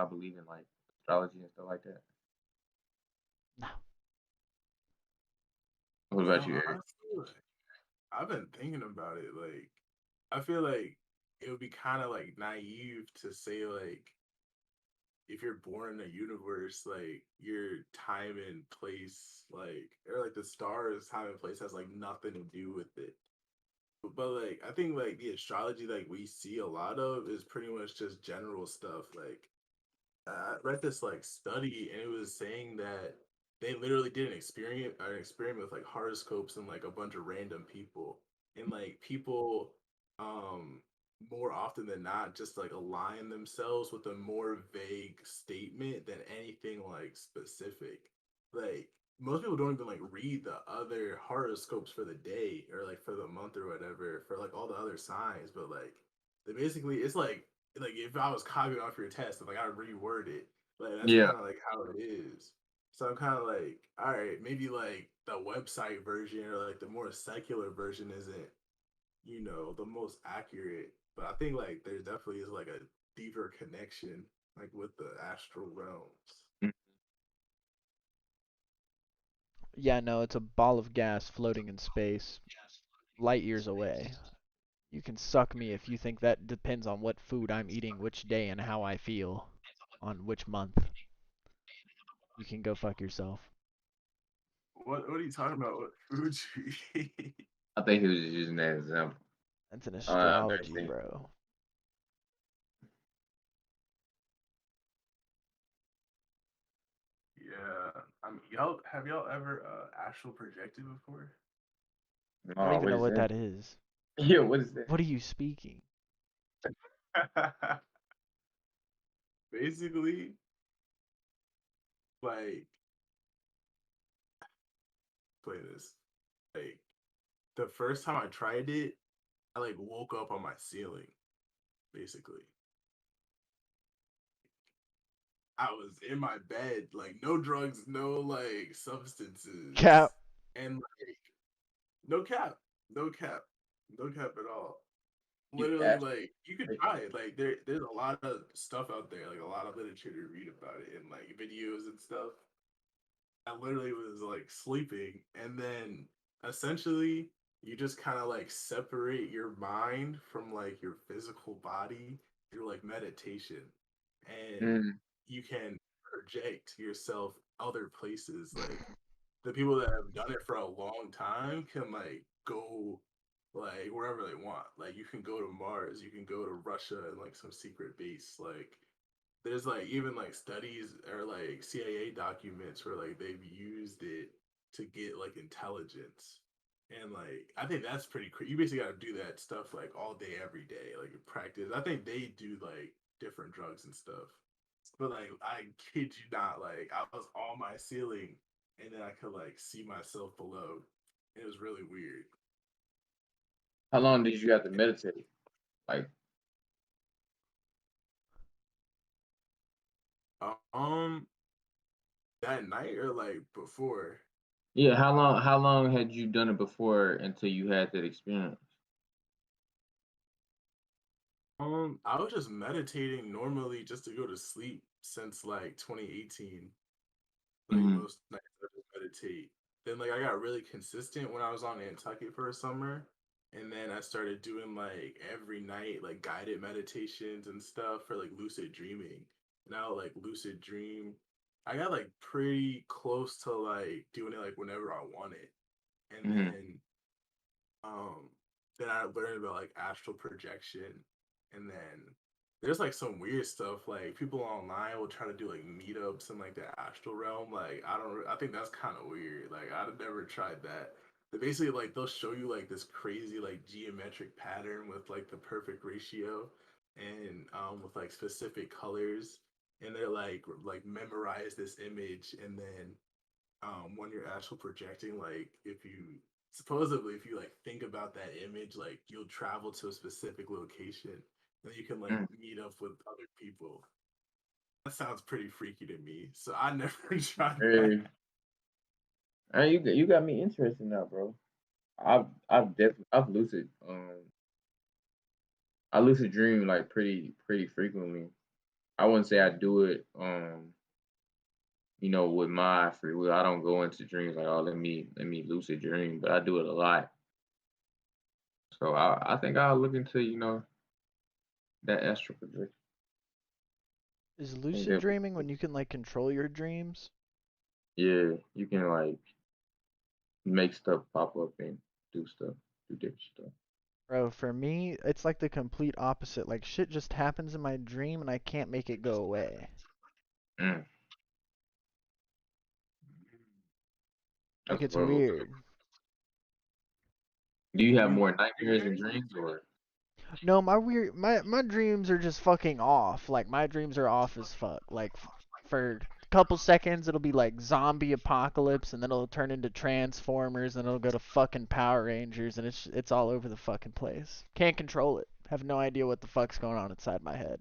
believe in like astrology and stuff like that? No. What You about know, you, Eric? honestly, like, I've been thinking about it. Like, I feel like it would be kind of like naive to say like if you're born in a universe, like your time and place, like or like the stars' time and place has like nothing to do with it. But like I think like the astrology like we see a lot of is pretty much just general stuff. Like I read this like study and it was saying that they literally did an experiment with like horoscopes and like a bunch of random people and like people um more often than not just like align themselves with a more vague statement than anything like specific. Like most people don't even like read the other horoscopes for the day or like for the month or whatever for like all the other signs, but like they basically it's like if I was copying off your test and like I reword it, like that's Yeah. kind of like how it is. So I'm kind of like, all right, maybe like the website version or like the more secular version isn't, the most accurate. But I think like there definitely is like a deeper connection like with the astral realms. Mm. Yeah, no, it's a ball of gas floating in space, light years away. You can suck me if you think that depends on what food I'm eating which day and how I feel on which month. You can go fuck yourself. What are you talking about? What food you eat? I think he was just using that example. That's an I've never astrology, seen. bro. Yeah, y'all have y'all ever astral projected before? I don't Oh, even what know is what that? that is. Yeah, what is that? What are you speaking? Basically, like play this. Like the first time I tried it, I like woke up on my ceiling. Basically, I was in my bed, like no drugs, no like substances, Cap. and like no cap, no cap, no cap at all. You Literally, asked. like you could try it. Like there's a lot of stuff out there, like a lot of literature to read about it and like videos and stuff. I literally was like sleeping, and then essentially you just kind of like separate your mind from like your physical body through like meditation, and Mm, you can project yourself other places. Like the people that have done it for a long time can like go like wherever they want. Like you can go to Mars, you can go to Russia and like some secret base. Like there's like even like studies or like CIA documents where like they've used it to get like intelligence. And like I think that's pretty crazy. You basically got to do that stuff like all day, every day, like practice. I think they do like different drugs and stuff. But like I kid you not, like I was on my ceiling and then I could like see myself below. It was really weird. how long did you have to meditate? Like, Um, that night or like before. yeah, how long had you done it before until you had that experience? I was just meditating normally just to go to sleep since like 2018. Like Mm-hmm. most nights I just meditate. Then like I got really consistent when I was on Nantucket for a summer. And then I started doing like every night like guided meditations and stuff for like lucid dreaming. Now like lucid dream, I got like pretty close to like doing it like whenever I want it. And Mm-hmm. um then I learned about like astral projection, and then there's like some weird stuff like people online will try to do like meetups in like the astral realm. Like I think that's kind of weird. Like I've never tried that. They basically like they'll show you like this crazy like geometric pattern with like the perfect ratio and with like specific colors, and they're like memorize this image, and then when you're actually projecting, like if you supposedly if you like think about that image, like you'll travel to a specific location and you can like Mm. meet up with other people. That sounds pretty freaky to me, so I never tried that. Hey, hey, you got me interested now, bro. I've definitely I lucid dream like pretty frequently. I wouldn't say I do it with my free will. I don't go into dreams like, oh, let me lucid dream, but I do it a lot. So I think I'll look into that astral projection. Is I think lucid that dreaming when you can like control your dreams? yeah, you can like make stuff pop up and do stuff, do different stuff. Bro, for me, it's like the complete opposite. Like shit just happens in my dream and I can't make it go away. Mm, Like that's it's horrible. weird. Do you Do have you more like nightmares than nightmares? dreams, or No, my dreams are just fucking off. Like my dreams are off as fuck. Like for a couple seconds it'll be like zombie apocalypse and then it'll turn into Transformers and it'll go to fucking Power Rangers and it's all over the fucking place. Can't control it. Have no idea what the fuck's going on inside my head.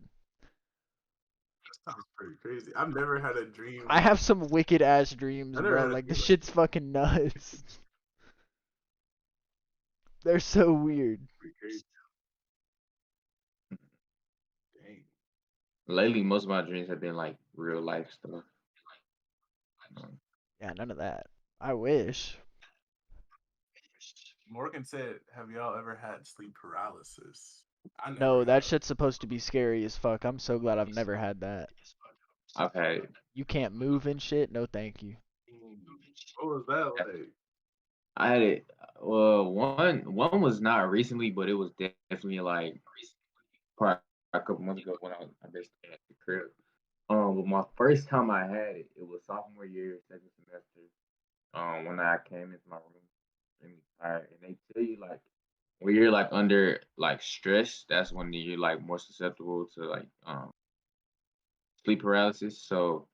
That sounds pretty crazy. I've never had a I dream. have some wicked ass dreams, I never bro. had a Like the dream like shit's fucking nuts. They're so weird. pretty crazy. Dang. lately most of my dreams have been like real life stuff. Um, Yeah, none of that. I wish. Morgan said, "Have y'all ever had sleep paralysis?" I never No, that have. shit's supposed to be scary as fuck. I'm so glad I've never had that. I've had it. You can't move and shit? No, thank you. Mm. What was that like? I had it. Well, one was not recently, but it was definitely like probably a couple months ago when I basically at the crib. But my first time I had it, it was sophomore year, second semester. When I came into my room, extremely tired, and they tell you like when you're like under like stress, that's when you're like more susceptible to like sleep paralysis. So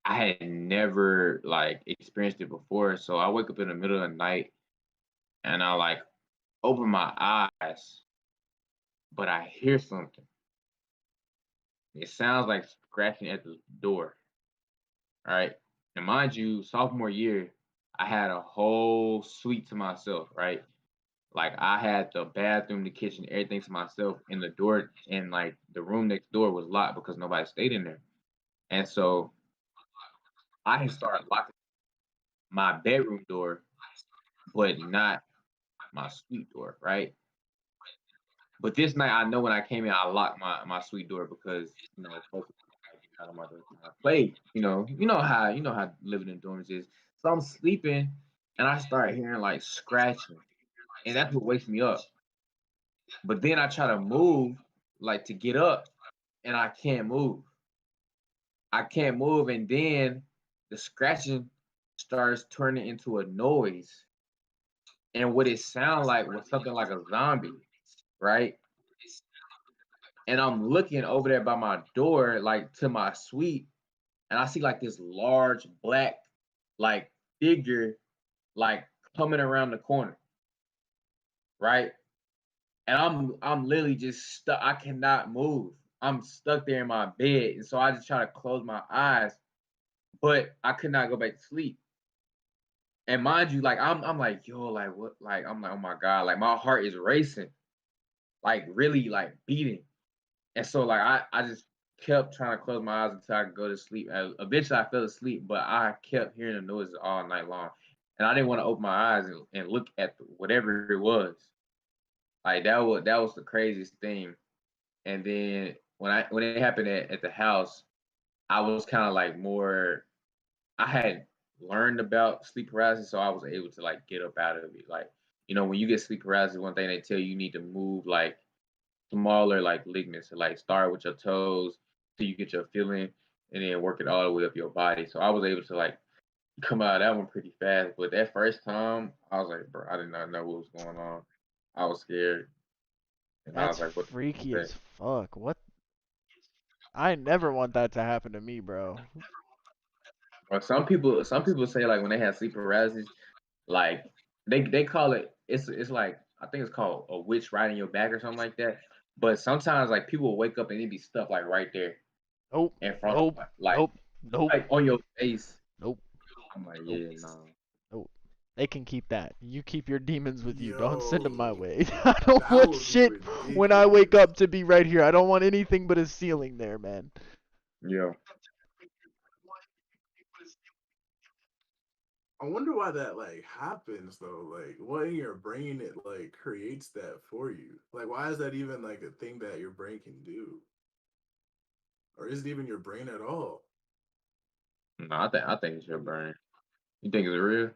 I had never like experienced it before. So I wake up in the middle of the night and I like open my eyes, but I hear something. It sounds like scratching at the door. All right. And mind you, sophomore year, I had a whole suite to myself, right? Like I had the bathroom, the kitchen, everything to myself, and the door and like the room next door was locked because nobody stayed in there. And so I had started locking my bedroom door, but not my suite door, right? But this night, I know when I came in, I locked my suite door because folks were out of my door trying to play. You know how living in dorms is. So I'm sleeping, and I start hearing like scratching, and that's what wakes me up. But then I try to move, like to get up, and I can't move. I can't move, and then the scratching starts turning into a noise, and what it sounded like was something like a zombie, right? And I'm looking over there by my door, like to my suite, and I see like this large black like figure like coming around the corner, right? And I'm literally just stuck. I cannot move. I'm stuck there in my bed. And so I just try to close my eyes, but I could not go back to sleep. And mind you, like I'm like, yo, like what like I'm like, oh my God, like my heart is racing, like really like beating. And so like I just kept trying to close my eyes until I could go to sleep. Eventually I fell asleep, but I kept hearing the noises all night long. And I didn't want to open my eyes and look at whatever it was. Like that was the craziest thing. And then when it happened at the house, I was kind of like more. I had learned about sleep paralysis, so I was able to like get up out of it. Like when you get sleep paralysis, one thing they tell you, you need to move like smaller like ligaments. So like start with your toes till you get your feeling, and then work it all the way up your body. So I was able to like come out of that one pretty fast. But that first time, I was like, bro, I did not know what was going on. I was scared, and I was That's like, what freaky the as fuck. What? I never want that to happen to me, bro. Or some people say like when they have sleep paralysis, like they call it's like I think it's called a witch riding your back or something like that. But sometimes like people wake up and it be stuff like right there Nope. in front of Nope. them, Nope. Nope. like on your face. Nope. I'm like, Nope. yeah, no. Nope. They can keep that. You keep your demons with you. Don't send them my Yo, way. I don't that want was shit when I wake ridiculous. up to be right here. I don't want anything but a ceiling there, man. Yeah. I wonder why that like happens though. Like, what in your brain it like creates that for you? Like, why is that even like a thing that your brain can do, or is it even your brain at all? No, I think it's your brain. You think it's real?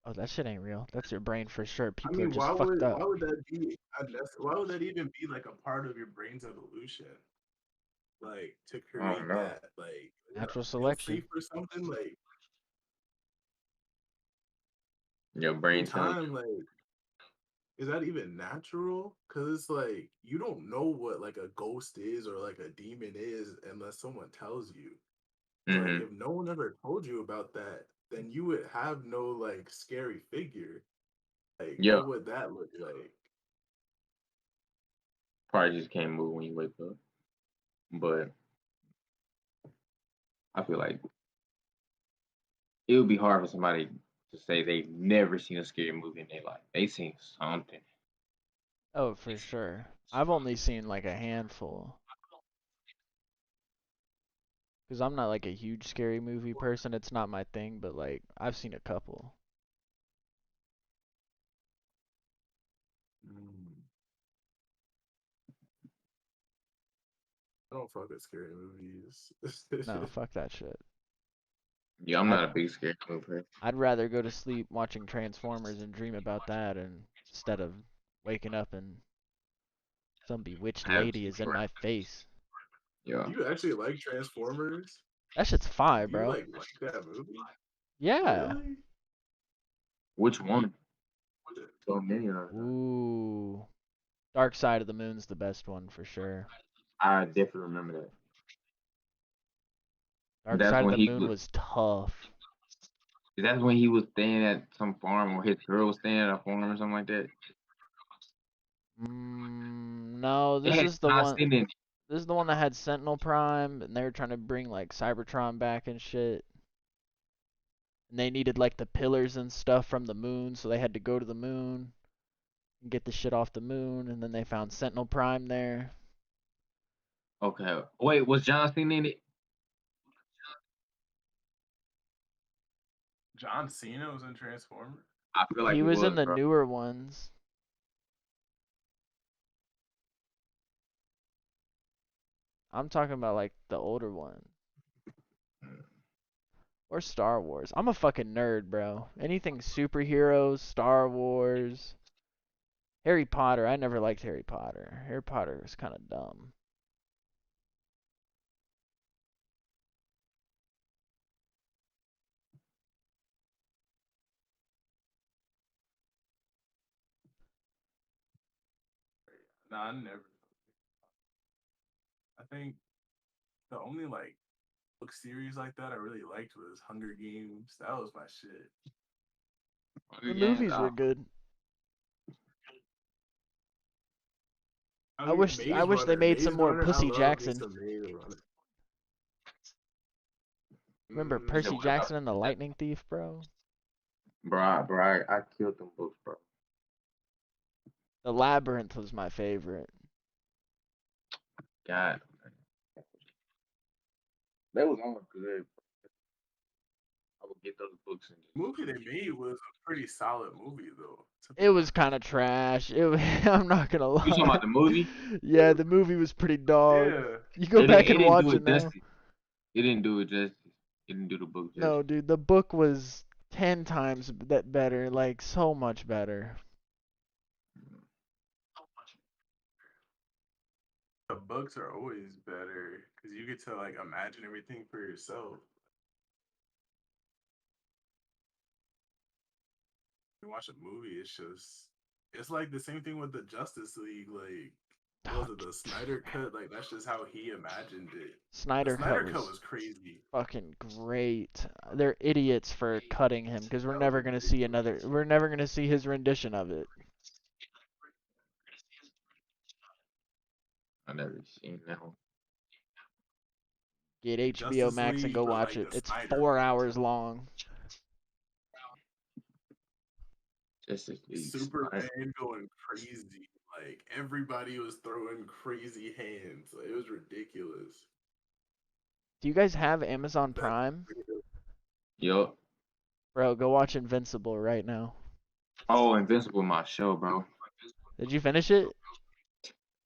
Oh, that shit ain't real. That's your brain for sure. I People are mean, just fucked up. why would that be? Why would that even be like a part of your brain's evolution? Like to I don't create know. that, like Natural feel selection. safe or something. Like Your same brain telling time, like is that even natural? Because it's like you don't know what like a ghost is or like a demon is unless someone tells you. you. Like if no one ever told you about that, then you would have no like scary figure. Like Yeah, what would that look like? probably just can't move when you wake up. But I feel like it would be hard for somebody to say they've never seen a scary movie in their life. They seen something. Oh, for sure. I've only seen like a handful. Because I'm not like a huge scary movie person. It's not my thing, but like I've seen a couple. Mm, I don't fuck with scary movies. No, fuck that shit. Yeah, I'm I'd not a big scary movie person. I'd rather go to sleep watching Transformers and dream about that instead of waking up and some bewitched I have lady seen is in Shrek. my face. Yeah. Do you actually like Transformers? That shit's fire, Do you bro. like that movie? Yeah. Really? Which one? So many of them. Ooh. Dark Side of the Moon's the best one for sure. I definitely remember that. Dark That's Side of when the he Moon was. was tough. That's when he was staying at some farm, or his girl was staying at a farm, or something like that. No, It this had is the John one. Cena in it. This is the one that had Sentinel Prime, and they were trying to bring like Cybertron back and shit. And they needed like the pillars and stuff from the moon, so they had to go to the moon and get the shit off the moon, and then they found Sentinel Prime there. Okay. Wait, was John Cena in it? John Cena was in Transformers. I feel like He he was in was, the bro. newer ones. I'm talking about like the older one. Or Star Wars. I'm a fucking nerd, bro. Anything superheroes, Star Wars, Harry Potter. I never liked Harry Potter. Harry Potter was kind of dumb. No, I never. I think the only like book series like that I really liked was Hunger Games. That was my shit. Hunger The Games. movies were good. I I mean, wish I wish they made some Maze more Runner. I Pussy love me Jackson. some Maze Runner. Remember You said Percy what about Jackson and the Lightning Thief, bro? bro? I killed them books, bro. The Labyrinth was my favorite. God, that was all good. I would get those books and The just movie they made was a pretty solid movie though, to be It was honest. kind of trash. I'm not gonna you talking lie. about the movie? Yeah, the movie was pretty dog. Yeah. You go back It and didn't do watch it it now. justice. It didn't do it justice. It didn't do the book No, justice. dude, the book was 10 times that better, like so much better. The books are always better because you get to like imagine everything for yourself. You watch a movie, it's like the same thing with the Justice League. Like, Oh, was it the Snyder cut? Like, that's just how he imagined it. The Snyder Cut Snyder cut was was crazy. fucking great. They're idiots for cutting him because That was ridiculous. we're never gonna see his rendition of it. I never seen that one. Get HBO Justice Max and League, go but watch like it. the It's Snyder 4 hours long. Justice League Snyder. Superman going crazy. Like everybody was throwing crazy hands. Like, it was ridiculous. Do you guys have Amazon That Prime? Yup. Bro, go watch Invincible right now. Oh, Invincible, my show, bro. Did you finish it?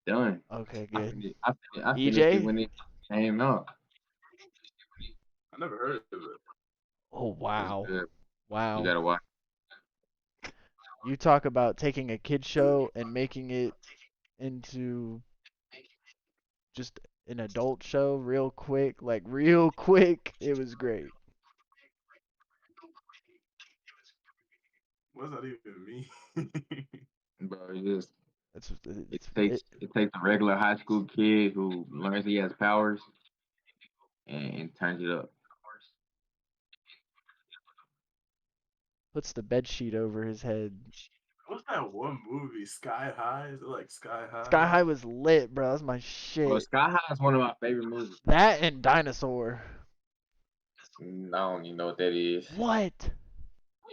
Done. Okay, good. I finished it EJ? when it came out. I never heard of it. Oh, It's wow. good. You Wow. gotta watch. You talk about taking a kid show and making it into just an adult show real quick. Like, real quick. It was great. What does that even mean? Bro, it just It's, it it's, takes it it takes a regular high school kid who learns he has powers and turns it up. puts the bed sheet over his head. What's that one movie? Sky High? Is it like Sky Sky High? High was lit, bro. That's my Bro, shit. Sky High is one of my favorite movies. That and Dinosaur. I don't even know what that is. What?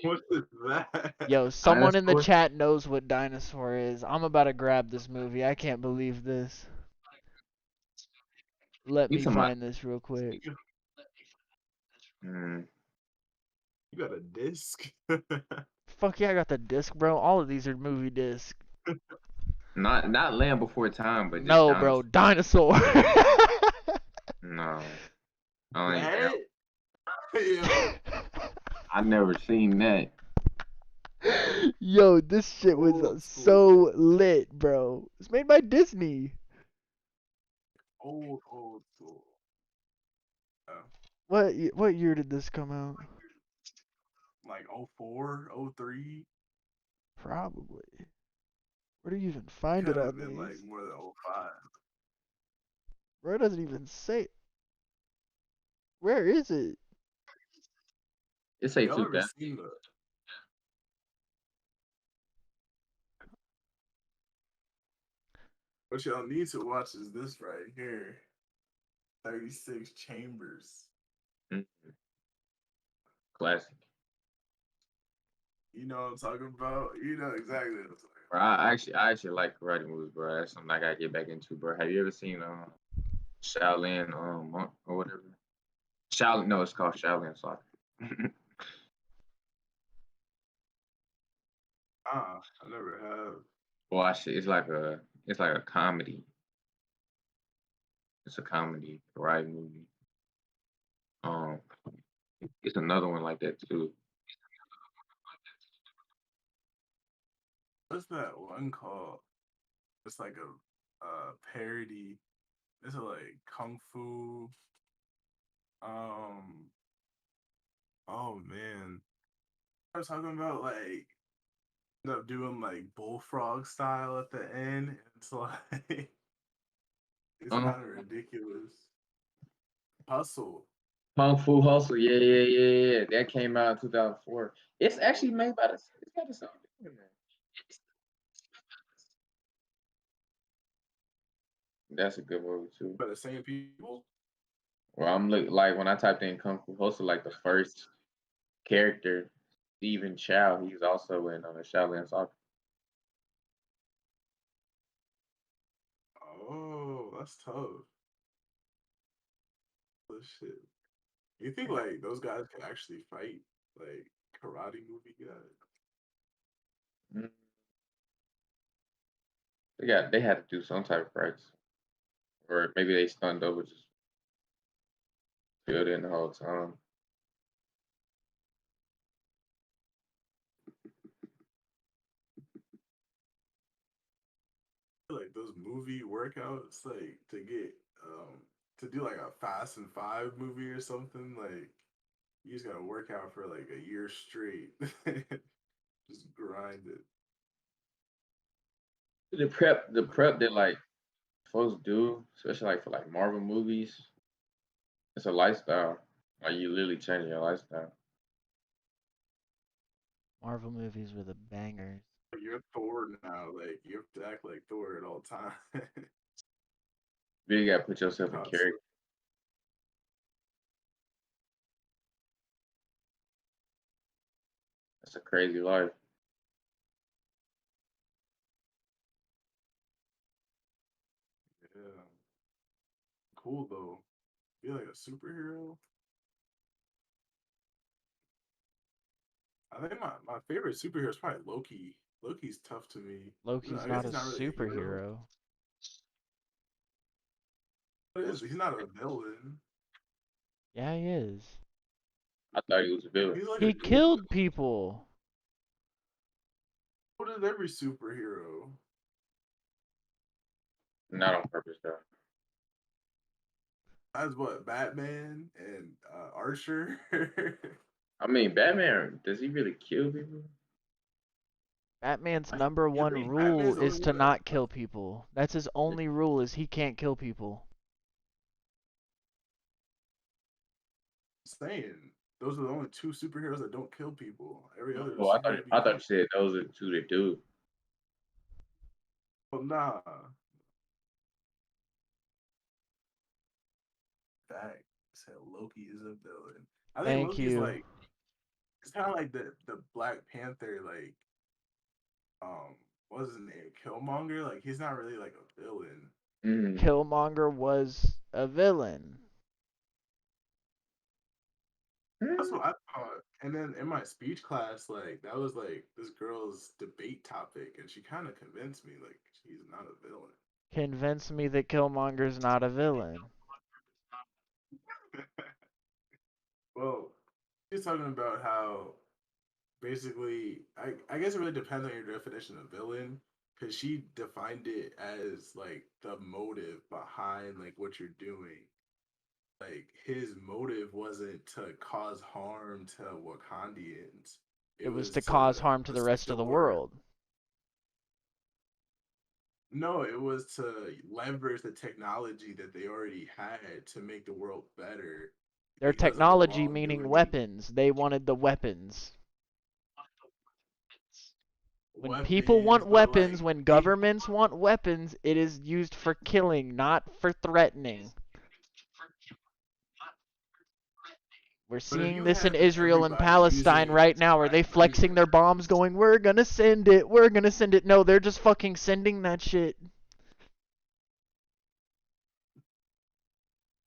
What is that? Yo, someone in the Dinosaur? chat knows what Dinosaur is. I'm about to grab this movie. I can't believe this. Let You me talking about? find this real quick. Mm, You got a disc? Fuck yeah, I got the disc, bro. All of these are movie discs. not Land Before Time, but just No, bro, Dinosaur. Dinosaur. No, I don't even have. That? Yo, I never seen that. Yo, this shit was old school. so lit, bro. It's made by Disney. Old school. Uh, What year did this come out? like 04, 03. Probably. Where do you even find it Could have on been like these? more than 05. Bro, it doesn't even say. Where is it? It say Y'all ever 2000. seen the. What y'all need to watch is this right here 36 Chambers. Mm, classic. You know what I'm talking about? You know exactly what I'm talking Bro, I actually like karate movies, bro. That's something I gotta get back into, bro. Have you ever seen Shaolin Monk or whatever? Shaolin, no, it's called Shaolin Soccer. about. I never have. Watch it. It's like a comedy. It's a comedy karate movie. Um, it's another one like that too. What's that one called? It's like a parody. It's like kung fu. Um. Oh man, I was talking about like end up doing like bullfrog style at the end. It's like it's Um, kind of ridiculous. Hustle. Kung Fu Hustle. Yeah, yeah, yeah, yeah. That came out in 2004. It's actually made by the. It's got the same. Thing in there. That's a good movie too. By the same people. Well, I'm look like when I typed in Kung Fu Hustle, like the first character, Stephen Chow. He's also in Shaolin Soccer. Oh, that's tough. Oh, shit. You think like those guys can actually fight? like karate movie guy. Mm. They had to do some type of practice, or maybe they stunned over just filled in the whole time. Like those movie workouts, like to do like a Fast and Five movie or something. Like you just gotta work out for like a year straight. Just grind it. The prep that like folks do, especially like for like Marvel movies, it's a lifestyle. Like you literally changing your lifestyle. Marvel movies were the bangers. You're Thor now. Like you have to act like Thor at all times. You gotta put yourself in Cost. character. That's a crazy life. Yeah. Cool though. Be like a superhero. I think my favorite superhero is probably Loki. Loki's tough to me. Loki's I guess not a he's not really a hero. superhero. What is he's not a villain. Yeah, he is. I thought he was a villain. He's like a He good. killed people. What is every superhero? Not on purpose though. That's what Batman and Archer. I mean, Batman, does he really kill people? Batman's I number I one think rule Batman's the is only to one that not kill people. That's his only rule is he can't kill people. saying. Those are the only two superheroes that don't kill people. Every other Oh, superhero be I thought killing. you said those are the two that do. Well, nah. Fact. Said Loki is a villain. I think Thank Loki's you. like it's kind of like the Black Panther like what's his name, Killmonger. Like he's not really like a villain. Mm. Killmonger was a villain. That's what I thought. And then in my speech class, like that was like this girl's debate topic, and she kind of convinced me like she's not a villain. Convince me that Killmonger's not a villain. Well, she's talking about how basically, I guess it really depends on your definition of villain, because she defined it as like the motive behind like what you're doing. Like his motive wasn't to cause harm to Wakandians. It It was was to to cause harm to the assist rest the of the world. world. No, it was to leverage the technology that they already had to make the world better Their because of the technology meaning wrongdoing. weapons. They wanted the weapons. When people Weapons, want but weapons, like when they governments want weapons, it is used for killing, not for threatening. We're but if seeing you this in have Israel and everybody Palestine using right now. Are they flexing their bombs going, we're gonna send it, we're gonna send it? No, they're just fucking sending that shit.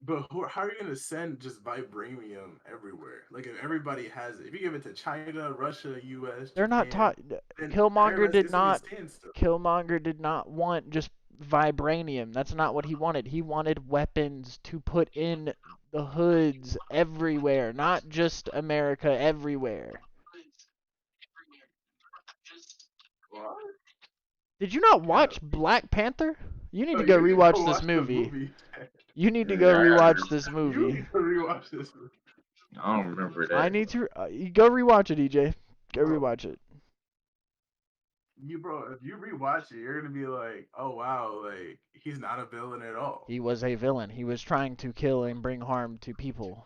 but how are you gonna send just vibranium everywhere? Like if everybody has it, if you give it to China, Russia, U.S., They're not Japan, taught. then Killmonger everybody did it's gonna be a not. standstill. Killmonger did not want just vibranium. That's not what he wanted. He wanted weapons to put in the hoods everywhere, not just America, everywhere. What? Did you not Yeah. watch Black Panther? You need Oh, to go you need to rewatch this watch the movie. movie. You need to go Yeah, rewatch this You movie. need to rewatch this movie. I don't remember I that. need to you go rewatch it, EJ. Go Bro, rewatch it. if you rewatch it, you're gonna be like, oh wow, like he's not a villain at all. He was a villain. He was trying to kill and bring harm to people.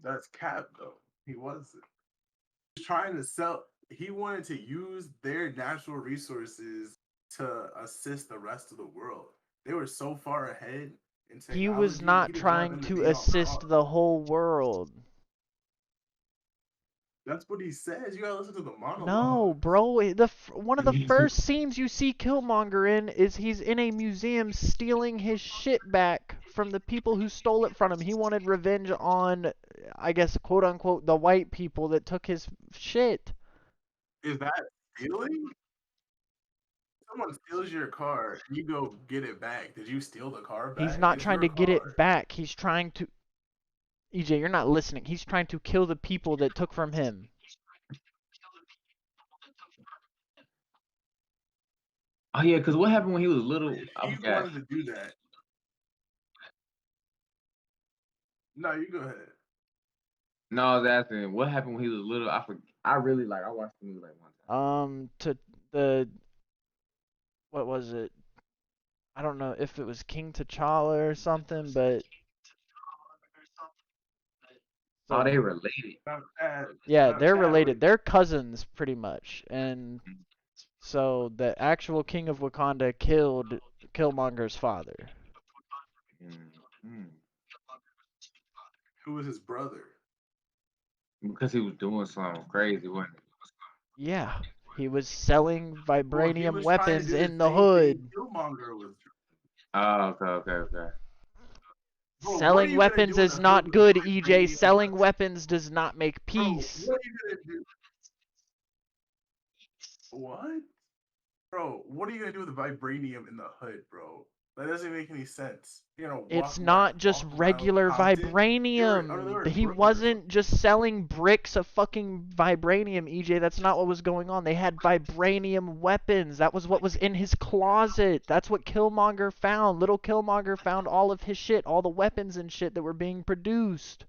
That's cap though. He wasn't. He was trying to sell. He wanted to use their natural resources to assist the rest of the world. They were so far ahead in He was technology. He not didn't want trying them to to be on par. assist the whole world. That's what he says. You gotta listen to the No, monologue. bro. One of the first scenes you see Killmonger in is he's in a museum stealing his shit back from the people who stole it from him. He wanted revenge on I guess, quote unquote, the white people that took his shit. Is that stealing? Someone steals your car, you go get it back. Did you steal the car He's back? not It's trying your to get car. it back. He's trying to. EJ, you're not listening. He's trying to kill the people that took from him. Oh yeah, because what happened when he was little? I He forgot. wanted to do that. No, you go ahead. No, I was asking what happened when he was little. I really like. I watched the movie like one time. To the what was it? I don't know if it was King T'Challa or something, but Oh, so they related. yeah, Not they're that related. related. They're cousins pretty much. And so the actual king of Wakanda killed Killmonger's father. Mm-hmm. Who was his brother? Because he was doing something crazy, wasn't it? Yeah, he was selling Well, he vibranium was trying to weapons do the in the same thing hood. Killmonger was. Oh, okay. Bro, what are Selling you gonna weapons do in is the hood not with good, EJ. vibranium Selling weapons? weapons does not make Bro, peace. what are you gonna do? What? Bro, what are you gonna do with the vibranium in the hood, bro? That doesn't make any sense. You're gonna It's walk around, not just walk around regular Compton. They were vibranium. in He Brooklyn or something. wasn't just selling bricks of fucking vibranium, EJ. That's not what was going on. They had vibranium weapons. That was what was in his closet. That's what Killmonger found. Little Killmonger found all of his shit, all the weapons and shit that were being produced.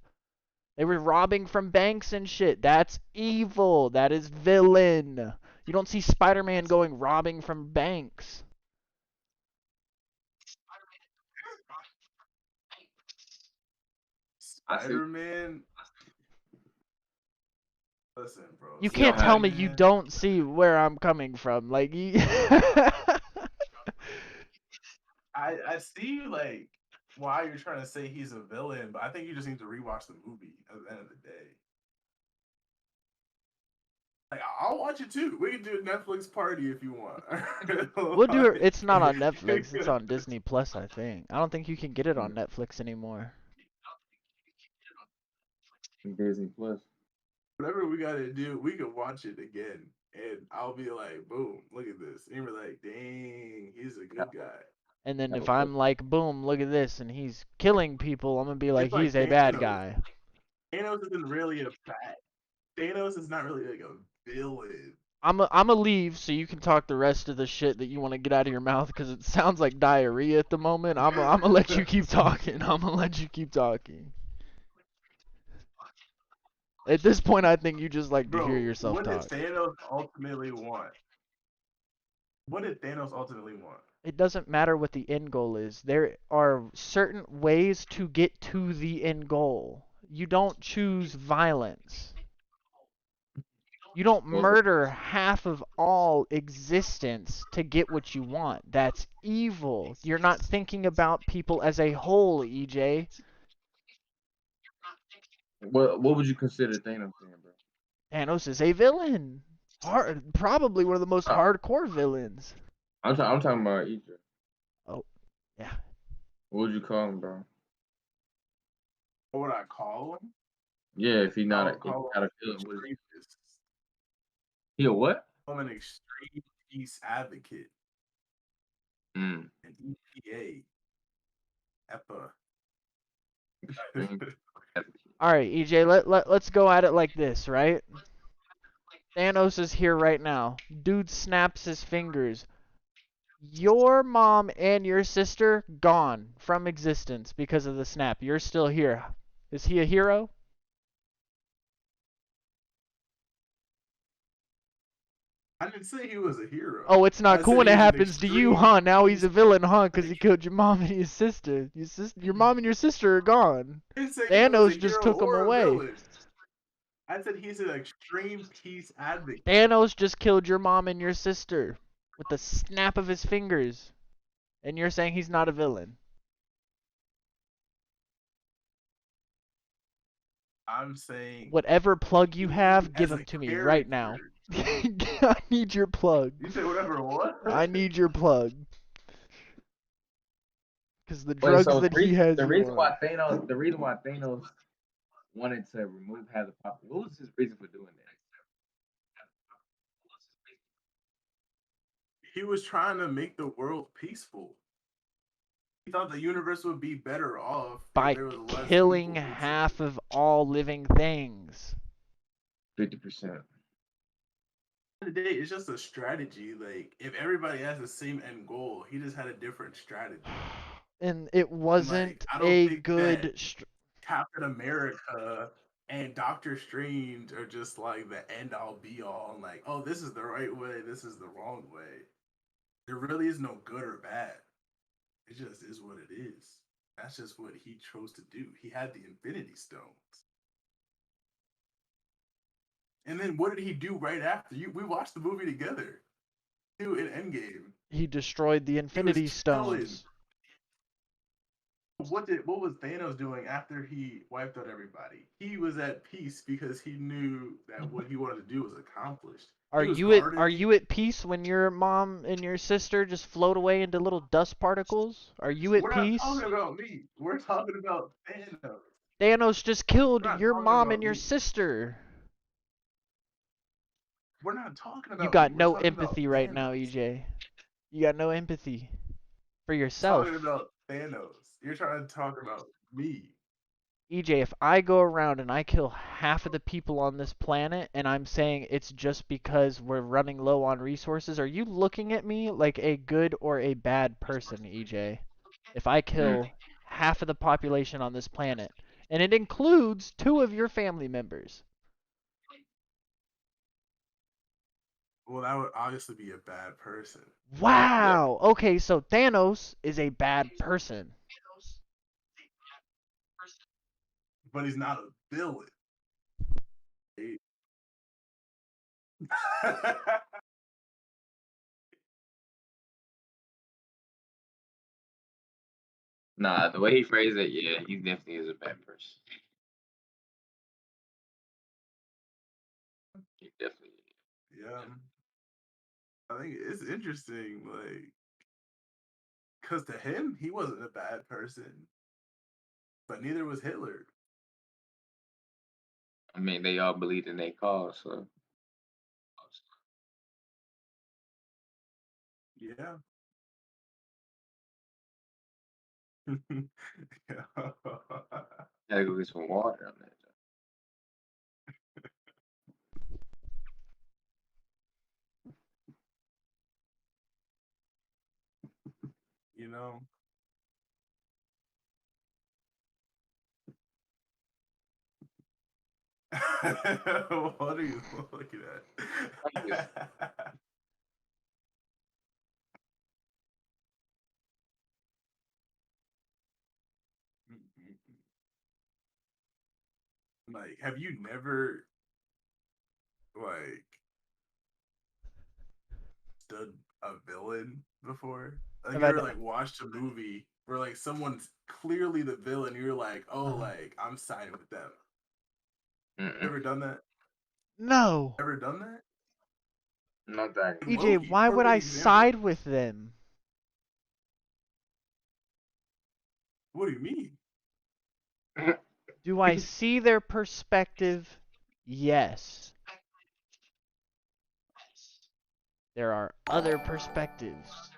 They were robbing from banks and shit. That's evil. That is villain. You don't see Spider-Man going robbing from banks. I see. Spider-Man. Listen, bro. You You don't can't tell have. me you Spider-Man. don't see where I'm coming from. Like, I see like why you're trying to say he's a villain, but I think you just need to rewatch the movie at the end of the day. Like I'll watch it too. We can do a Netflix party if you want. we'll do it. It's not on Netflix. It's on Disney Plus, I think. I don't think you can get it on Netflix anymore. Disney Plus. Whatever we gotta do, we can watch it again. And I'll be like, boom, look at this. And you're like, dang, he's a good guy. And then Have if a flip. I'm like, boom, look at this, and he's killing people, I'm gonna be like, It's like he's a bad Thanos. guy. Thanos isn't really a bad. Thanos is not really like a villain. I'm gonna leave so you can talk the rest of the shit that you want to get out of your mouth because it sounds like diarrhea at the moment. I'm gonna let you keep talking. I'm gonna let you keep talking. At this point, I think you just like to hear Bro, yourself what did talk. Thanos ultimately want? What did Thanos ultimately want? It doesn't matter what the end goal is. There are certain ways to get to the end goal. You don't choose violence. You don't Well, murder half of all existence to get what you want. That's evil. You're not thinking about people as a whole, EJ. what would you consider Thanos then, bro? Thanos is a villain. Probably one of the most Uh, hardcore villains. I'm talking about Egypt. Oh, yeah. What would you call him, bro? What would I call him? Yeah, if I he's would call not him a an villain, what is extremist. he? A what? I'm an extreme peace advocate. Mm. An EPA. EPA. Extreme. All right, EJ, let's go at it like this, right? Thanos is here right now. Dude snaps his fingers. Your mom and your sister gone from existence because of the snap. You're still here. Is he a hero? I didn't say he was a hero. Oh, it's not I cool said when he it was an happens to you, extreme huh? Now he's peace a villain, huh? Because he advocate. killed your mom and your sister. Your mom and your sister are gone. I didn't say he was a Thanos just hero took them or a away. villain. I said he's an extreme peace advocate. Thanos just killed your mom and your sister with the snap of his fingers. And you're saying he's not a villain. I'm saying Whatever plug you he have, give as him a to me right now. character. I need your plug. You say whatever what? I need your plug. Because the Wait, drugs so that he has the you reason on. why Thanos wanted to remove half the pop. What was his reason for doing that? He was trying to make the world peaceful. He thought the universe would be better off if By there was less killing people half basically. of all living things. 50%. At the end of the day, it's just a strategy. Like if everybody has the same end goal, he just had a different strategy. And it And like wasn't I don't a think that good. Captain America and Doctor Strange are just like the end all be all. And like, oh, this is the right way, this is the wrong way. There really is no good or bad. It just is what it is. That's just what he chose to do. He had the Infinity Stones. And then what did he do right after? We watched the movie together. Too in Endgame. He destroyed the He was Infinity chilling. Stones. What was Thanos doing after he wiped out everybody? He was at peace because he knew that what he wanted to do was accomplished. Are He was you at are gardening. you at peace when your mom and your sister just float away into little dust particles? Are you at We're not peace? talking about me. We're talking about Thanos. Thanos just killed We're not your talking mom and about your me. sister. We're not talking You about me. got We're no talking about empathy right now, Thanos. EJ. You got no empathy for Talking yourself. about Thanos. You're trying to talk about me. EJ, if I go around and I kill half of the people on this planet and I'm saying it's just because we're running low on resources, are you looking at me like a good or a bad person, EJ? If I Mm. kill half of the population on this planet, and it includes two of your family members. Well, that would obviously be a bad person. Yeah. Wow! Okay, so Thanos is a bad person. But he's not a villain. Nah, the way he phrased it, yeah, he definitely is a bad person. He definitely is. Yeah. I think it's interesting, like, because to him, he wasn't a bad person, but neither was Hitler. I mean, they all believed in their cause, so Yeah. Yeah. gotta go get some water on that. You know? What are you looking Like this. at? Like, have you never like stood a villain before? Like, Have you I ever done? like watched a movie where like someone's clearly the villain, you're like, oh, Uh, like I'm siding with them. Mm-mm. Ever done that? no. Ever done that? Not that. And EJ, Loki, why would perfect I example. side with them? What do you mean? Do I see their perspective? Yes. There are other perspectives.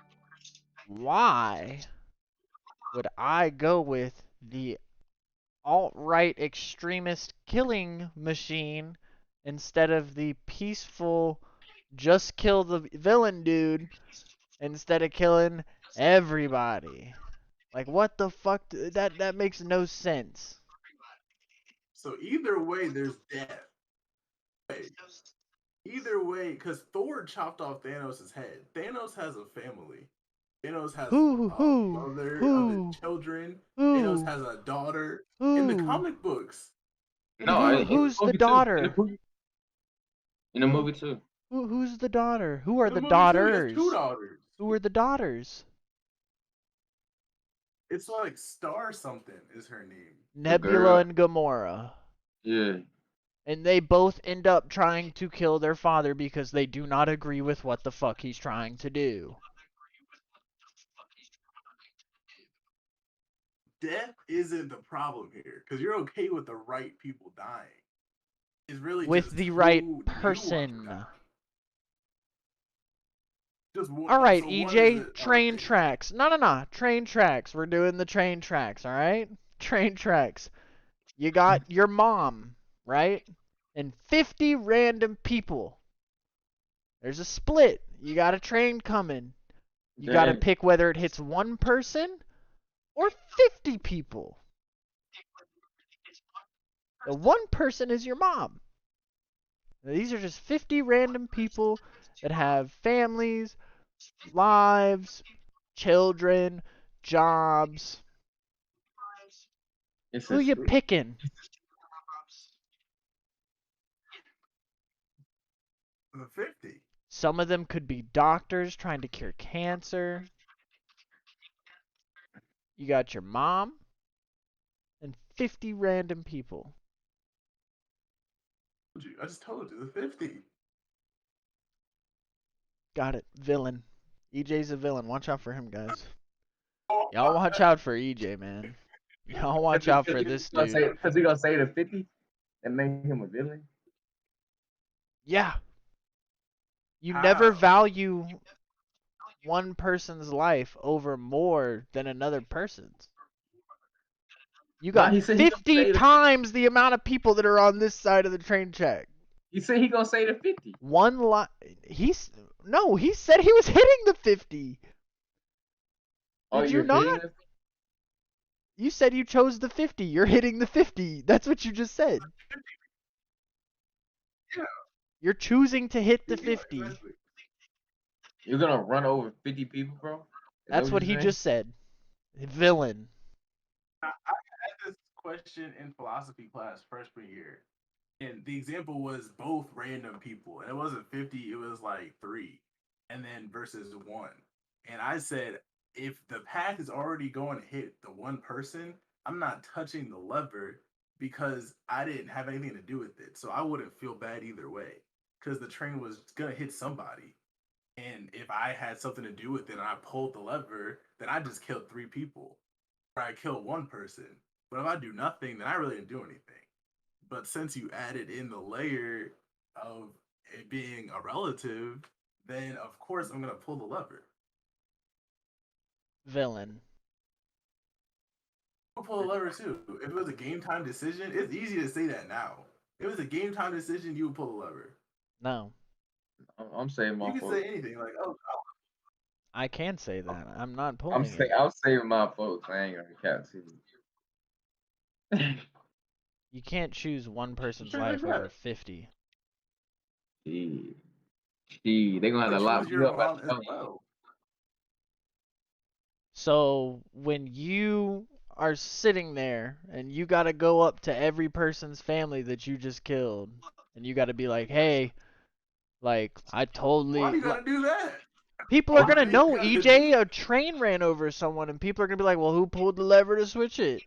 Why would I go with the alt-right extremist killing machine instead of the peaceful just kill the villain dude instead of killing everybody? Like what the fuck? That makes no sense. So either way, there's death. Either way, because Thor chopped off Thanos' head. Thanos has a family. Thanos has Who a who mother of his who children. Thanos who has a daughter. In the who comic books, in the No, who comic in the who's books, the movie too. In the daughter? movie. In the Who movie too. who's the daughter? Who are in the the movie too, he has two daughters? daughters. Who are the daughters? It's like Star something is her name. The Nebula girl. and Gamora. Yeah. And they both end up trying to kill their father because they do not agree with what the fuck he's trying to do. death isn't the problem here because you're okay with the right people dying. It's really With just the right who you want to die. person. Just one, All right, so one is EJ, it train okay? tracks. No. Train tracks. We're doing the train tracks, all right? Train tracks. You got your mom, right? And 50 random people. There's a split. You got a train coming. You got to Damn. pick whether it hits one person or 50 people. The one person is your mom. Now, these are just 50 random people that have families, lives, children, jobs. It's Who a you split. picking? The 50. Some of them could be doctors trying to cure cancer. You got your mom and 50 random people. I just told you the 50. Got it. Villain. EJ's a villain. Watch out for him, guys. Oh, Y'all watch out for EJ, man. Y'all watch out for this dude. Because he gonna say the 50 and make him a villain. Yeah. You never how? value one person's life over more than another person's. You Nah, got he said he gonna 50 say the. times the amount of people that are on this side of the train track. He said he gonna say the 50. One lot. He's no. He said he was hitting the 50. Oh, Did you you're not? hitting the. You said you chose the 50. You're hitting the 50. That's what you just said. Yeah, You're choosing to hit the yeah, 50. exactly. You're gonna run over 50 people, bro. Is that That's what what you're he saying? just said. Villain. I had this question in philosophy class freshman year, and the example was both random people, and it wasn't 50, it was like three, and then versus one. And I said, if the path is already going to hit the one person, I'm not touching the lever because I didn't have anything to do with it. So I wouldn't feel bad either way because the train was going to hit somebody. And if I had something to do with it and I pulled the lever, then I just killed three people or I killed one person. But if I do nothing, then I really didn't do anything. But since you added in the layer of it being a relative, then of course I'm gonna pull the lever. Villain. I'll pull the lever too. If it was a game time decision, it's easy to say that now. If it was a game time decision, you would pull the lever. No. I'm saving You my can folks. say anything like, "Oh, I can say that. I'm not I'm pulling saying it. I'm saving my folks. I ain't gonna cap to you. You can't choose one person's Straight like life over that. 50. Gee, gee, they gonna have you to would choose lock me your up mom after as that. well." So when you are sitting there and you got to go up to every person's family that you just killed, and you got to be like, hey, like, I Why do totally. you gotta do that? People are Why going to do you know, gotta do EJ, a train ran over someone, and people are going to be like, well, who pulled the lever to switch it?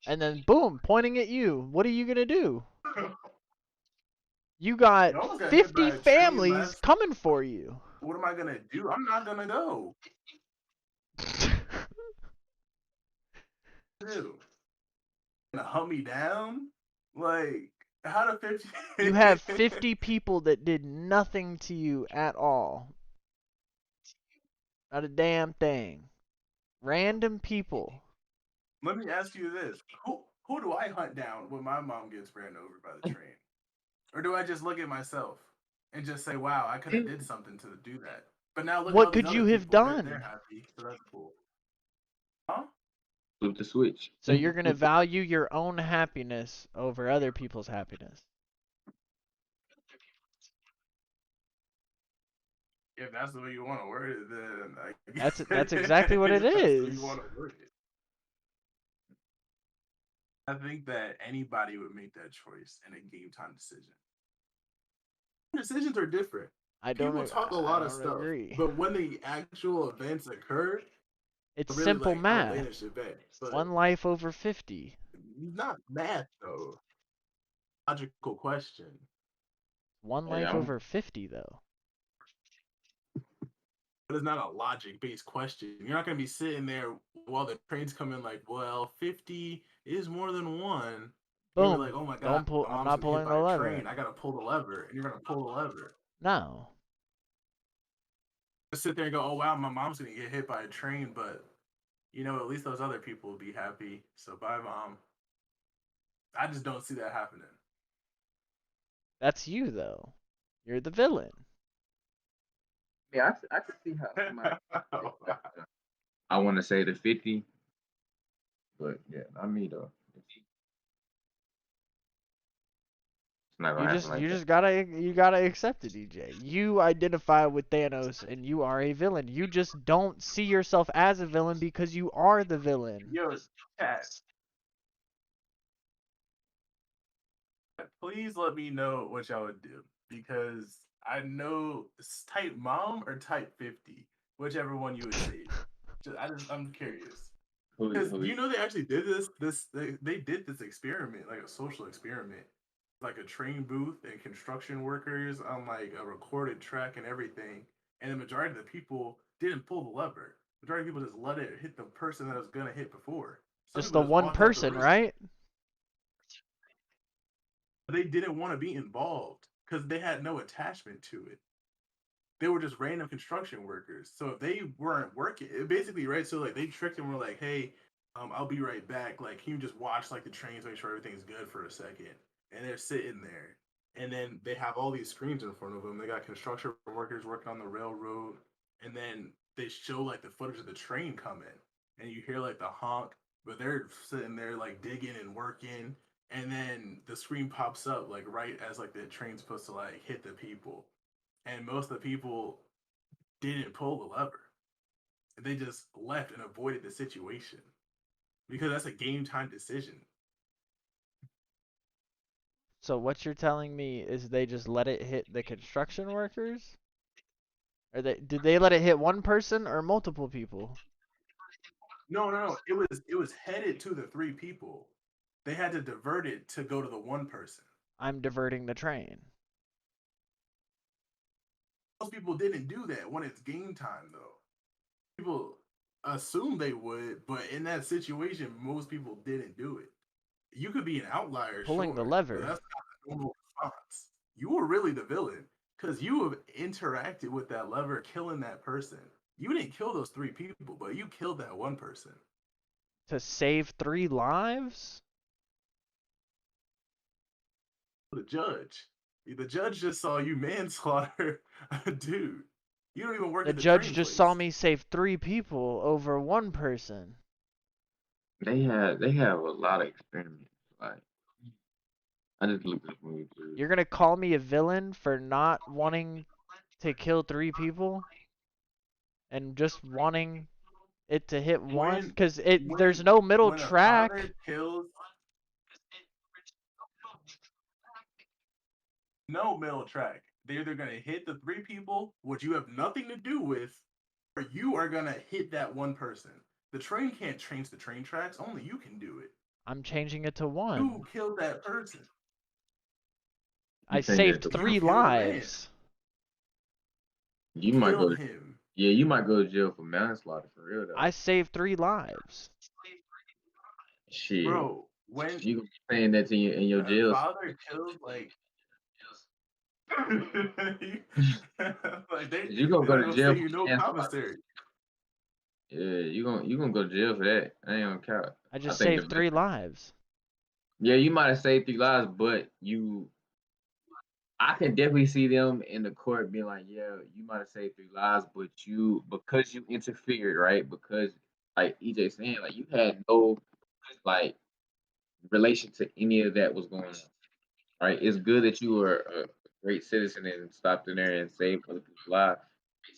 And then, boom, pointing at you. What are you going to do? that? You You got almost got hit by 50 a train families last. coming for you. What am I gonna do? I'm not gonna go. Dude, gonna hunt me down? Like, how to 50? You have 50 people that did nothing to you at all. Not a damn thing. Random people. Let me ask you this: who do I hunt down when my mom gets ran over by the train? Or do I just look at myself and just say, "Wow, I could have did something to do that"? But now look at What all these could other you have people. They're done? happy, so that's cool. Huh? Flip the switch. So you're going to value your own happiness over other people's happiness. If that's the way you want to word it, then I That's exactly what it guess that's the way you is. want to word it. I think that anybody would make that choice in a game time decision. Decisions are different. People talk a I lot of don't stuff, agree. but when the actual events occur, It's really simple like math. outlandish events. But One life over 50. not math though. Logical question. One Hey, life over 50 though. But it's not a logic-based question. You're not gonna be sitting there while the trains come in like, well, 50 is more than one. You're gonna be like, Boom. oh my god, Don't pull. my I'm mom's not gonna hit pulling the by a lever. train. I gotta pull the lever, and you're gonna pull the lever. No. Just sit there and go, oh wow, my mom's gonna get hit by a train, but at least those other people will be happy. So bye, mom. I just don't see that happening. That's you though. You're the villain. Yeah, I can see how somebody. Oh, God. I want to say the 50, but yeah, not me though. It's not You gonna happen just like you that. just gotta accept it, DJ. You identify with Thanos and you are a villain. You just don't see yourself as a villain because you are the villain. Yo, chat, please let me know what y'all would do because I know type mom or type 50, whichever one you would save. I'm curious because Who do you know they actually did this? They did this experiment, like a social experiment, like a train booth and construction workers on like a recorded track and everything. And the majority of the people didn't pull the lever. The majority of people just let it hit the person that it was gonna hit before. Some Just people the just one walked out the person, room. right? They didn't want to be involved because they had no attachment to it. They were just random construction workers. So if they weren't working, basically, right? So like they tricked them. Were like, hey, I'll be right back. Like, can you just watch like the trains, make sure everything's good for a second? And they're sitting there, and then they have all these screens in front of them. They got construction workers working on the railroad, and then they show like the footage of the train coming, and you hear like the honk, but they're sitting there like digging and working, and then the screen pops up like right as like the train's supposed to like hit the people, and most of the people didn't pull the lever. They just left and avoided the situation because that's a game time decision. So what you're telling me is they just let it hit the construction workers? Or did they let it hit one person or multiple people? No, no, no. It was headed to the three people. They had to divert it to go to the one person. I'm diverting the train. Most people didn't do that when it's game time though. People assume they would, but in that situation, most people didn't do it. You could be an outlier, Pulling the sure, but lever. that's not the normal response. You were really the villain because you have interacted with that lever, killing that person. You didn't kill those three people, but you killed that one person. To save 3 lives? The judge just saw you manslaughter a dude. You don't even work The at the judge train just saw place. me save 3 people over one person. They have a lot of experiments. Like I just looked this movie too. You're gonna call me a villain for not wanting to kill 3 people and just wanting it to hit one? When Because there's when no middle when a father track. kills no middle track, they're either gonna hit the three people, which you have nothing to do with, or you are gonna hit that one person. The train can't change the train tracks, only you can do it. I'm changing it to You 1. killed that person. You I change it saved to You 3 one. killed the man. lives. You might go. Killed him. Yeah, you might go to jail for manslaughter for real though. I saved 3 lives. Shit, Bro, when you gonna be saying that in your a jail? father kills like like You gonna they're go not to gonna jail say for you no manslaughter? commissary. Yeah, you gonna go to jail for that. I ain't gonna count. I I just think the saved best. 3 lives. Yeah, you might have saved 3 lives, but I can definitely see them in the court being like, yeah, you might have saved 3 lives, but because you interfered, right? Because like EJ saying, like you had no like relation to any of that was going on, right? It's good that you were a great citizen and stopped in there and saved other people's lives,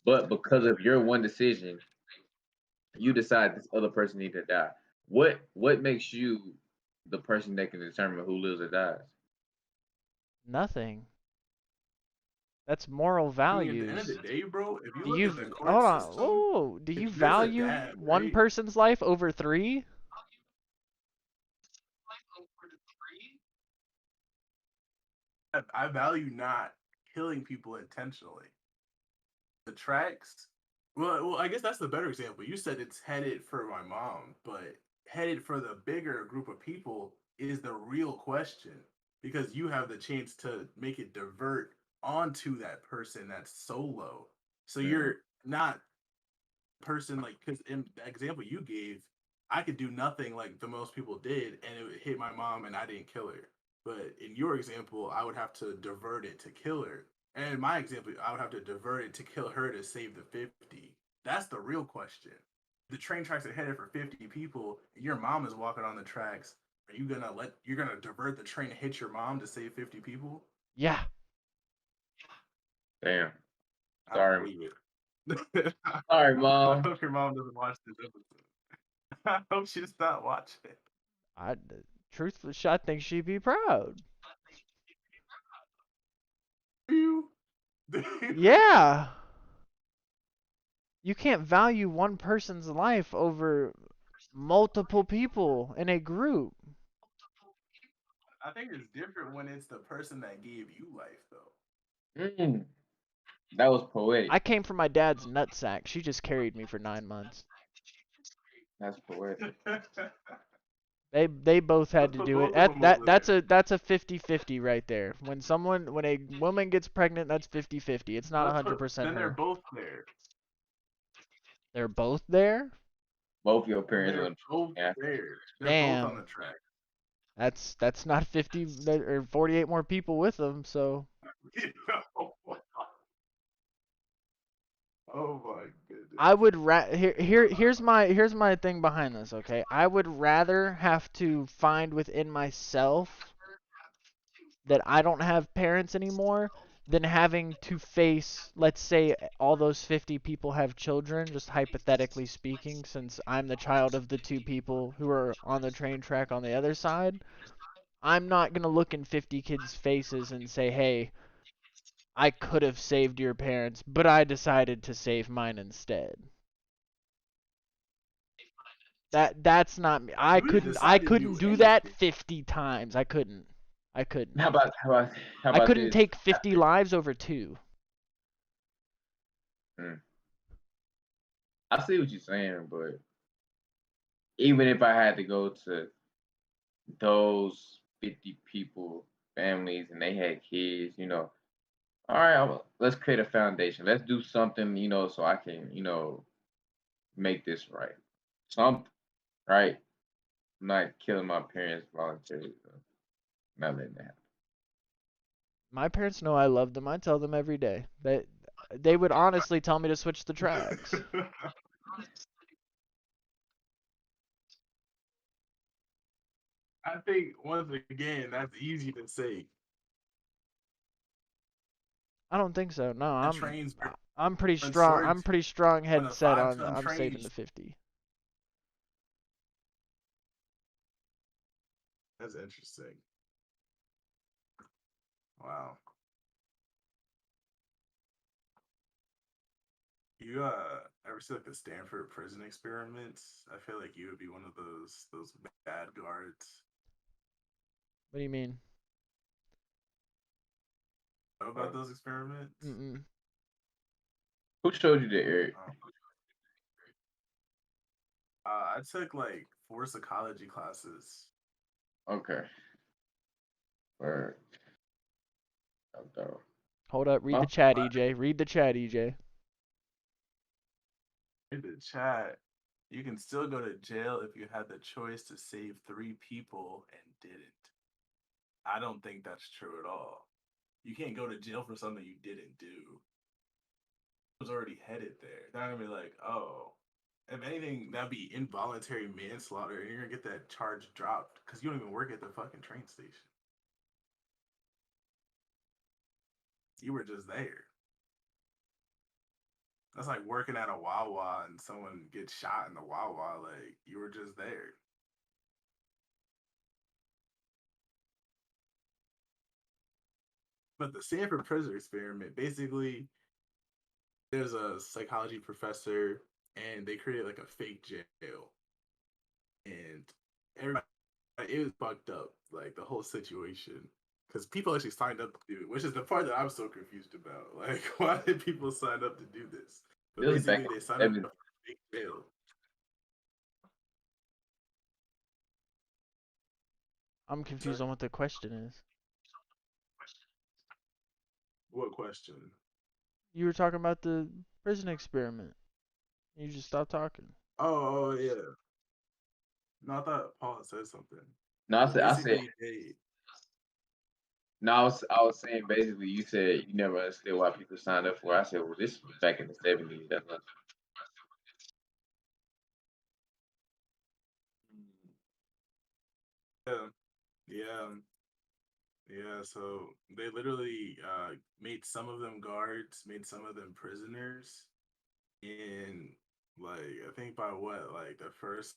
but because of your one decision, you decide this other person need to die. What makes you the person that can determine who lives or dies? Nothing. That's moral I mean, at the end of the values. day, bro, if you Do look you at the court hold on? system, Whoa, do you if there's a value dad, one right? person's life over 3? I value not killing people intentionally. The tracks, Well, I guess that's the better example. You said it's headed for my mom, but headed for the bigger group of people is the real question because you have the chance to make it divert onto that person that's solo. So Mm. you're not person like because in the example you gave, I could do nothing like the most people did, and it would hit my mom, and I didn't kill her. But in your example, I would have to divert it to kill her. And in my example, I would have to divert it to kill her to save the 50. That's the real question. The train tracks are headed for 50 people, and your mom is walking on the tracks. Are you gonna let you're gonna divert the train to hit your mom to save 50 people? Yeah. Damn. I don't Sorry. believe it. Sorry, I mom. hope your mom doesn't watch this episode. I hope she does not watch it. I truthfully, I think she'd be proud. You. Yeah. You can't value one person's life over multiple people in a group. I think it's different when it's the person that gave you life, Mm, that was poetic. I came from my dad's nutsack. She just carried me for 9 months. That's poetic. though. They both had Let's to put do it. both of them over That's there. a 50-50 right there. When a woman gets pregnant, that's 50-50. It's not Let's put. 100% Then they're her. both there. They're both there? Both your parents They're on. both Yeah. there. They're both on Damn. the track. That's not 50 or 48 more people with them, so Oh my I goodness. would here's my thing behind this, okay? I would rather have to find within myself that I don't have parents anymore than having to face, let's say all those 50 people have children, just hypothetically speaking, since I'm the child of the two people who are on the train track on the other side. I'm not going to look in 50 kids' faces and say, "Hey, I could have saved your parents, but I decided to save mine instead." That's not me. You didn't I decide to couldn't do do that anything. 50 times. I couldn't. I couldn't. How I about couldn't this? take 50 lives over 2. Mm, I see what you're saying, but even if I had to go to those 50 people, families, and they had kids, all right, let's create a foundation. Let's do something, so I can, make this right. Something, right? I'm not killing my parents voluntarily. So not letting that happen. My parents know I love them. I tell them every day. They would honestly tell me to switch the tracks. I think once again, that's easy to say. I don't think so. No, The trains I'm pretty run strong. I'm surge pretty strong on head a set 5 on ton I'm train. saving the 50. That's interesting. Wow. You ever see like the Stanford prison experiments? I feel like you would be one of those bad guards. What do you mean? Know about those experiments? Mm-mm. Who showed you the Eric? Um, I took like 4 psychology classes. Okay. Or thorough. Hold up. Read Huh? the chat, EJ. Read the chat, EJ. In the chat, you can still go to jail if you had the choice to save 3 people and didn't. I don't think that's true at all. You can't go to jail for something you didn't do. It was already headed there. They're not gonna be like, oh, if anything, that'd be involuntary manslaughter, and you're gonna get that charge dropped because you don't even work at the fucking train station. You were just there. That's like working at a Wawa and someone gets shot in the Wawa. Like you were just there. But the Stanford prison experiment, basically, there's a psychology professor, and they created like a fake jail, and everybody it was fucked up, like the whole situation, because people actually signed up to do it, which is the part that I'm so confused about. Like, why did people sign up to do this? But This was back basically, in they signed the him 70s. up for big jail. I'm confused Sorry, on what the question is. what question? You were talking about the prison experiment. You just stopped talking. Oh, yeah. No, I thought Paul had said something. No, But I said, basically, they no, I was saying basically, you said you never understood why people signed up for it. I said, well, this was back in the 70s. That's not, yeah, yeah, yeah. So they literally made some of them guards, made some of them prisoners, and like I think by what like the first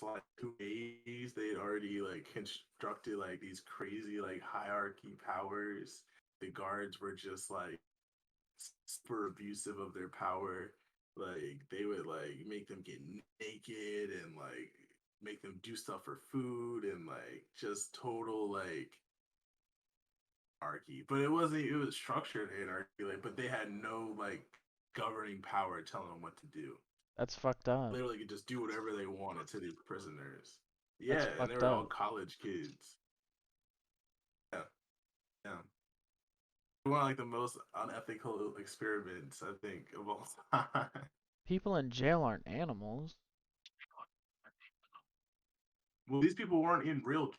like 2 days they'd already like constructed like these crazy like hierarchy powers. The guards were just like super abusive of their power. Like they would like make them get naked and like make them do stuff for food and like just total like anarchy. But it wasn't, it was structured anarchy, like, but they had no like governing power telling them what to do. That's fucked up. Literally could just do whatever they wanted to these prisoners. That's Yeah, and they fucked were all up. college kids. Yeah, yeah. One of like the most unethical experiments I think of all time. People in jail aren't animals. Well, these people weren't in real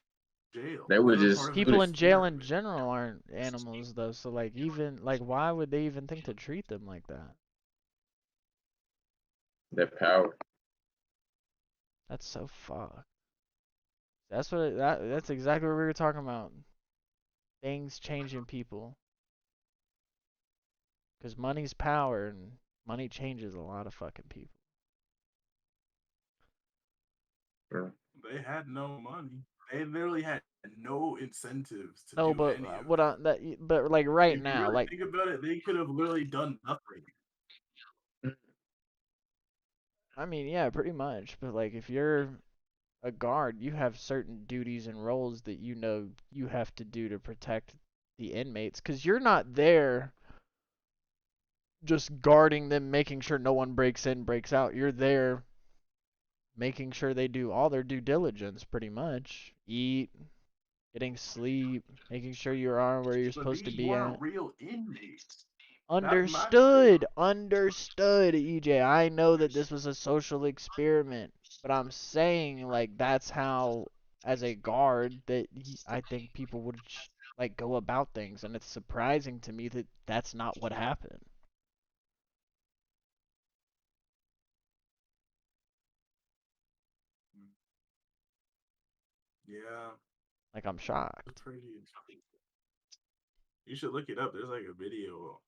jail. they were They were just part of an People in students. jail in experiment. general aren't animals though. So like even like why would they even think to treat them like that? Their power. That's so fucked. That's exactly what we were talking about. Things changing people. Cause money's power and money changes a lot of fucking people. Bro. They had no money. They literally had no incentives to No, do but any of what it. I that but like right If you now, really like think about it, they could have literally done nothing. I mean, yeah, pretty much. But like if you're a guard, you have certain duties and roles that you know you have to do to protect the inmates cuz you're not there just guarding them, making sure no one breaks in, breaks out. You're there making sure they do all their due diligence pretty much. Eat, getting sleep, making sure you are where you're But supposed to these be weren't at. real inmates. That my thing. Understood. Understood, EJ. I know that this was a social experiment, but I'm saying like that's how as a guard that I think people would like go about things and it's surprising to me that that's not what happened. Yeah, Like I'm it's shocked. pretty. You should look it up. There's like a video,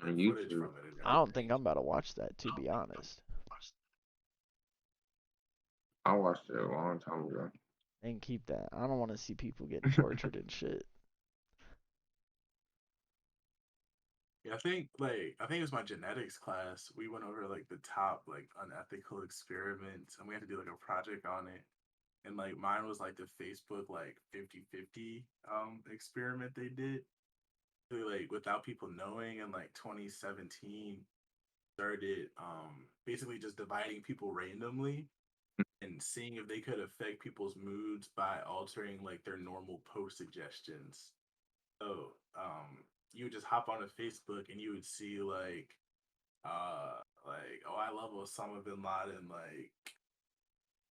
On like footage YouTube. from it and I don't everything. think I'm about to watch that to be honest. I watched it a long time ago. And keep that. I don't want to see people getting tortured and shit. Yeah, I think it was my genetics class. We went over like the top like unethical experiments and we had to do like a project on it. And like mine was like the Facebook like 50-50 experiment they did. Like without people knowing in like 2017 started basically just dividing people randomly and seeing if they could affect people's moods by altering like their normal post suggestions. So you would just hop onto Facebook and you would see like oh I love Osama bin Laden like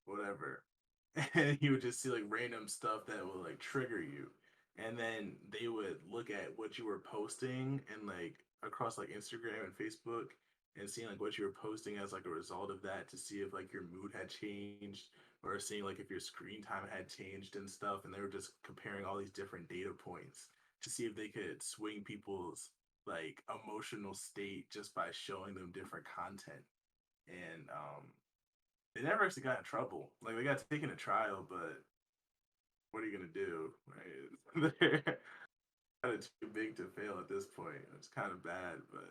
whatever. And you would just see like random stuff that would like trigger you. And then they would look at what you were posting and like across like Instagram and Facebook and seeing like what you were posting as like a result of that to see if like your mood had changed or seeing like if your screen time had changed and stuff. And they were just comparing all these different data points to see if they could swing people's like emotional state just by showing them different content. And they never actually got in trouble. Like they got taken to trial, but what are you gonna do? Right? They're kind of too big to fail at this point. It's kind of bad, but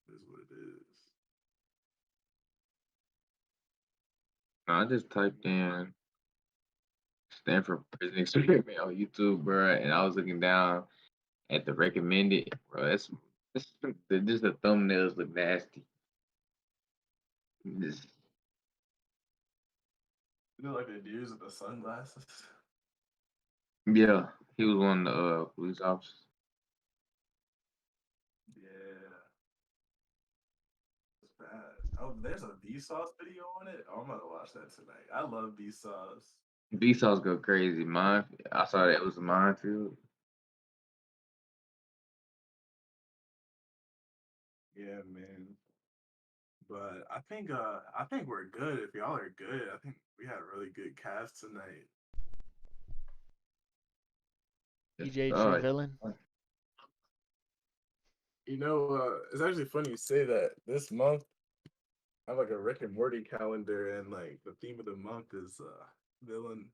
it is what it is. No, I just typed in Stanford prison experiment on YouTube, bro, and I was looking down at the recommended, bro. That's Just the thumbnails look nasty. Just, You know, like the dudes with the sunglasses. yeah, he was one of the police officers. Yeah, it's bad. Oh, there's a Vsauce video on it. Oh, I'm gonna watch that tonight. I love Vsauce. Vsauce go crazy. Mine, I saw that it was a minefield. Yeah, man. But I think we're good. If y'all are good, I think we had a really good cast tonight. Yes, DJ True God. Villain. You know, it's actually funny you say that. This month I have like a Rick and Morty calendar, and like the theme of the month is villain.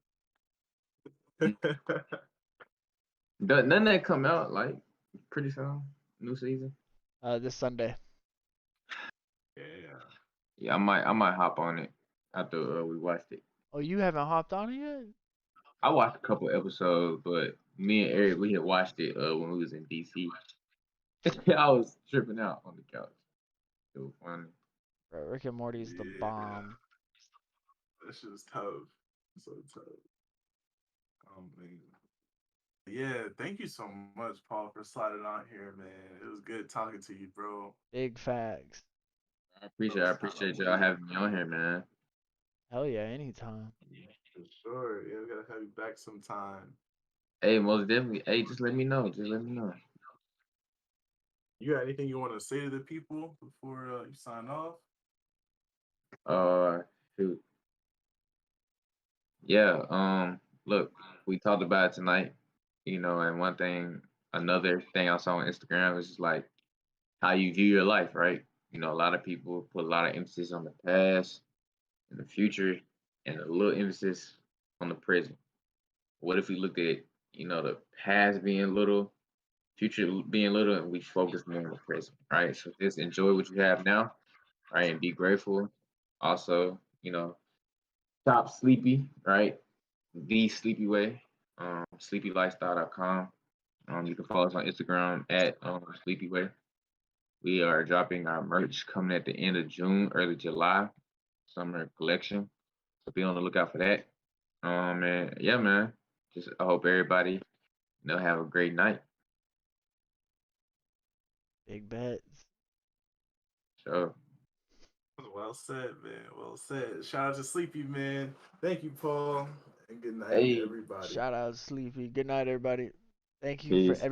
Doesn't that come out like pretty soon? New season. This Sunday. Yeah. Yeah, I might hop on it after we watched it. Oh, you haven't hopped on it yet? I watched a couple episodes, but me and Eric we had watched it when we was in DC. I was tripping out on the couch. It was funny. Bro, Rick and Morty's the Yeah. bomb. That shit is tough. So tough. Oh man. Yeah, thank you so much, Paul, for sliding on here, man. It was good talking to you, bro. Big facts. I appreciate y'all having me on here, man. Hell yeah, anytime. For sure. Yeah, we gotta have you back sometime. Hey, most definitely. Hey, just let me know. Just let me know. You got anything you want to say to the people before you sign off? Uh, shoot. Yeah. Look, we talked about it tonight. And another thing I saw on Instagram is just like how you view your life, right? A lot of people put a lot of emphasis on the past and the future, and a little emphasis on the present. What if we looked at, the past being little, future being little, and we focus more on the present, right? So just enjoy what you have now, right, and be grateful. Also, stop sleepy, right? The Sleepy Way, sleepylifestyle.com. You can follow us on Instagram at Sleepy Way. We are dropping our merch coming at the end of June, early July, summer collection. So be on the lookout for that. And yeah, man. Just I hope everybody, have a great night. Big bets. So, Well said, man. Well said. Shout out to Sleepy, man. Thank you, Paul. And good night, hey, everybody. Shout out Sleepy. Good night, everybody. Thank you for peace. everybody.